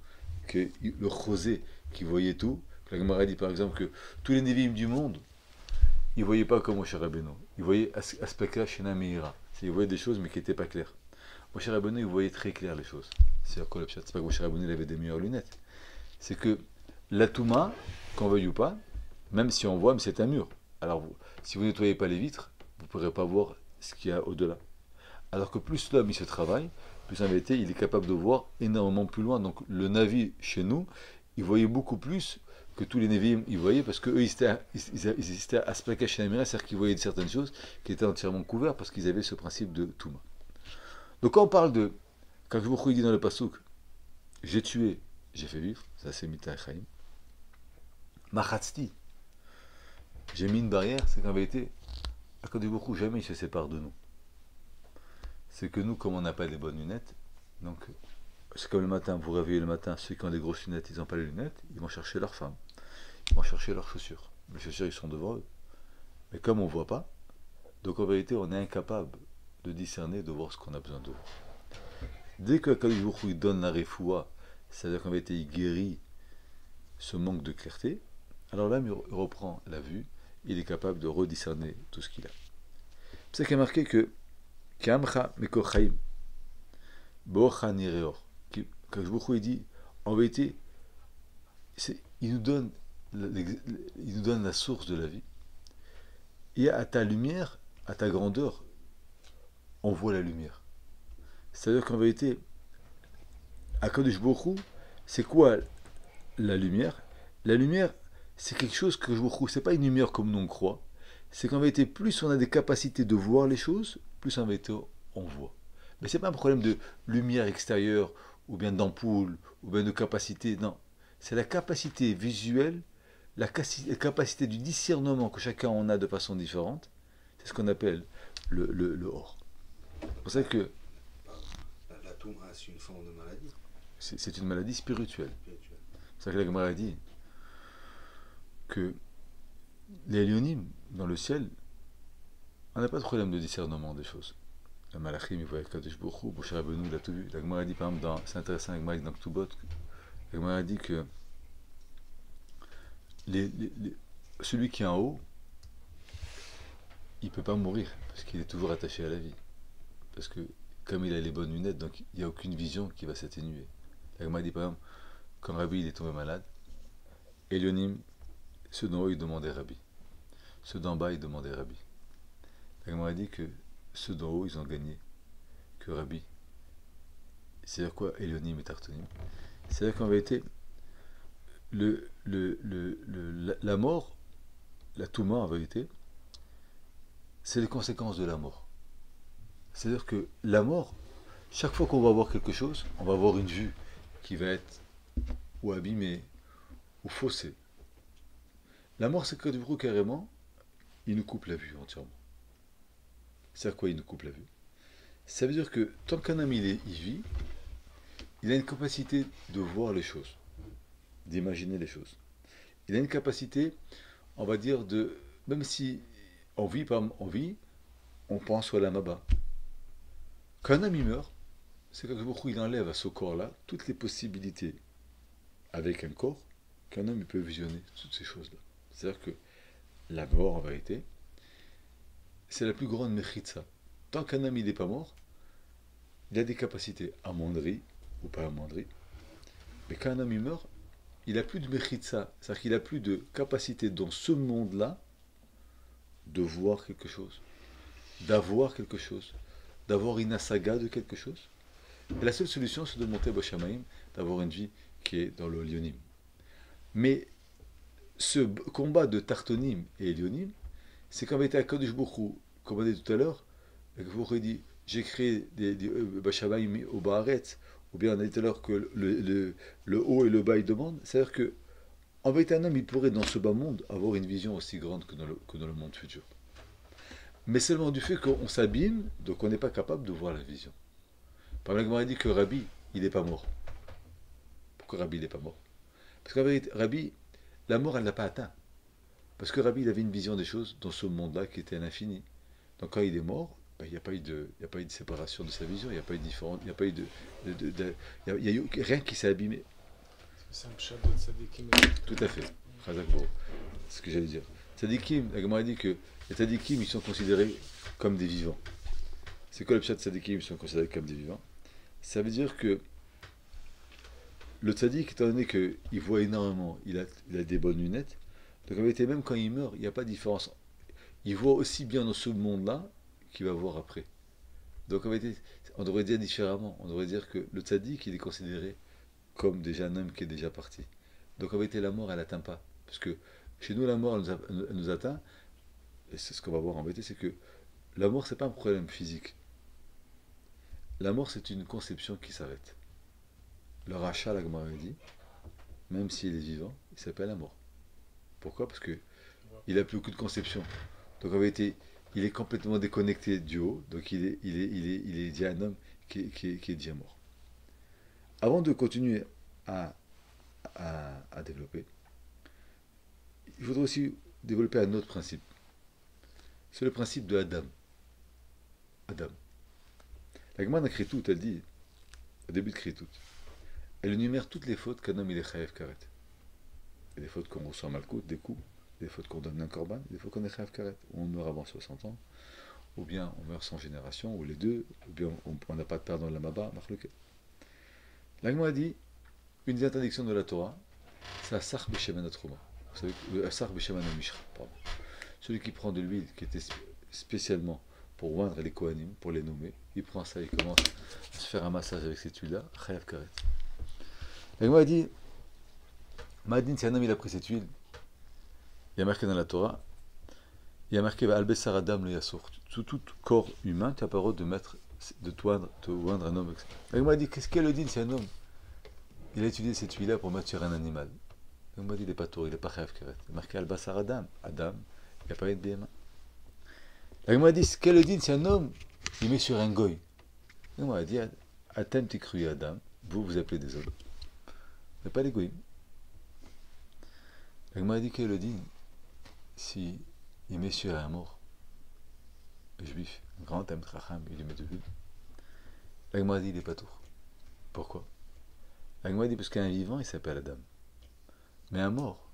que le Chosé qui voyait tout, que la Gemara dit par exemple que tous les Nevi'im du monde, ils ne voyaient pas comme Moshe Rabbeinu. Ils voyaient Aspeka Shena Meira. Ils voyaient des choses mais qui n'étaient pas claires. Moshe Rabbeinu, il voyait très clair les choses. C'est pas que Moshe Rabbeinu avait des meilleures lunettes. C'est que la Touma, qu'on veuille ou pas, même si on voit, mais c'est un mur. Alors, si vous ne nettoyez pas les vitres, vous ne pourrez pas voir ce qu'il y a au-delà. Alors que plus l'homme il se travaille, plus en vérité il est capable de voir énormément plus loin. Donc le Navi chez nous, il voyait beaucoup plus que tous les Nevi'im ils voyaient, parce qu'eux ils étaient à Aspeka Shenamira, c'est-à-dire qu'ils voyaient certaines choses qui étaient entièrement couvertes parce qu'ils avaient ce principe de Touma. Donc quand on parle de, quand je vous dis dans le Passouk, j'ai tué, j'ai fait vivre, ça c'est Mita Chaim. Machatzti, j'ai mis une barrière, c'est qu'en vérité, Akadosh Baruch Hu jamais il se sépare de nous. C'est que nous, comme on n'a pas les bonnes lunettes, donc c'est comme le matin, vous réveillez le matin, ceux qui ont des grosses lunettes, ils n'ont pas les lunettes, ils vont chercher leur femme, ils vont chercher leurs chaussures. Les chaussures, ils sont devant eux. Mais comme on ne voit pas, donc en vérité, on est incapable de discerner, de voir ce qu'on a besoin de voir. Dès que Akadosh Baruch Hu donne la refoua, c'est-à-dire qu'en vérité, il guérit ce manque de clarté, alors là, il reprend la vue, il est capable de rediscerner tout ce qu'il a. C'est qu'il y a marqué que Kamcha Mekochaim, Bocha Nireor. Quand il dit, en vérité, il nous donne la source de la vie. Et à ta lumière, à ta grandeur, on voit la lumière. C'est-à-dire qu'en vérité, à Kadosh Baruch Hu, c'est quoi la lumière? La lumière, c'est quelque chose que je vous c'est pas une lumière comme nous on croit. C'est qu'en vérité, plus on a des capacités de voir les choses, plus en vérité on voit. Mais c'est pas un problème de lumière extérieure, ou bien d'ampoule, ou bien de capacité, non. C'est la capacité visuelle, la capacité du discernement que chacun en a de façon différente. C'est ce qu'on appelle le or. C'est pour ça que La Touma, c'est une forme de maladie c'est une maladie spirituelle. spirituelle. C'est ça que la Gemara dit que les Lyonim, dans le ciel, on n'a pas de problème de discernement des choses. Le Malachim, il voyait Kadosh Baruch Hu, Moshe Rabbeinu, il a tout vu. La Gemara dit, par exemple, c'est intéressant, la Gemara dit dans Ktubot, la Gemara dit que celui qui est en haut, il ne peut pas mourir, parce qu'il est toujours attaché à la vie. Parce que, comme il a les bonnes lunettes, donc il n'y a aucune vision qui va s'atténuer. La Gemara dit, par exemple, quand Rabbi il est tombé malade, Elionim, ceux d'en haut, ils demandaient Rabbi. Ceux d'en bas, ils demandaient Rabbi. La Gemara dit que ceux d'en haut, ils ont gagné que Rabbi. C'est-à-dire quoi, Elionim et Tartonim? C'est-à-dire qu'en vérité, la mort, la Touma en vérité, c'est les conséquences de la mort. C'est-à-dire que la mort, chaque fois qu'on va voir quelque chose, on va avoir une vue qui va être ou abîmée ou faussée. La mort, c'est que du coup, carrément, il nous coupe la vue entièrement. C'est à quoi il nous coupe la vue? Ça veut dire que tant qu'un homme il vit, il a une capacité de voir les choses, d'imaginer les choses. Il a une capacité, on va dire, de. Même si on vit, on pense à la maba. Quand un homme il meurt, c'est que beaucoup il enlève à ce corps-là toutes les possibilités avec un corps qu'un homme il peut visionner toutes ces choses-là. C'est-à-dire que la mort, en vérité, c'est la plus grande mechitza. Tant qu'un homme il n'est pas mort, il a des capacités amoindries ou pas amoindries. Mais quand un homme il meurt, il n'a plus de mechitza. C'est-à-dire qu'il n'a plus de capacité dans ce monde-là de voir quelque chose, d'avoir quelque chose, d'avoir une asaga de quelque chose. Et la seule solution, c'est de monter à Bashamaim, d'avoir une vie qui est dans le Lyonim. Mais ce combat de Tartonim et Lyonim, c'est qu'en vérité, à Kadosh Baruch Hu, comme on a dit tout à l'heure, vous dit, j'ai créé des Bashamaim au Baaretz, ou bien on a dit tout à l'heure que le haut et le bas ils demandent, c'est-à-dire que en vérité, un homme, il pourrait, dans ce bas monde, avoir une vision aussi grande que dans le monde futur. Mais seulement du fait qu'on s'abîme, donc on n'est pas capable de voir la vision. Par exemple, on dit que Rabbi, il n'est pas mort. Pourquoi Rabbi, il n'est pas mort? Parce qu'en vérité, Rabbi, la mort, elle ne l'a pas atteint. Parce que Rabbi, il avait une vision des choses dans ce monde-là qui était à l'infini. Donc quand il est mort, ben, il n'y a pas eu de séparation de sa vision, il n'y a pas eu de différence, il n'y a pas eu il y a eu rien qui s'est abîmé. C'est un pshat de tzadikim. Tout à fait. C'est ce que j'allais dire. Tzadikim, la Gemara dit que les tzadikim, ils sont considérés comme des vivants. C'est quoi le pshat de tzadikim? Ils sont considérés comme des vivants. Ça veut dire que le tzadik, étant donné qu'il voit énormément, il a des bonnes lunettes, donc en vérité, même quand il meurt, il n'y a pas de différence. Il voit aussi bien dans ce monde-là qu'il va voir après. Donc en vérité, on devrait dire différemment. On devrait dire que le tzadik, il est considéré comme déjà un homme qui est déjà parti. Donc en vérité, la mort, elle n'atteint pas. Parce que chez nous, la mort, elle nous atteint. Et c'est ce qu'on va voir en vérité, c'est que la mort, c'est pas un problème physique. La mort, c'est une conception qui s'arrête. Le rachat, la Gemara dit, même s'il est vivant, il s'appelle la mort. Pourquoi? Parce que il n'a plus aucune conception. Donc en vérité, il est complètement déconnecté du haut. Donc il est déjà un homme qui est déjà mort. Avant de continuer à développer, il faudrait aussi développer un autre principe. C'est le principe de Adam. Adam. La Gemara Kritout, elle dit, au début de Kritout, elle énumère toutes les fautes qu'un homme il est chayav karet. Il y a des fautes qu'on reçoit malkout, des coups, des fautes qu'on donne un korban, des fautes qu'on est chayav karet. On meurt avant 60 ans, ou bien on meurt sans génération, ou les deux, ou bien on n'a pas de père dans la Maba, marloquet. L'Agma dit, une des interdictions de la Torah, c'est Asar Besheman Atroma. Vous savez, Asar Besheman Mishra, pardon. Celui qui prend de l'huile qui était spécialement pour oindre les Kohanim, pour les nommer, il prend ça, il commence à se faire un massage avec cette huile-là, Chayav Karet. L'Agma dit, Madin, si un homme il a pris cette huile, il y a marqué dans la Torah, il y a marqué Albessar Adam le Yassour. Tout corps humain, tu n'as pas le droit de mettre, de te oindre un homme. Il m'a dit, qu'est-ce qu'elle le dit si un homme il a utilisé cette huile-là pour mettre sur un animal? Il m'a dit, il n'est pas tour, il n'est pas Chayav Karet. Il y a marqué Albessar Adam. Adam, il n'y a pas eu de BMA. Il m'a dit, ce qu'elle le dit si un homme il met sur un goy. Il m'a dit, Atem t'écris Adam, vous appelez des hommes. Mais pas les goyim. Il m'a dit qu'elle le dit si il met sur un mort, juif, un grand Tam Tracham, il lui met de l'huile. Il m'a dit il n'est pas tour. Pourquoi? Il m'a dit parce qu'un vivant il s'appelle Adam. Mais un mort,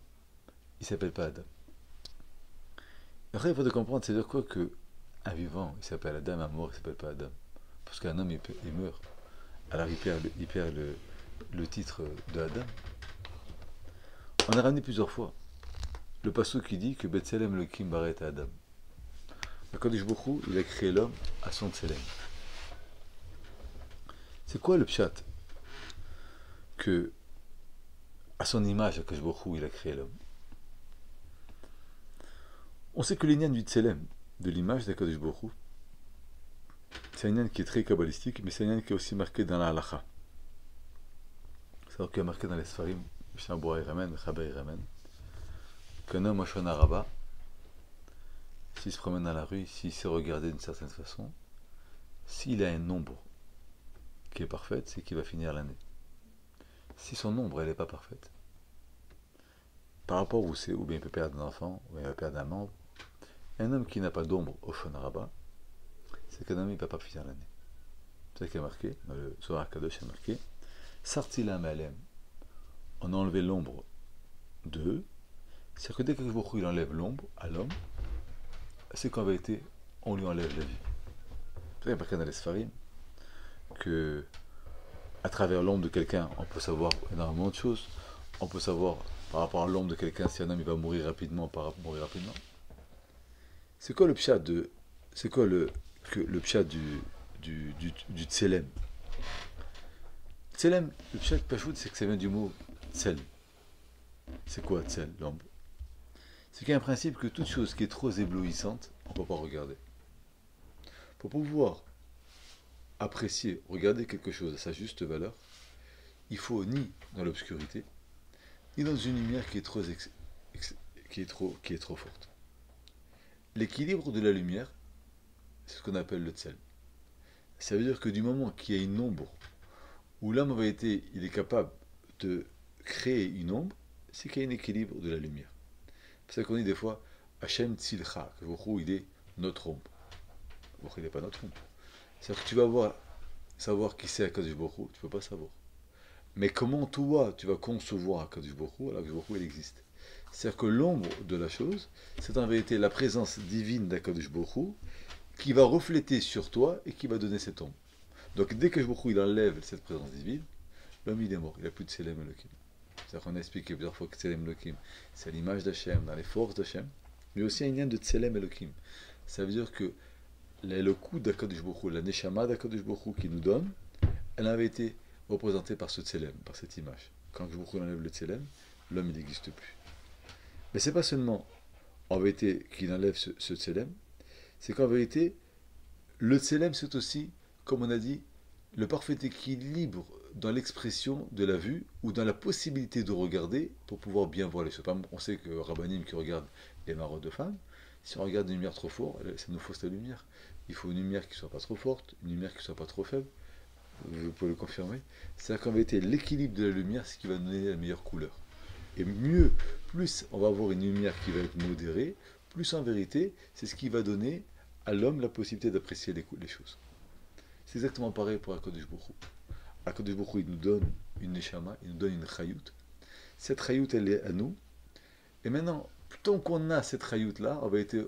il ne s'appelle pas Adam. Après il faut comprendre, c'est-à-dire quoi que un vivant il s'appelle Adam, un mort il ne s'appelle pas Adam. Parce qu'un homme il meurt. Alors il perd le titre de Adam. On a ramené plusieurs fois le passage qui dit que Betselem le Kim Baret à Adam. Akadosh Baruch Hu, il a créé l'homme à son Tselem. C'est quoi le pshat? Que à son image, Akadosh Baruch Hu, il a créé l'homme. On sait que l'ignan du Tselem, de l'image d'Akadosh Baruch Hu, c'est un ignan qui est très kabbalistique, mais c'est un ignan qui est aussi marqué dans la halacha. C'est-à-dire qu'il est marqué dans les Sfarim, Mishnah Berurah Ramen, Chaber Ramen, qu'un homme Shon Araba, s'il se promène dans la rue, s'il sait regarder d'une certaine façon, s'il a un nombre qui est parfait, c'est qu'il va finir l'année. Si son nombre elle n'est pas parfaite, par rapport où c'est, ou bien il peut perdre un enfant, ou bien il va perdre un membre, un homme qui n'a pas d'ombre au Shon Araba, c'est qu'un homme il ne va pas finir l'année. C'est ça qui est marqué, dans le Zohar Kadosh est marqué, Sartila Malem, on a enlevé l'ombre d'eux. C'est-à-dire que dès que il enlève l'ombre à l'homme, c'est qu'en vérité, on lui enlève la vie. C'est marqué dans les Sfarim que à travers l'ombre de quelqu'un, on peut savoir énormément de choses. On peut savoir par rapport à l'ombre de quelqu'un si un homme il va mourir rapidement ou pas mourir rapidement. C'est quoi le pshat de. C'est quoi le pshat du tselem? Tselem, le pshat pachout, c'est que ça vient du mot tsel. C'est quoi tsel, l'ombre? C'est qu'il y a un principe que toute chose qui est trop éblouissante, on ne peut pas regarder. Pour pouvoir apprécier, regarder quelque chose à sa juste valeur, il faut ni dans l'obscurité, ni dans une lumière qui est trop forte. L'équilibre de la lumière, c'est ce qu'on appelle le tsel. Ça veut dire que du moment qu'il y a une ombre, où l'homme en vérité, il est capable de créer une ombre, c'est qu'il y a un équilibre de la lumière. C'est ça qu'on dit des fois, Hachem Tzilcha, que il est notre ombre. Il n'est pas notre ombre. C'est-à-dire que tu vas savoir qui c'est Akadosh Baruch Hu, tu ne peux pas savoir. Mais comment toi, tu vas concevoir Akadosh Baruch Hu, alors que Baruch Hu, il existe. C'est-à-dire que l'ombre de la chose, c'est en vérité la présence divine d'Akadosh Baruch Hu, qui va refléter sur toi et qui va donner cette ombre. Donc dès que Baruch Hu, il enlève cette présence divine, l'homme il est mort, il n'a plus de Tselem Elohim. C'est-à-dire qu'on a expliqué plusieurs fois que Tselem Elohim, c'est l'image d'Hachem, dans les forces d'Hachem, mais aussi un lien de Tselem Elohim. Ça veut dire que le coup d'Akadosh Baruch Hu, la Neshama d'Akadosh Baruch Hu qui nous donne, elle avait été représentée par ce Tselem, par cette image. Quand Baruch Hu enlève le Tselem, l'homme il n'existe plus. Mais c'est pas seulement en vérité qu'il enlève ce Tselem, c'est qu'en vérité, le Tselem c'est aussi, comme on a dit, le parfait équilibre dans l'expression de la vue ou dans la possibilité de regarder pour pouvoir bien voir les choses. Par exemple, on sait que Rabbanim qui regarde les marottes de femmes, si on regarde une lumière trop forte, ça nous fausse la lumière. Il faut une lumière qui ne soit pas trop forte, une lumière qui ne soit pas trop faible. Vous pouvez le confirmer. C'est-à-dire qu'en vérité, l'équilibre de la lumière, c'est ce qui va donner la meilleure couleur. Et mieux, plus on va avoir une lumière qui va être modérée, plus en vérité, c'est ce qui va donner à l'homme la possibilité d'apprécier les choses. C'est exactement pareil pour Akadosh Baruch Hu. Akadosh Baruch Hu, il nous donne une neshama, il nous donne une chayut. Cette chayut, elle est à nous. Et maintenant, tant qu'on a cette chayut-là, en vérité,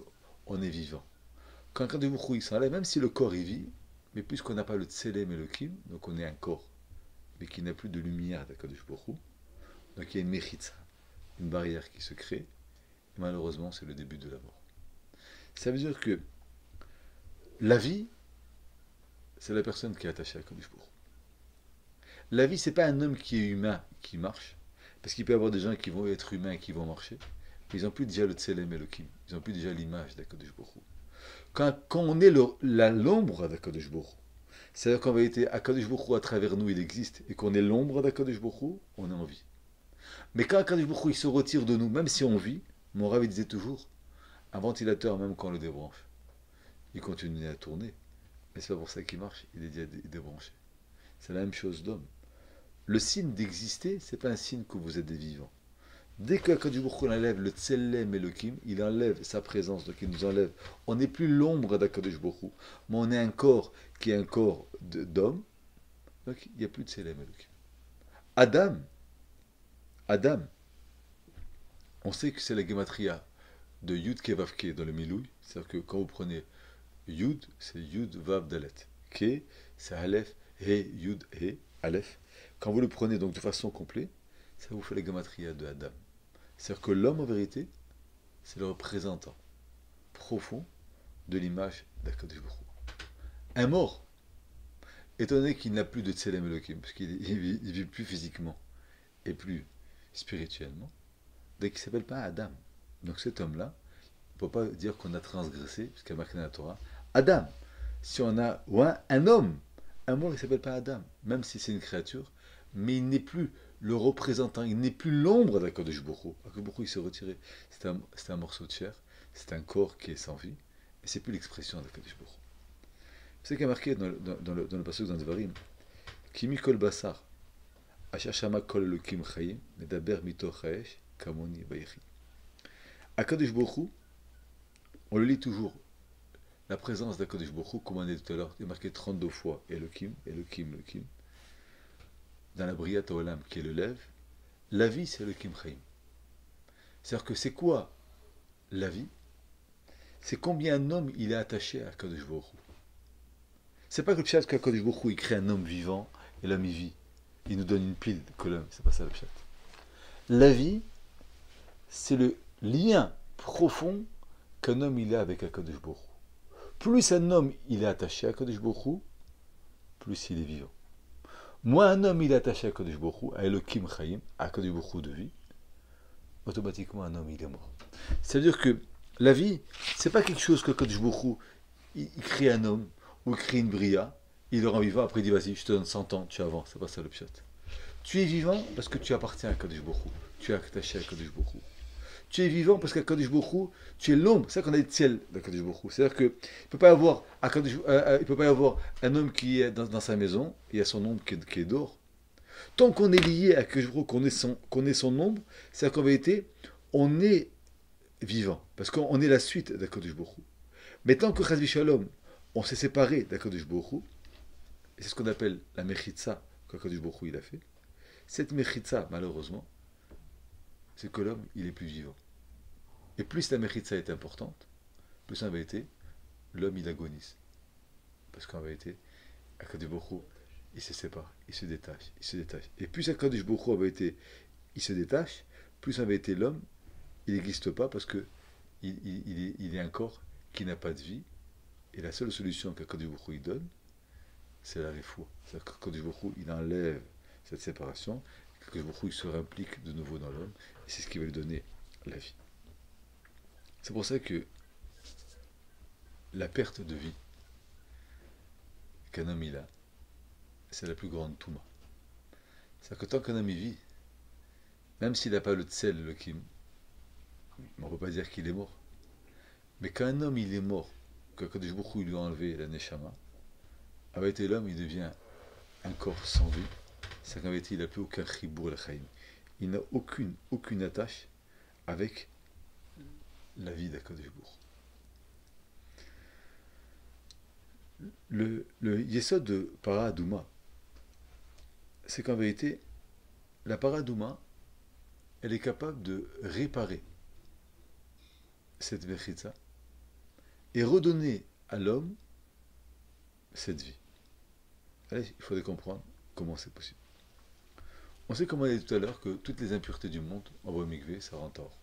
on est vivant. Quand Akadosh Baruch Hu, il s'enlève, même si le corps y vit, mais puisqu'on n'a pas le Tselem et le Kim, donc on est un corps, mais qui n'a plus de lumière d'Akadosh Baruch Hu, donc il y a une mechitza, une barrière qui se crée, et malheureusement c'est le début de la mort. Ça veut dire que la vie, c'est la personne qui est attachée à Akadosh Baruch Hu. La vie, c'est pas un homme qui est humain, qui marche, parce qu'il peut y avoir des gens qui vont être humains et qui vont marcher, mais ils n'ont plus déjà le Tselem et le Kim, ils n'ont plus déjà l'image d'Akadosh Baruch Hu. Quand on est l'ombre d'Akadosh Baruch Hu, c'est-à-dire qu'en vérité, Akadosh Baruch Hu, à travers nous, il existe, et qu'on est l'ombre d'Akadosh Baruch Hu, on est en vie. Mais quand Akadosh Baruch Hu, il se retire de nous, même si on vit, mon Rav disait toujours, un ventilateur, même quand on le débranche, il continue à tourner. Mais c'est pas pour ça qu'il marche, il est déjà débranché. C'est la même chose d'homme. Le signe d'exister, c'est pas un signe que vous êtes des vivants. Dès qu'Akadosh Baruch Hu enlève le Tselem et le Kim, il enlève sa présence, donc il nous enlève. On n'est plus l'ombre d'Akadosh Baruch Hu, mais on est un corps qui est un corps d'homme, donc il n'y a plus de Tselem et le Kim. Adam, on sait que c'est la gematria de Yud Ke Vav Ke dans le Milouï, c'est-à-dire que quand vous prenez Yud, c'est Yud Vav Dalet. Ke, c'est Aleph, He, Yud, He, Aleph. Quand vous le prenez donc de façon complète, ça vous fait la gematria de Adam. C'est-à-dire que l'homme, en vérité, c'est le représentant profond de l'image d'Akadosh Baruch Hu. Un mort, étant donné qu'il n'a plus de Tselem Elohim, parce qu'il ne vit plus physiquement et plus spirituellement, donc il ne s'appelle pas Adam. Donc cet homme-là, on ne peut pas dire qu'on a transgressé, puisqu'il y a marqué dans la Torah, Adam. Si on a un homme, un mort, il ne s'appelle pas Adam, même si c'est une créature, mais il n'est plus le représentant, il n'est plus l'ombre d'Akadosh Baruch Hu. Akadosh Baruch Hu, il s'est retiré, c'est un morceau de chair, c'est un corps qui est sans vie, et c'est plus l'expression d'Akadosh Baruch Hu. C'est ce qui est marqué dans le passage dans Devarim, Kimi kol basar, asher shama kol elokim chayim, medaber mitoch haesh, kamoni bayechi. Akadosh Baruch Hu, on le lit toujours, la présence d'Akadosh Baruch Hu, comme on a dit tout à l'heure, il est marqué 32 fois, Elokim, Elokim, Elokim, dans la Briat Olam, qui est le lève, la vie, c'est le Kim Chaim. C'est-à-dire que c'est quoi la vie? C'est combien un homme il est attaché à Kadosh Baruch Hu. C'est pas que le pshat qu'Akadosh Baruch Hu il crée un homme vivant et l'homme il vit. Il nous donne une pile que l'homme, c'est pas ça le pshat. La vie, c'est le lien profond qu'un homme il a avec Akadosh Baruch Hu. Plus un homme il est attaché à Akadosh Baruch Hu, plus il est vivant. Moins un homme il est attaché à Kadosh Baruch Hu, à Elokim Chaim, à Kadosh Baruch Hu de vie, automatiquement un homme il est mort. C'est-à-dire que la vie, c'est pas quelque chose que Kadosh Baruch Hu, il crée un homme, ou il crée une bria, il le rend vivant, après il dit vas-y, je te donne 100 ans, tu avances, c'est pas ça le pshat. Tu es vivant parce que tu appartiens à Kadosh Baruch Hu, tu es attaché à Kadosh Baruch Hu. Tu es vivant parce qu'à Kadosh Baruch Hu, tu es l'ombre. C'est ça qu'on a dit ciel de Kadosh Baruch Hu. C'est-à-dire qu'il ne peut pas y avoir un homme qui est dans sa maison, il y a son ombre qui est d'or. Tant qu'on est lié à Kadosh Baruch Hu, qu'on est son ombre, c'est-à-dire qu'en vérité, on est vivant. Parce qu'on est la suite d'Akadosh Baruch Hu. Mais tant que Chaz Shalom, on s'est séparé d'Akadosh Baruch Hu, et c'est ce qu'on appelle la mechitza qu'Akadosh Baruch Hu il a fait. Cette mechitza, malheureusement, c'est que l'homme, il est plus vivant. Et plus la mechitza est importante, plus en vérité, l'homme, il agonise. Parce qu'en vérité, Akadosh Baruch Hu, il se sépare, il se détache, il se détache. Et plus Akadosh Baruch Hu, en vérité, il se détache, plus en vérité, l'homme, il n'existe pas parce que il est un corps qui n'a pas de vie. Et la seule solution qu'Akadosh Baruch Hu il donne, c'est la refoua. C'est-à-dire qu'Akadosh Baruch Hu, il enlève cette séparation, qu'Akadosh Baruch Hu, il se réimplique de nouveau dans l'homme, et c'est ce qui va lui donner la vie. C'est pour ça que la perte de vie qu'un homme il a, c'est la plus grande touma. C'est-à-dire que tant qu'un homme il vit, même s'il n'a pas le tsel, le kim, on ne peut pas dire qu'il est mort. Mais quand un homme il est mort, que Kadosh Baruch Hu lui a enlevé la neshama, avec l'homme il devient un corps sans vie. C'est qu'en vérité il n'a plus aucun chibour la chaim. Il n'a aucune attache avec la vie d'Akadosh Baruch Hu. Le yesod de Paradouma, c'est qu'en vérité, la Paradouma, elle est capable de réparer cette mechitza et redonner à l'homme cette vie. Allez, il faudrait comprendre comment c'est possible. On sait, comme on a dit tout à l'heure, que toutes les impuretés du monde, en voie mikvé, ça rend tort.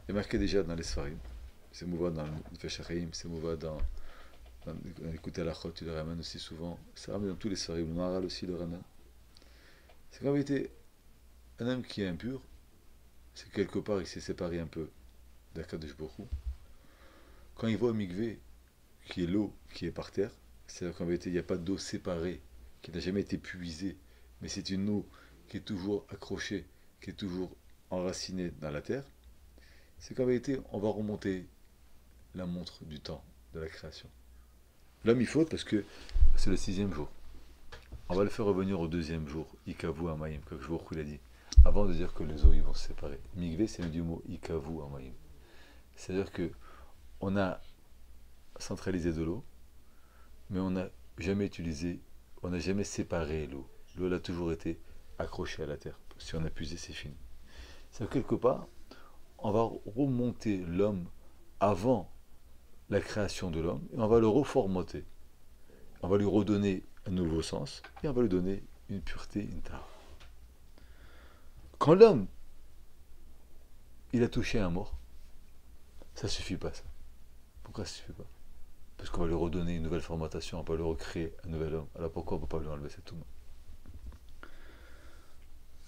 Il y a marqué déjà dans les Sfarim, c'est mouva dans le Feshachaim, c'est mouva dans l'écoute à la chot, tu le ramènes aussi souvent, c'est ramené dans tous les Sfarim, le Maharal aussi le ramène. C'est qu'en vérité, un homme qui est impur, c'est que quelque part il s'est séparé un peu d'Akadosh Baruch Hu. Quand il voit mikvé, qui est l'eau qui est par terre, c'est-à-dire qu'en vérité il n'y a pas d'eau séparée, qui n'a jamais été puisée, mais c'est une eau qui est toujours accrochée, qui est toujours enracinée dans la terre, c'est qu'en vérité, on va remonter la montre du temps, de la création. L'homme, il faut parce que c'est le 6e jour. On va le faire revenir au 2e jour, Ikavu Amayim, comme je vous l'ai dit, avant de dire que les eaux ils vont se séparer. Migvé, c'est du mot Ikavu Amayim. C'est-à-dire que on a centralisé de l'eau, mais on n'a jamais utilisé, on n'a jamais séparé l'eau. L'eau, elle a toujours été accrochée à la terre. Si on a puisé, c'est fini. C'est quelque part, on va remonter l'homme avant la création de l'homme et on va le reformater. On va lui redonner un nouveau sens et on va lui donner une pureté, une tara. Quand l'homme il a touché un mort, ça suffit pas ça. Pourquoi ça suffit pas? Parce qu'on va lui redonner une nouvelle formatation, on va lui recréer un nouvel homme. Alors pourquoi on ne peut pas lui enlever cet homme?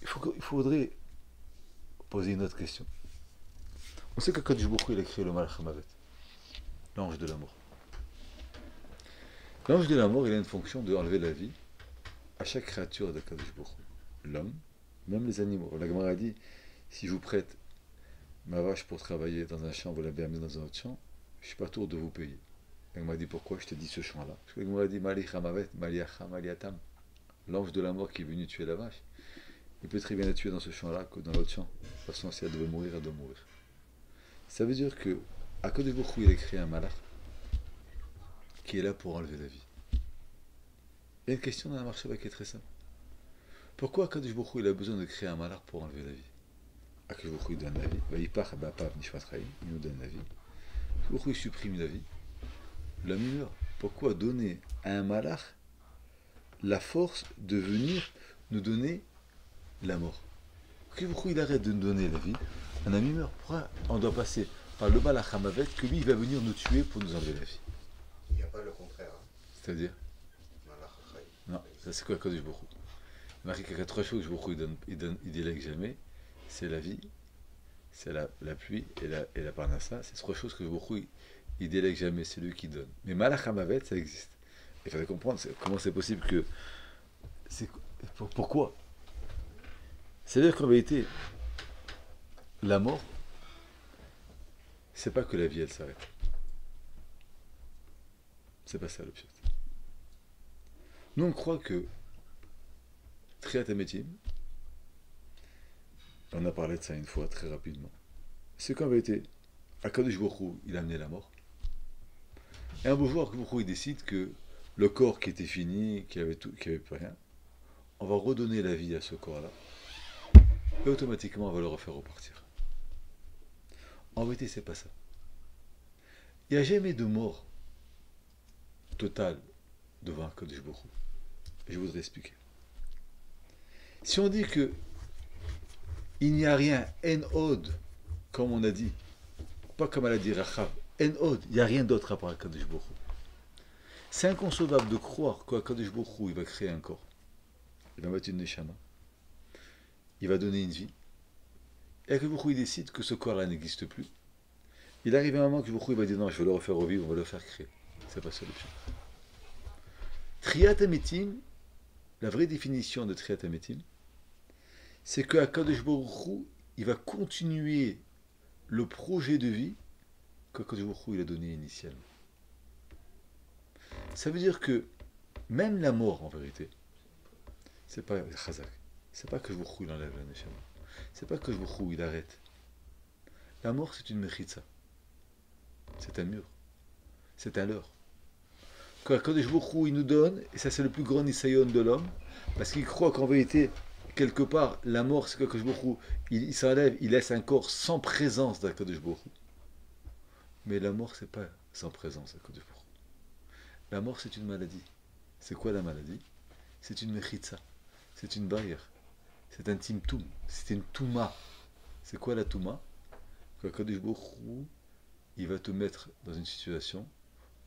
Il faudrait poser une autre question. On sait que Kadosh Baruch Hu, il a créé le Malach HaMavet, l'ange de la mort. L'ange de la mort, il a une fonction de enlever la vie à chaque créature de Kadosh Baruch Hu. L'homme, même les animaux. La Gemara a dit, si je vous prête ma vache pour travailler dans un champ, vous l'avez amenée dans un autre champ, je ne suis pas tour de vous payer. La Gemara a dit, pourquoi je te dis ce champ-là? Parce que la Gemara a dit, Malach HaMavet, Maliacha, Maliatam. L'ange de la mort qui est venu tuer la vache, il peut très bien la tuer dans ce champ-là que dans l'autre champ. De toute façon, si elle devait mourir, elle doit mourir. Ça veut dire que Akadosh Baruch Hu, il a créé un malach qui est là pour enlever la vie. Il y a une question dans la marche qui est très simple. Pourquoi Akadosh Baruch Hu, il a besoin de créer un malach pour enlever la vie? Akadosh Baruch Hu, il donne la vie. Il nous donne la vie. Akadosh Baruch Hu, il supprime la vie. L'homme meurt. Pourquoi donner à un malach la force de venir nous donner la mort? Akadosh Baruch Hu, il arrête de nous donner la vie. Un ami meurt. Pourquoi on doit passer par le Malach HaMavet que lui il va venir nous tuer pour nous enlever la vie? Il n'y a pas le contraire. C'est-à-dire? Non, ça c'est quoi Kadosh Baruch Hu? Il marque qu'il y a 3 choses que Baruch Hu il délègue jamais. C'est la vie, c'est la pluie et la parnassa. C'est 3 choses que Baruch Hu il délègue jamais, c'est lui qui donne. Mais Malach HaMavet, ça existe. Il fallait comprendre comment c'est possible que... Pourquoi? C'est-à-dire qu'en vérité, la mort, c'est pas que la vie elle s'arrête. C'est pas ça le pshat. Nous on croit que Triat HaMetim, on a parlé de ça une fois très rapidement, c'est qu'en vérité, Akadosh Baruch Hu, il a amené la mort. Et un beau jour, Baruch Hu, il décide que le corps qui était fini, qui avait plus rien, on va redonner la vie à ce corps-là, et automatiquement on va le refaire repartir. En vérité, c'est pas ça. Il n'y a jamais de mort totale devant Akadosh Baruch Hu. Je voudrais expliquer. Si on dit que il n'y a rien, en od, comme on a dit, pas comme elle a dit Rachav, en od, il n'y a rien d'autre à part Akadosh Baruch Hu. C'est inconcevable de croire qu'Akadosh Baruch Hu, il va créer un corps. Il va mettre une neshama. Il va donner une vie. Et Akadosh Baruch Hu, il décide que ce corps-là n'existe plus. Il arrive un moment que Baruch Hu, il va dire non, je vais le refaire revivre, on va le faire créer. C'est pas ça le pshat. Triat HaMetim, la vraie définition de Triat HaMetim, c'est que Akadosh Baruch Hu, il va continuer le projet de vie qu'Akadosh Baruch Hu, il a donné initialement. Ça veut dire que même la mort, en vérité, c'est pas Chazak. C'est pas que Baruch Hu, il enlève la neshama. C'est pas que Baruch Hu, il arrête. La mort, c'est une mechitza. C'est un mur. C'est un leurre. Quand Akadosh Baruch Hu, il nous donne, et ça c'est le plus grand nisayon de l'homme, parce qu'il croit qu'en vérité, quelque part, la mort, c'est qu'Akadosh Baruch Hu, il s'enlève, il laisse un corps sans présence d'Akadosh Baruch Hu. Mais la mort, c'est pas sans présence à Kadosh Baruch Hu. La mort, c'est une maladie. C'est quoi la maladie? C'est une mechitza. C'est une barrière. C'est un timtum. C'est une touma. C'est quoi la touma? Que Kadosh Baruch Hu, il va te mettre dans une situation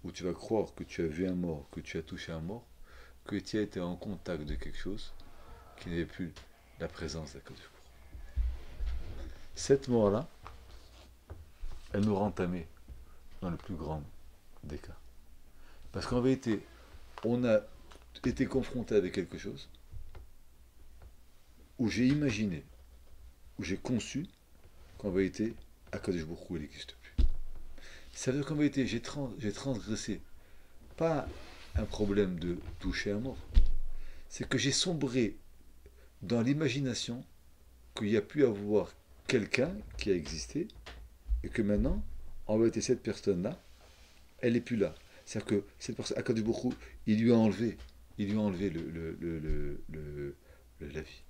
où tu vas croire que tu as vu un mort, que tu as touché un mort, que tu as été en contact de quelque chose qui n'avait plus la présence d'Akadosh Baruch Hu. Cette mort-là, elle nous rend tamés dans le plus grand des cas. Parce qu'en vérité, on a été confronté avec quelque chose où j'ai imaginé, où j'ai conçu qu'en vérité, Akadosh Baruch Hu, il n'existe plus. Ça veut dire qu'en vérité, j'ai transgressé, pas un problème de toucher un mort, c'est que j'ai sombré dans l'imagination qu'il y a pu avoir quelqu'un qui a existé et que maintenant, en vérité, cette personne-là, elle n'est plus là. C'est-à-dire que cette personne, Akadosh Baruch Hu, il lui a enlevé la vie.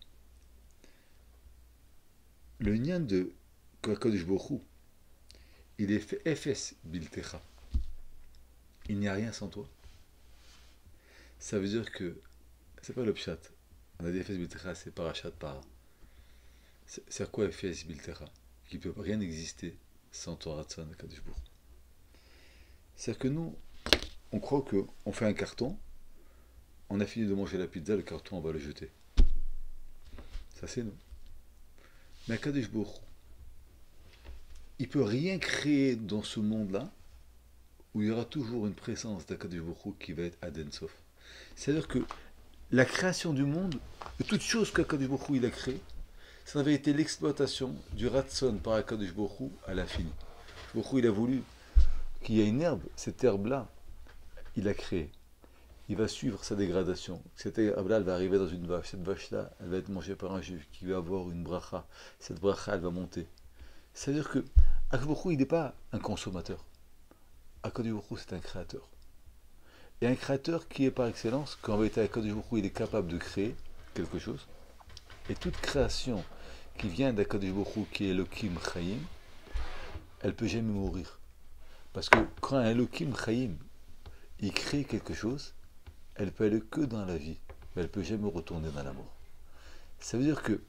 Le lien de Akadosh Baruch Hu, il est fait Efes Biltecha. Il n'y a rien sans toi. Ça veut dire que, c'est pas le pshat. On a dit Efes Biltecha, c'est parachat para. C'est à quoi Efes Biltecha? Qu'il ne peut rien exister sans ton Ratson Akadosh Baruch Hu. C'est-à-dire que nous, on croit qu'on fait un carton, on a fini de manger la pizza, le carton, on va le jeter. Ça, c'est nous. Mais Akadosh Baruch Hu, il ne peut rien créer dans ce monde-là où il y aura toujours une présence d'Akadosh Baruch Hu qui va être Aden Sof. C'est-à-dire que la création du monde, de toute chose qu'Akadosh Baruch Hu il a créée, ça avait été l'exploitation du Ratson par Akadosh Baruch Hu à l'infini. Baruch Hu, il a voulu qu'il y ait une herbe, cette herbe-là, il l'a créée. Il va suivre sa dégradation. Cette herbe-là, elle va arriver dans une vache. Cette vache-là, elle va être mangée par un juif qui va avoir une bracha. Cette bracha, elle va monter. C'est-à-dire que Akadosh Baruch Hu, il n'est pas un consommateur. Akadosh Baruch Hu, c'est un créateur. Et un créateur qui est par excellence, quand en vérité Akadosh Baruch Hu, il est capable de créer quelque chose. Et toute création qui vient d'Akadosh Baruch Hu, qui est Elohim Chaim, elle ne peut jamais mourir. Parce que quand un Elohim Chaim, il crée quelque chose, elle peut aller que dans la vie, mais elle ne peut jamais retourner dans la mort. Ça veut dire que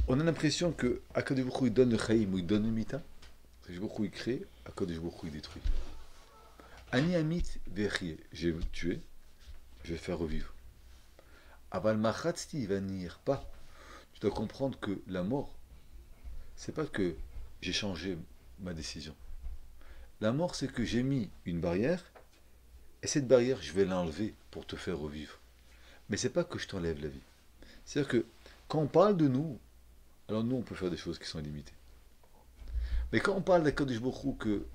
on a l'impression que Akadosh Baruch Hu, il donne le Chaim ou il donne le Mita. Akadosh Baruch Hu, il crée, Akadosh Baruch Hu, il détruit. Ani Amit Vechie, j'ai tué, je vais faire revivre. Aval Machatzti, il va nier pas. Tu dois comprendre que la mort, c'est pas que j'ai changé ma décision. La mort, c'est que j'ai mis une barrière, et cette barrière, je vais l'enlever pour te faire revivre. Mais c'est pas que je t'enlève la vie. C'est-à-dire que quand on parle de nous, alors nous, on peut faire des choses qui sont limitées. Mais quand on parle d'Akadosh Baruch Hu, que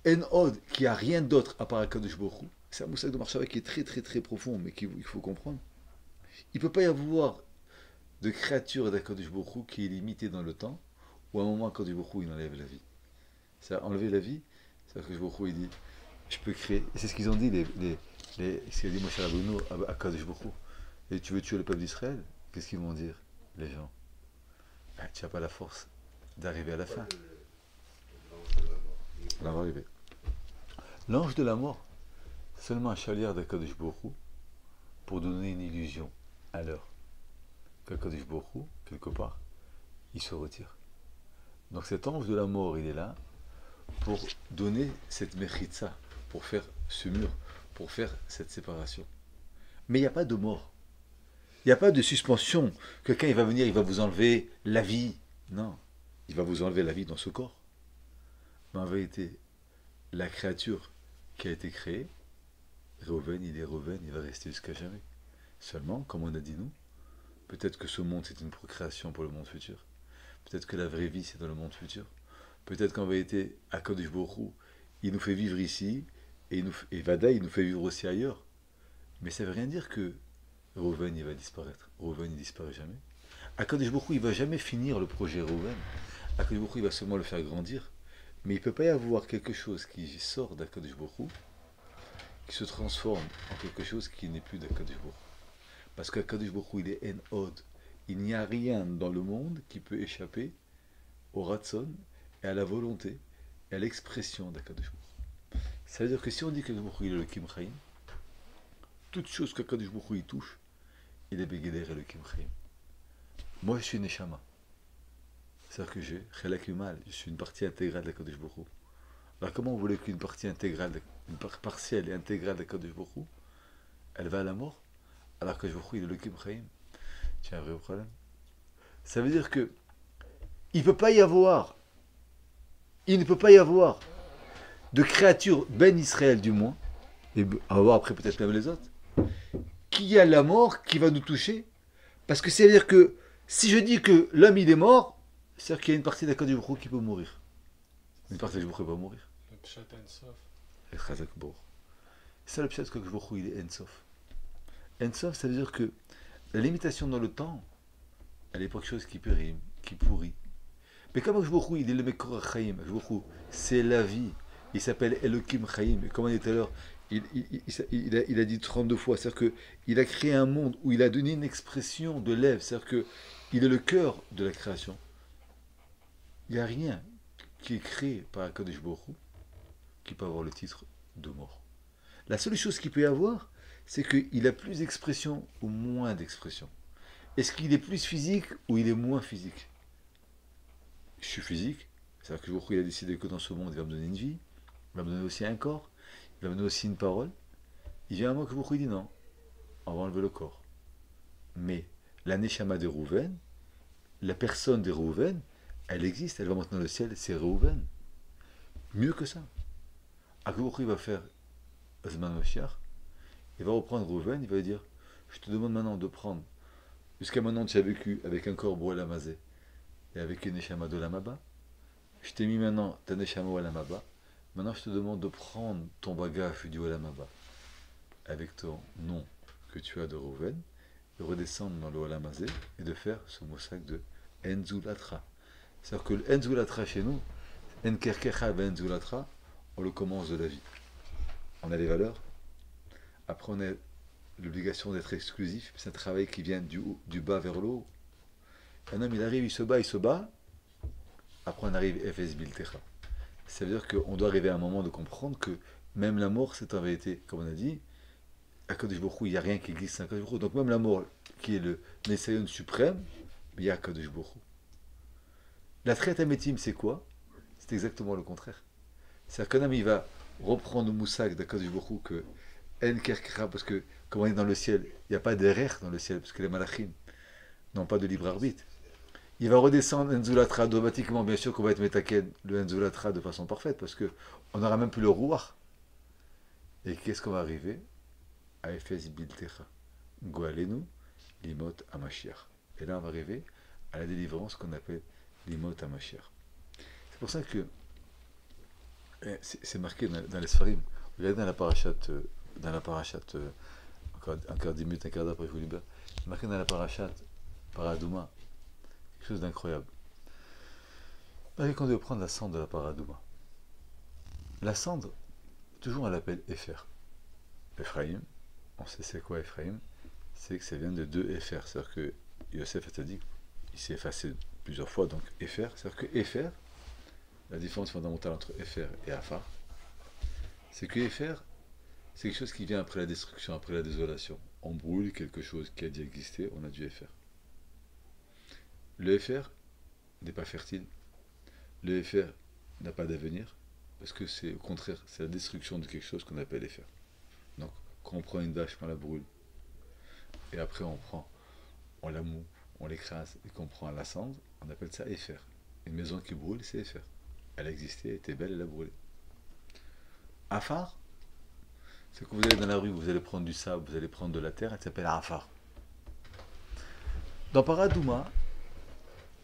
En Od, qui a rien d'autre à part Akadosh Baruch Hu, c'est un moussak de Marshava qui est très très très profond, mais qu'il faut comprendre. Il ne peut pas y avoir de créature d'Akadosh Baruch Hu qui est limitée dans le temps, où à un moment Akadosh Baruch Hu, il enlève la vie. C'est enlever la vie, c'est Akadosh Baruch Hu, il dit, je peux créer. Et c'est ce qu'ils ont dit, ce qu'a dit Moshe Rabbeinu à Akadosh Baruch Hu. Et tu veux tuer le peuple d'Israël? Qu'est-ce qu'ils vont dire, les gens? Ben, tu n'as pas la force d'arriver à la fin. On va arriver. L'ange de la mort, seulement un chaliard d'Akadosh Baruch Hu pour donner une illusion à l'heure. Qu'Akadosh Baruch Hu, quelque part, il se retire. Donc cet ange de la mort, il est là pour donner cette mechitza, pour faire ce mur, pour faire cette séparation. Mais il n'y a pas de mort. Il n'y a pas de suspension. Quelqu'un il va venir, il va vous enlever la vie. Non, il va vous enlever la vie dans ce corps. Mais en vérité, la créature qui a été créée, Reuven, il va rester jusqu'à jamais. Seulement, comme on a dit nous, peut-être que ce monde c'est une procréation pour le monde futur. Peut-être que la vraie vie c'est dans le monde futur. Peut-être qu'en vérité, Akadosh Baruch Hu, il nous fait vivre ici, et Vada, il nous fait vivre aussi ailleurs. Mais ça ne veut rien dire que Reuven, il va disparaître. Reuven, il ne disparaît jamais. Akadosh Baruch Hu, il ne va jamais finir le projet Reuven. Akadosh Baruch Hu, il va seulement le faire grandir. Mais il ne peut pas y avoir quelque chose qui sort d'Akadosh Baruch Hu, qui se transforme en quelque chose qui n'est plus d'Akadosh Baruch Hu. Parce qu'Akadosh Baruch Hu, il est En Od. Il n'y a rien dans le monde qui peut échapper au Ratson et à la volonté et à l'expression d'Akadosh Baruch Hu. Ça veut dire que si on dit qu'Akadosh Baruch Hu, il est le Kim Chaim, toute chose qu'Akadosh Baruch Hu, il touche, il est Begeder et le Kim Chaim. Moi, je suis Neshama. C'est-à-dire que j'ai Chelak Yumal, je suis une partie intégrale d'Akadosh Baruch Hu. Alors comment vous voulez qu'une partie intégrale, une part partielle et intégrale d'Akadosh Baruch Hu, elle va à la mort, alors que Baruch Hu, il est le Kim Chaim? Tu as un vrai problème. Ça veut dire que il ne peut pas y avoir, il ne peut pas y avoir de créature, Ben Israël du moins, et on va voir après peut-être même les autres, qui a la mort qui va nous toucher, parce que ça veut dire que si je dis que l'homme il est mort, c'est-à-dire qu'il y a une partie d'Akadosh Baruch Hu qui peut mourir. Une partie d'Akadosh Baruch Hu va mourir. Le Pshat Ensof. Et Chazak Baruch. C'est ça le Pshat qu'Akadosh Baruch Hu, il est Ensof. Ensof, ça veut dire que la limitation dans le temps, elle n'est pas quelque chose qui périme, qui pourrit. Mais comme Akadosh Baruch Hu, il est le Mekor Chaim, Akadosh Baruch Hu, c'est la vie. Il s'appelle Elokim Chaim. Et comme on dit tout à l'heure, il a dit 32 fois, c'est-à-dire qu'il a créé un monde où il a donné une expression de l'Ève, c'est-à-dire qu'il est le cœur de la création. Il n'y a rien qui est créé par Akadosh Baruch Hu qui peut avoir le titre de mort. La seule chose qu'il peut y avoir, c'est qu'il a plus d'expression ou moins d'expression. Est-ce qu'il est plus physique ou il est moins physique? Je suis physique, c'est-à-dire que Baruch Hu, il a décidé que dans ce monde, il va me donner une vie, il va me donner aussi un corps, il va me donner aussi une parole. Il vient un moment que Baruch Hu dit non, on va enlever le corps. Mais la Neshama de Rouven, la personne de Rouven, elle existe, elle va monter dans le ciel, c'est Rouven. Mieux que ça. Baruch Hu, il va faire Azman Mashiach, il va reprendre Rouven, il va lui dire, je te demande maintenant de prendre, jusqu'à maintenant tu as vécu avec un corps Boel Amazé et avec une Neshama de Lamaba, je t'ai mis maintenant ta Neshama au Lamaba, maintenant je te demande de prendre ton bagage du Olamaba avec ton nom que tu as de Rouven, de redescendre dans le Olamazé et de faire ce moussak de Enzulatra. C'est-à-dire que le Enzulatra chez nous, Enkerkecha Enzulatra, on le commence de la vie. On a les valeurs, après on a l'obligation d'être exclusif, c'est un travail qui vient du bas vers le haut. Un homme il arrive, il se bat, après on arrive Efes Biltecha. Ça veut dire qu'on doit arriver à un moment de comprendre que même la mort, c'est en vérité, comme on a dit, à Kadosh Baruch Hu, il n'y a rien qui existe sans Kadosh Baruch Hu. Donc même la mort, qui est le Nessayon suprême, il y a Kadosh Baruch Hu. La traite à Métim, c'est quoi? C'est exactement le contraire. C'est-à-dire qu'un homme, il va reprendre le moussak d'Akadosh Baruch Hu, que En Kerkra, parce que, comme on est dans le ciel, il n'y a pas d'erreur dans le ciel, parce que les malachim n'ont pas de libre arbitre. Il va redescendre Enzulatra, automatiquement, bien sûr qu'on va être métaken, le Enzulatra de façon parfaite, parce qu'on n'aura même plus le rouar. Et qu'est-ce qu'on va arriver? À Efes Biltecha. Goalenu, Limot Amashiach. Et là, on va arriver à la délivrance qu'on appelle Limot Amashiach. C'est pour ça que c'est marqué dans les Sfarim. Regardez dans la parachate, encore 10 minutes, un quart d'heure après je vous libère. C'est marqué dans la parachate, Paradouma. Quelque chose d'incroyable. Avec on doit prendre la cendre de la Paradouma. La cendre, toujours on l'appelle Efer. Ephraim, on sait c'est quoi Ephraim? C'est que ça vient de deux Efer. C'est-à-dire que Yosef a dit, il s'est effacé plusieurs fois, donc Efer. C'est-à-dire que Efer, la différence fondamentale entre Efer et Afar, c'est que Efer, c'est quelque chose qui vient après la destruction, après la désolation. On brûle quelque chose qui a dû exister, on a dû Efer. Le FR n'est pas fertile. Le FR n'a pas d'avenir. Parce que c'est au contraire, c'est la destruction de quelque chose qu'on appelle FR. Donc, quand on prend une vache, on la brûle. Et après, on la moue, on l'écrase et qu'on prend la cendre, on appelle ça FR. Une maison qui brûle, c'est FR. Elle a existé, elle était belle, elle a brûlé. Afar, c'est que vous allez dans la rue, vous allez prendre du sable, vous allez prendre de la terre, elle s'appelle Afar. Dans Paradouma,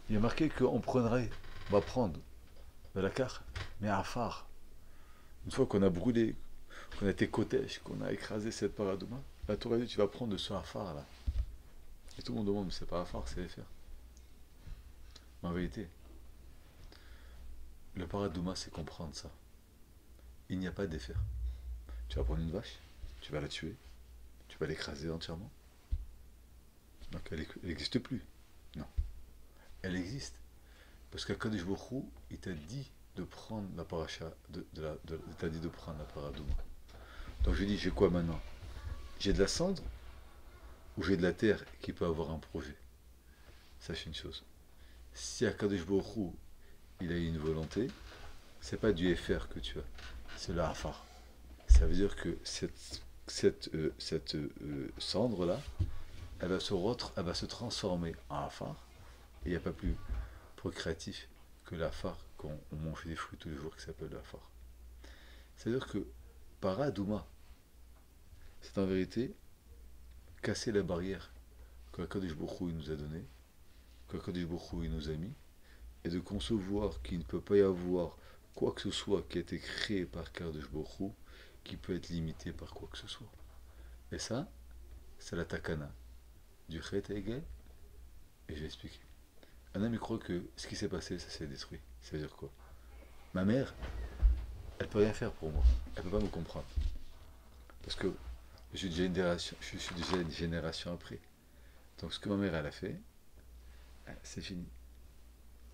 il y a marqué qu'on va prendre de la carte, mais à phare. Une fois qu'on a brûlé, qu'on a été cotèche, qu'on a écrasé cette Paradouma, la Torah dit tu vas prendre de ce Afar là. Et tout le monde demande, mais c'est pas Afar, c'est FR. Mais en vérité, le Paradouma c'est comprendre ça. Il n'y a pas d'effet. Tu vas prendre une vache, tu vas la tuer, tu vas l'écraser entièrement. Donc elle n'existe plus. Non. Elle existe. Parce qu'Akadosh Baruch Hu, il t'a dit de prendre la paracha, t'as dit de prendre la paradouma. Donc je dis, j'ai quoi maintenant? J'ai de la cendre ou j'ai de la terre qui peut avoir un projet? Sache une chose. Si Akadosh Baruch Hu, il a une volonté, c'est pas du FR que tu as, c'est le Hafar. Ça veut dire que cette cendre-là, elle va se transformer en Hafar, et il n'y a pas plus procréatif que l'Hafar quand on mange des fruits tous les jours qui s'appelle le Hafar. C'est-à-dire que Paradouma, c'est en vérité casser la barrière que Akadosh Baruch Hu nous a donnée, que Akadosh Baruch Hu nous a mis, et de concevoir qu'il ne peut pas y avoir quoi que ce soit qui a été créé par Akadosh Baruch Hu qui peut être limité par quoi que ce soit. Et ça, c'est la takana du Chet Hegel, et je vais expliquer. Un ami croit que ce qui s'est passé, ça s'est détruit. Ça veut dire quoi? Ma mère, elle peut rien faire pour moi. Elle peut pas me comprendre. Parce que je suis déjà une génération après. Donc ce que ma mère elle a fait, c'est fini.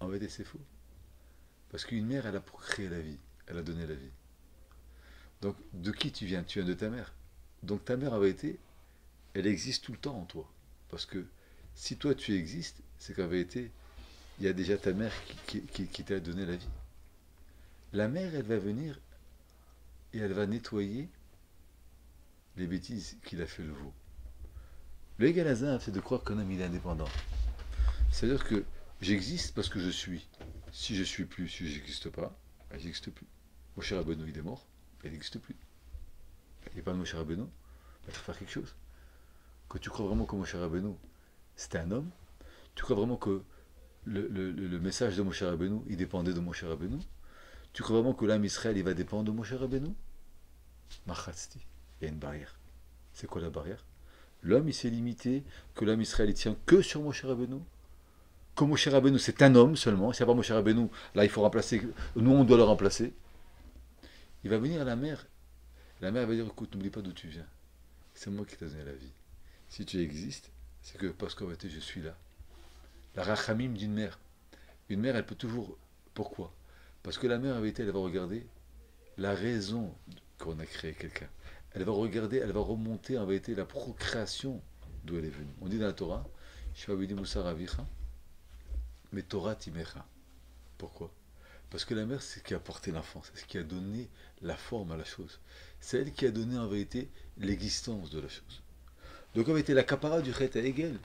En vérité, c'est faux. Parce qu'une mère, elle a créé la vie. Elle a donné la vie. Donc de qui tu viens? Tu viens de ta mère. Donc ta mère, en vérité, elle existe tout le temps en toi. Parce que si toi tu existes, c'est qu'en vérité, il y a déjà ta mère qui t'a donné la vie. La mère, elle va venir et elle va nettoyer les bêtises qu'il a fait le veau. Le Galazin, c'est de croire qu'un homme il est indépendant. C'est-à-dire que j'existe parce que je suis. Si je suis plus, si je n'existe pas, ben, j'existe plus. Moshe Rabbeinu, il est mort, il n'existe plus. Il n'y a pas de Moshe Rabbeinu, il faut faire quelque chose. Que tu crois vraiment que Moshe Rabbeinu, c'était un homme, tu crois vraiment que le message de Moshe Rabbeinu, il dépendait de Moshe Rabbeinu, tu crois vraiment que l'âme Israël, il va dépendre de Moshe Rabbeinu? Machatzti, il y a une barrière. C'est quoi la barrière? L'homme, il s'est limité, que l'homme Israël, il tient que sur Moshe Rabbeinu. Que Moshe Rabbeinu, c'est un homme seulement. S'il n'y a pas Moshe Rabbeinu, là, il faut remplacer. Nous, on doit le remplacer. Il va venir à la mère. La mère va dire, écoute, n'oublie pas d'où tu viens. C'est moi qui t'ai donné la vie. Si tu existes, c'est que parce qu'en réalité, je suis là. La rachamim d'une mère. Une mère, elle peut toujours... Pourquoi? Parce que la mère, en vérité, elle va regarder la raison qu'on a créé quelqu'un. Elle va regarder, elle va remonter en vérité la procréation d'où elle est venue. On dit dans la Torah, Shavidi Moussa Ravicha, mais Torah Timecha. Pourquoi? Parce que la mère, c'est ce qui a porté l'enfant, c'est ce qui a donné la forme à la chose. C'est elle qui a donné en vérité l'existence de la chose. Donc en vérité, la capara du Chet Hegel,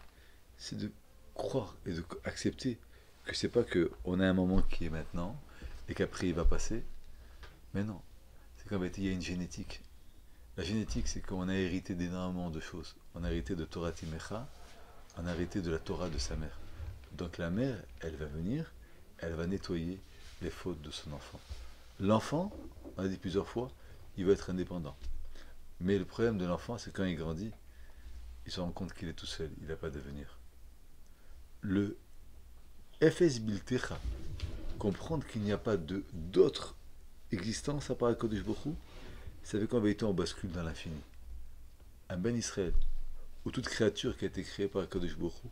c'est de croire et d'accepter que c'est pas qu'on a un moment qui est maintenant et qu'après il va passer. Mais non, c'est qu'en vérité, il y a une génétique. La génétique, c'est qu'on a hérité d'énormément de choses. On a hérité de Torah Timecha, on a hérité de la Torah de sa mère. Donc la mère, elle va venir, elle va nettoyer les fautes de son enfant. L'enfant, on a dit plusieurs fois, il va être indépendant. Mais le problème de l'enfant, c'est quand il grandit, il se rend compte qu'il est tout seul, il n'a pas d'avenir. Le FS Biltecha, comprendre qu'il n'y a pas d'autre existence à part Kodesh Baruch Hu, ça fait qu'en vérité on bascule dans l'infini. Un Ben Israël, ou toute créature qui a été créée par Kodesh Baruch Hu,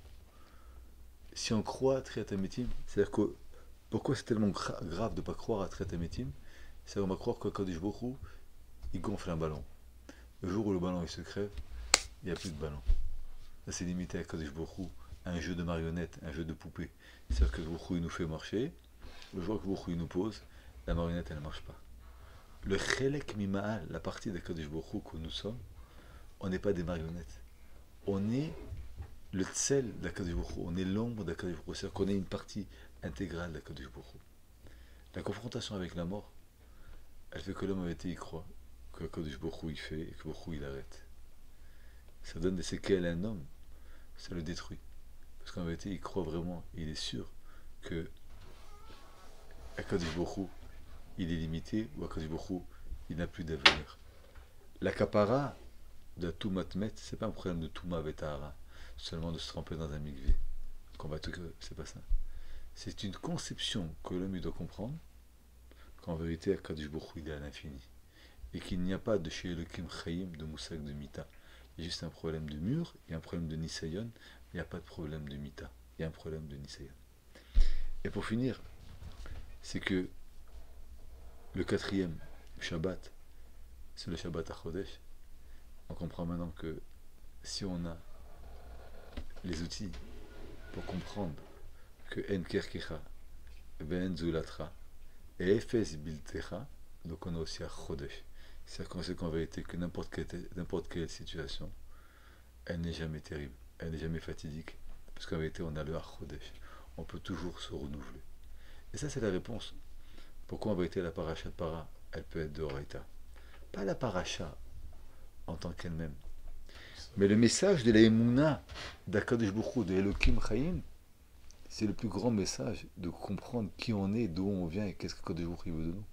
si on croit à Triat Hametim, c'est-à-dire que pourquoi c'est tellement grave de ne pas croire à Triat Hametim, c'est qu'on va croire que Kodesh Baruch Hu, il gonfle un ballon. Le jour où le ballon il se crève, il n'y a plus de ballon. Ça c'est limité à Kodesh Baruch Hu, un jeu de marionnettes, un jeu de poupée. C'est-à-dire que Baruch Hu il nous fait marcher, le jour que Baruch Hu il nous pose, la marionnette elle ne marche pas. Le Chelek Mima'al, la partie de Kodesh Baruch Hu que nous sommes, on n'est pas des marionnettes. On est le tsel d'Akadosh Baruch Hu, on est l'ombre d'Akadosh Baruch Hu, c'est-à-dire qu'on est une partie intégrale d'Akadosh Baruch Hu. La confrontation avec la mort, elle fait que l'homme a été y croit, que Akadosh Baruch Hu il fait et que Baruch Hu il arrête. Ça donne des séquelles à un homme, ça le détruit. Parce qu'en vérité, il croit vraiment, il est sûr que Akadosh Baruch Hu, il est limité ou Akadosh Baruch Hu, il n'a plus d'avenir. La kapara de Toumat Met, c'est pas un problème de Touma Vetahara, seulement de se tremper dans un mikvé. C'est pas ça. C'est une conception que l'homme doit comprendre qu'en vérité, Akadosh Baruch Hu, il est à l'infini. Et qu'il n'y a pas de chez Elohim Chaim, de Moussag, de Mita. Il y a juste un problème de mur, il y a un problème de Nisayon, il n'y a pas de problème de Mita. Il y a un problème de Nisayon. Et pour finir, c'est que Le quatrième Shabbat, c'est le Shabbat à Chodesh. On comprend maintenant que si on a les outils pour comprendre que En Kerkecha, Ben Zulatra, et Efes Biltecha, donc on a aussi à Chodesh. C'est-à-dire qu'en vérité que n'importe quelle situation, elle n'est jamais terrible, elle n'est jamais fatidique, parce qu'en vérité on a le Chodesh. On peut toujours se renouveler. Et ça c'est la réponse. Pourquoi en vérité la paracha de para, elle peut être de Horaïta. Pas la paracha en tant qu'elle-même, mais le message de la Emouna, d'Akadosh Baruch Hu, de Elohim Chaim, c'est le plus grand message de comprendre qui on est, d'où on vient et qu'est-ce que Kadosh Baruch Hu veut de nous.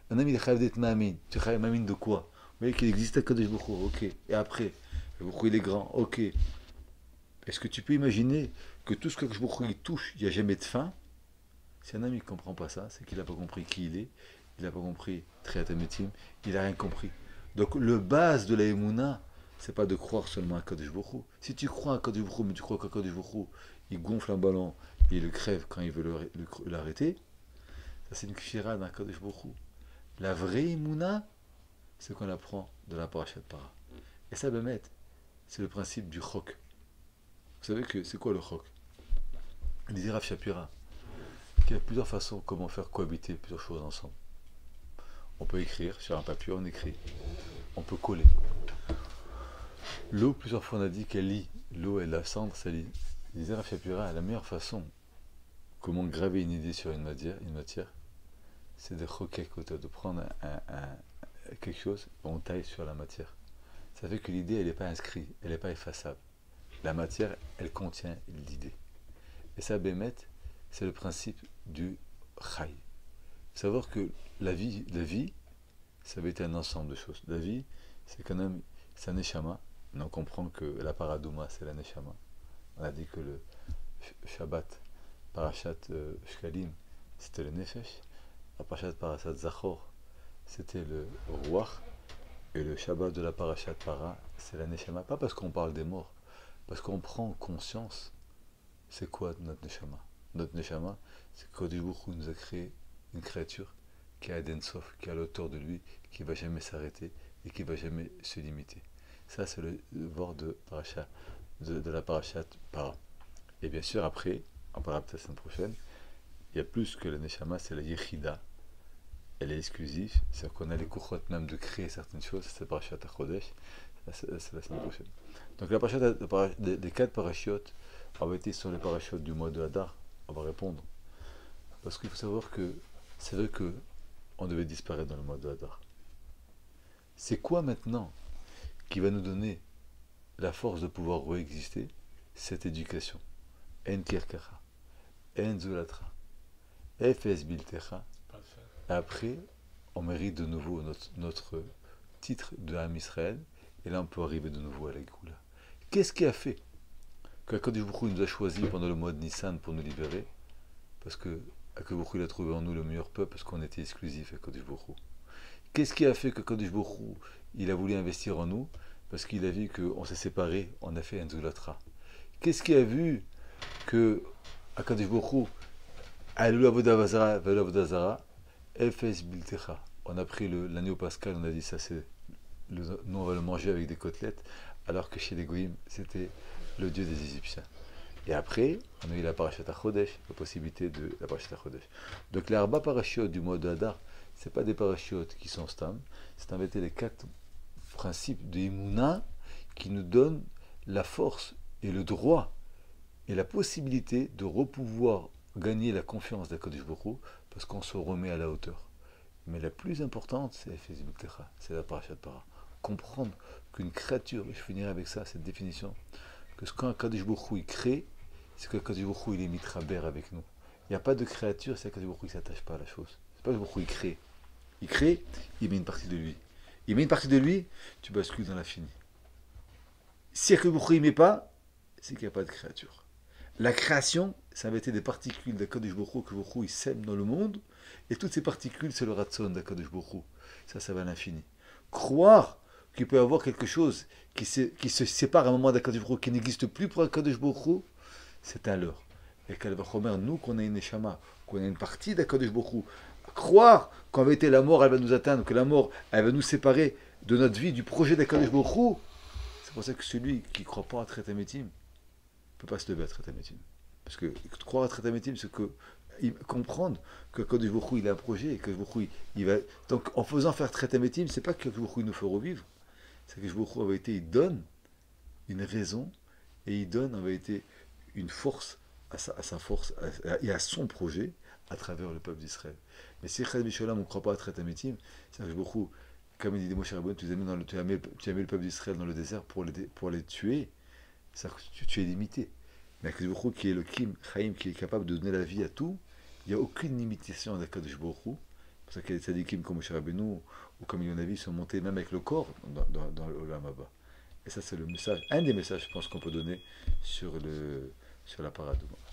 Un ami, il est d'être Mamin. Tu es Mamin de quoi? Vous voyez qu'il existe un Kadosh Baruch Hu, ok. Et après, Baruch Hu, il est grand, ok. Est-ce que tu peux imaginer que tout ce que Kadosh Baruch Hu touche, il n'y a jamais de fin? Si un ami ne comprend pas ça, c'est qu'il n'a pas compris qui il est, il n'a pas compris Triatametim, il n'a rien compris. Donc le base de la Emouna, c'est pas de croire seulement à Kadosh Baruch Hu. Si tu crois à Kadosh Baruch Hu, mais tu crois qu'à Kadosh Baruch Hu, il gonfle un ballon et il le crève quand il veut l'arrêter, ça c'est une kshira d'un Kadosh Baruch Hu. La vraie Emouna, c'est qu'on apprend de la paracha de para. Et ça, Bémet, c'est le principe du chok. Vous savez que c'est quoi le chok? Il disait Rav Shapira qu'il y a plusieurs façons comment faire cohabiter plusieurs choses ensemble. On peut écrire sur un papier, on écrit. On peut coller. L'eau, plusieurs fois on a dit qu'elle lit. L'eau et la cendre, ça lit. Il disait Rav Shapira, la meilleure façon comment graver une idée sur une matière, c'est de choquer, de prendre quelque chose, on taille sur la matière. Ça fait que l'idée, elle n'est pas inscrite, elle n'est pas effaçable. La matière, elle contient l'idée. Et ça, Bémet, c'est le principe du Chai. Savoir que la vie, ça va être un ensemble de choses. La vie, c'est quand même, c'est un neshama. On comprend que la paradouma, c'est la neshama. On a dit que le Shabbat, Parashat Shkalim, c'était le nefesh. La Parashat Parashat Zachor, c'était le Ruach. Et le Shabbat de la Parashat Para, c'est la neshama. Pas parce qu'on parle des morts, parce qu'on prend conscience. C'est quoi notre neshama? Notre neshama, c'est que Kadosh Baruch Hu nous a créé une créature qui a Sof, qui a l'auteur de lui, qui ne va jamais s'arrêter et qui ne va jamais se limiter. Ça, c'est le bord de la Parashat Para. Et bien sûr, après, on parlera peut-être la semaine prochaine, il y a plus que la neshama, c'est la Yechida. Elle est exclusive, c'est-à-dire qu'on a les couchottes même de créer certaines choses, c'est la Parashat Chodesh, c'est la semaine prochaine. Donc la Parashat des 4 parachiotes, en vérité, ce sont les parachiotes du mois de Hadar. On va répondre. Parce qu'il faut savoir que c'est vrai qu'on devait disparaître dans le mois de Hadar. C'est quoi maintenant qui va nous donner la force de pouvoir réexister? Cette éducation. En Kirkacha, En Zulatra, Efes Biltecha. Après, on mérite de nouveau notre titre de Ham Israël. Et là, on peut arriver de nouveau à la Géoula. Qu'est-ce qui a fait que Akadosh Baruch Hu nous a choisis pendant le mois de Nissan pour nous libérer? Parce que Akadosh Baruch Hu a trouvé en nous le meilleur peuple parce qu'on était exclusif à Akadosh Baruch Hu. Qu'est-ce qui a fait que Akadosh Baruch Hu, il a voulu investir en nous? Parce qu'il a vu qu'on s'est séparés, on a fait un Zulatra. Qu'est-ce qui a vu que Akadosh Baruch Hu, Alou Avodazara, Velo Avodazara, Efes Biltecha. On a pris l'agneau pascal, on a dit ça c'est nous on va le manger avec des côtelettes, alors que chez les Goïms c'était le dieu des Égyptiens. Et après, on a eu la Parashat Chodesh, la possibilité de la Parashat Chodesh. Donc les Arba parachiotes du mois de Hadar, c'est pas des parachiotes qui sont stam, c'est en fait les 4 principes de Emouna qui nous donnent la force et le droit et la possibilité de repouvoir gagner la confiance d'Akadosh Baruch Hu parce qu'on se remet à la hauteur. Mais la plus importante, c'est Efes Biltecha, c'est la Parashat Para. Comprendre qu'une créature, je finirai avec ça, cette définition, que ce qu'Akadosh Baruch Hu il crée, c'est qu'Akadosh Baruch Hu il est mitraber avec nous. Il n'y a pas de créature, c'est qu'Akadosh Baruch Hu il ne s'attache pas à la chose. C'est pas Baruch Hu il crée. Il crée, il met une partie de lui. Il met une partie de lui, tu bascules dans l'infini. Si Akadosh Baruch Hu il ne met pas, c'est qu'il n'y a pas de créature. La création, ça avait été des particules d'Akadosh Baruch Hu que Baruch Hu il sème dans le monde, et toutes ces particules, c'est le ratson d'Akadosh Baruch Hu. Ça va à l'infini. Croire qu'il peut y avoir quelque chose qui se sépare à un moment d'Akadosh Baruch Hu, qui n'existe plus pour Akadosh Baruch Hu, c'est un leurre. Et qu'Al Vachomer, nous, qu'on a une neshama, qu'on a une partie d'Akadosh Baruch Hu, croire qu'en vérité la mort elle va nous atteindre, que la mort elle va nous séparer de notre vie, du projet d'Akadosh Baruch Hu. C'est pour ça que celui qui ne croit pas à Tret Hametim ne peut pas se lever à Tret Hametim. Parce que croire à Tret Hametim, c'est que comprendre que Akadosh Baruch Hu il a un projet et que Baruch Hu, il va. Donc en faisant faire Tret Hametim, c'est pas que Baruch Hu nous fait revivre, c'est que Baruch Hu en vérité il donne une raison et il donne en vérité une force à sa force et à son projet à travers le peuple d'Israël. Mais si Chaz Misholam, on ne croit pas à Tret Hametim, c'est que beaucoup, comme il dit Moshe Rabbeinu, tu as mis le peuple d'Israël dans le désert pour les tuer, c'est que tu es limité. Mais Akadosh Baruch Hu, qui est le Kim, Chaim, qui est capable de donner la vie à tout, il n'y a aucune limitation à Akadosh Baruch Hu. C'est pour ça qu'il y a des tzadikim comme Moshe Rabbeinu, ou comme il y en a vu, sont montés même avec le corps dans l'Olam Haba. Et ça, c'est le message, un des messages, je pense, qu'on peut donner sur la paradoxe.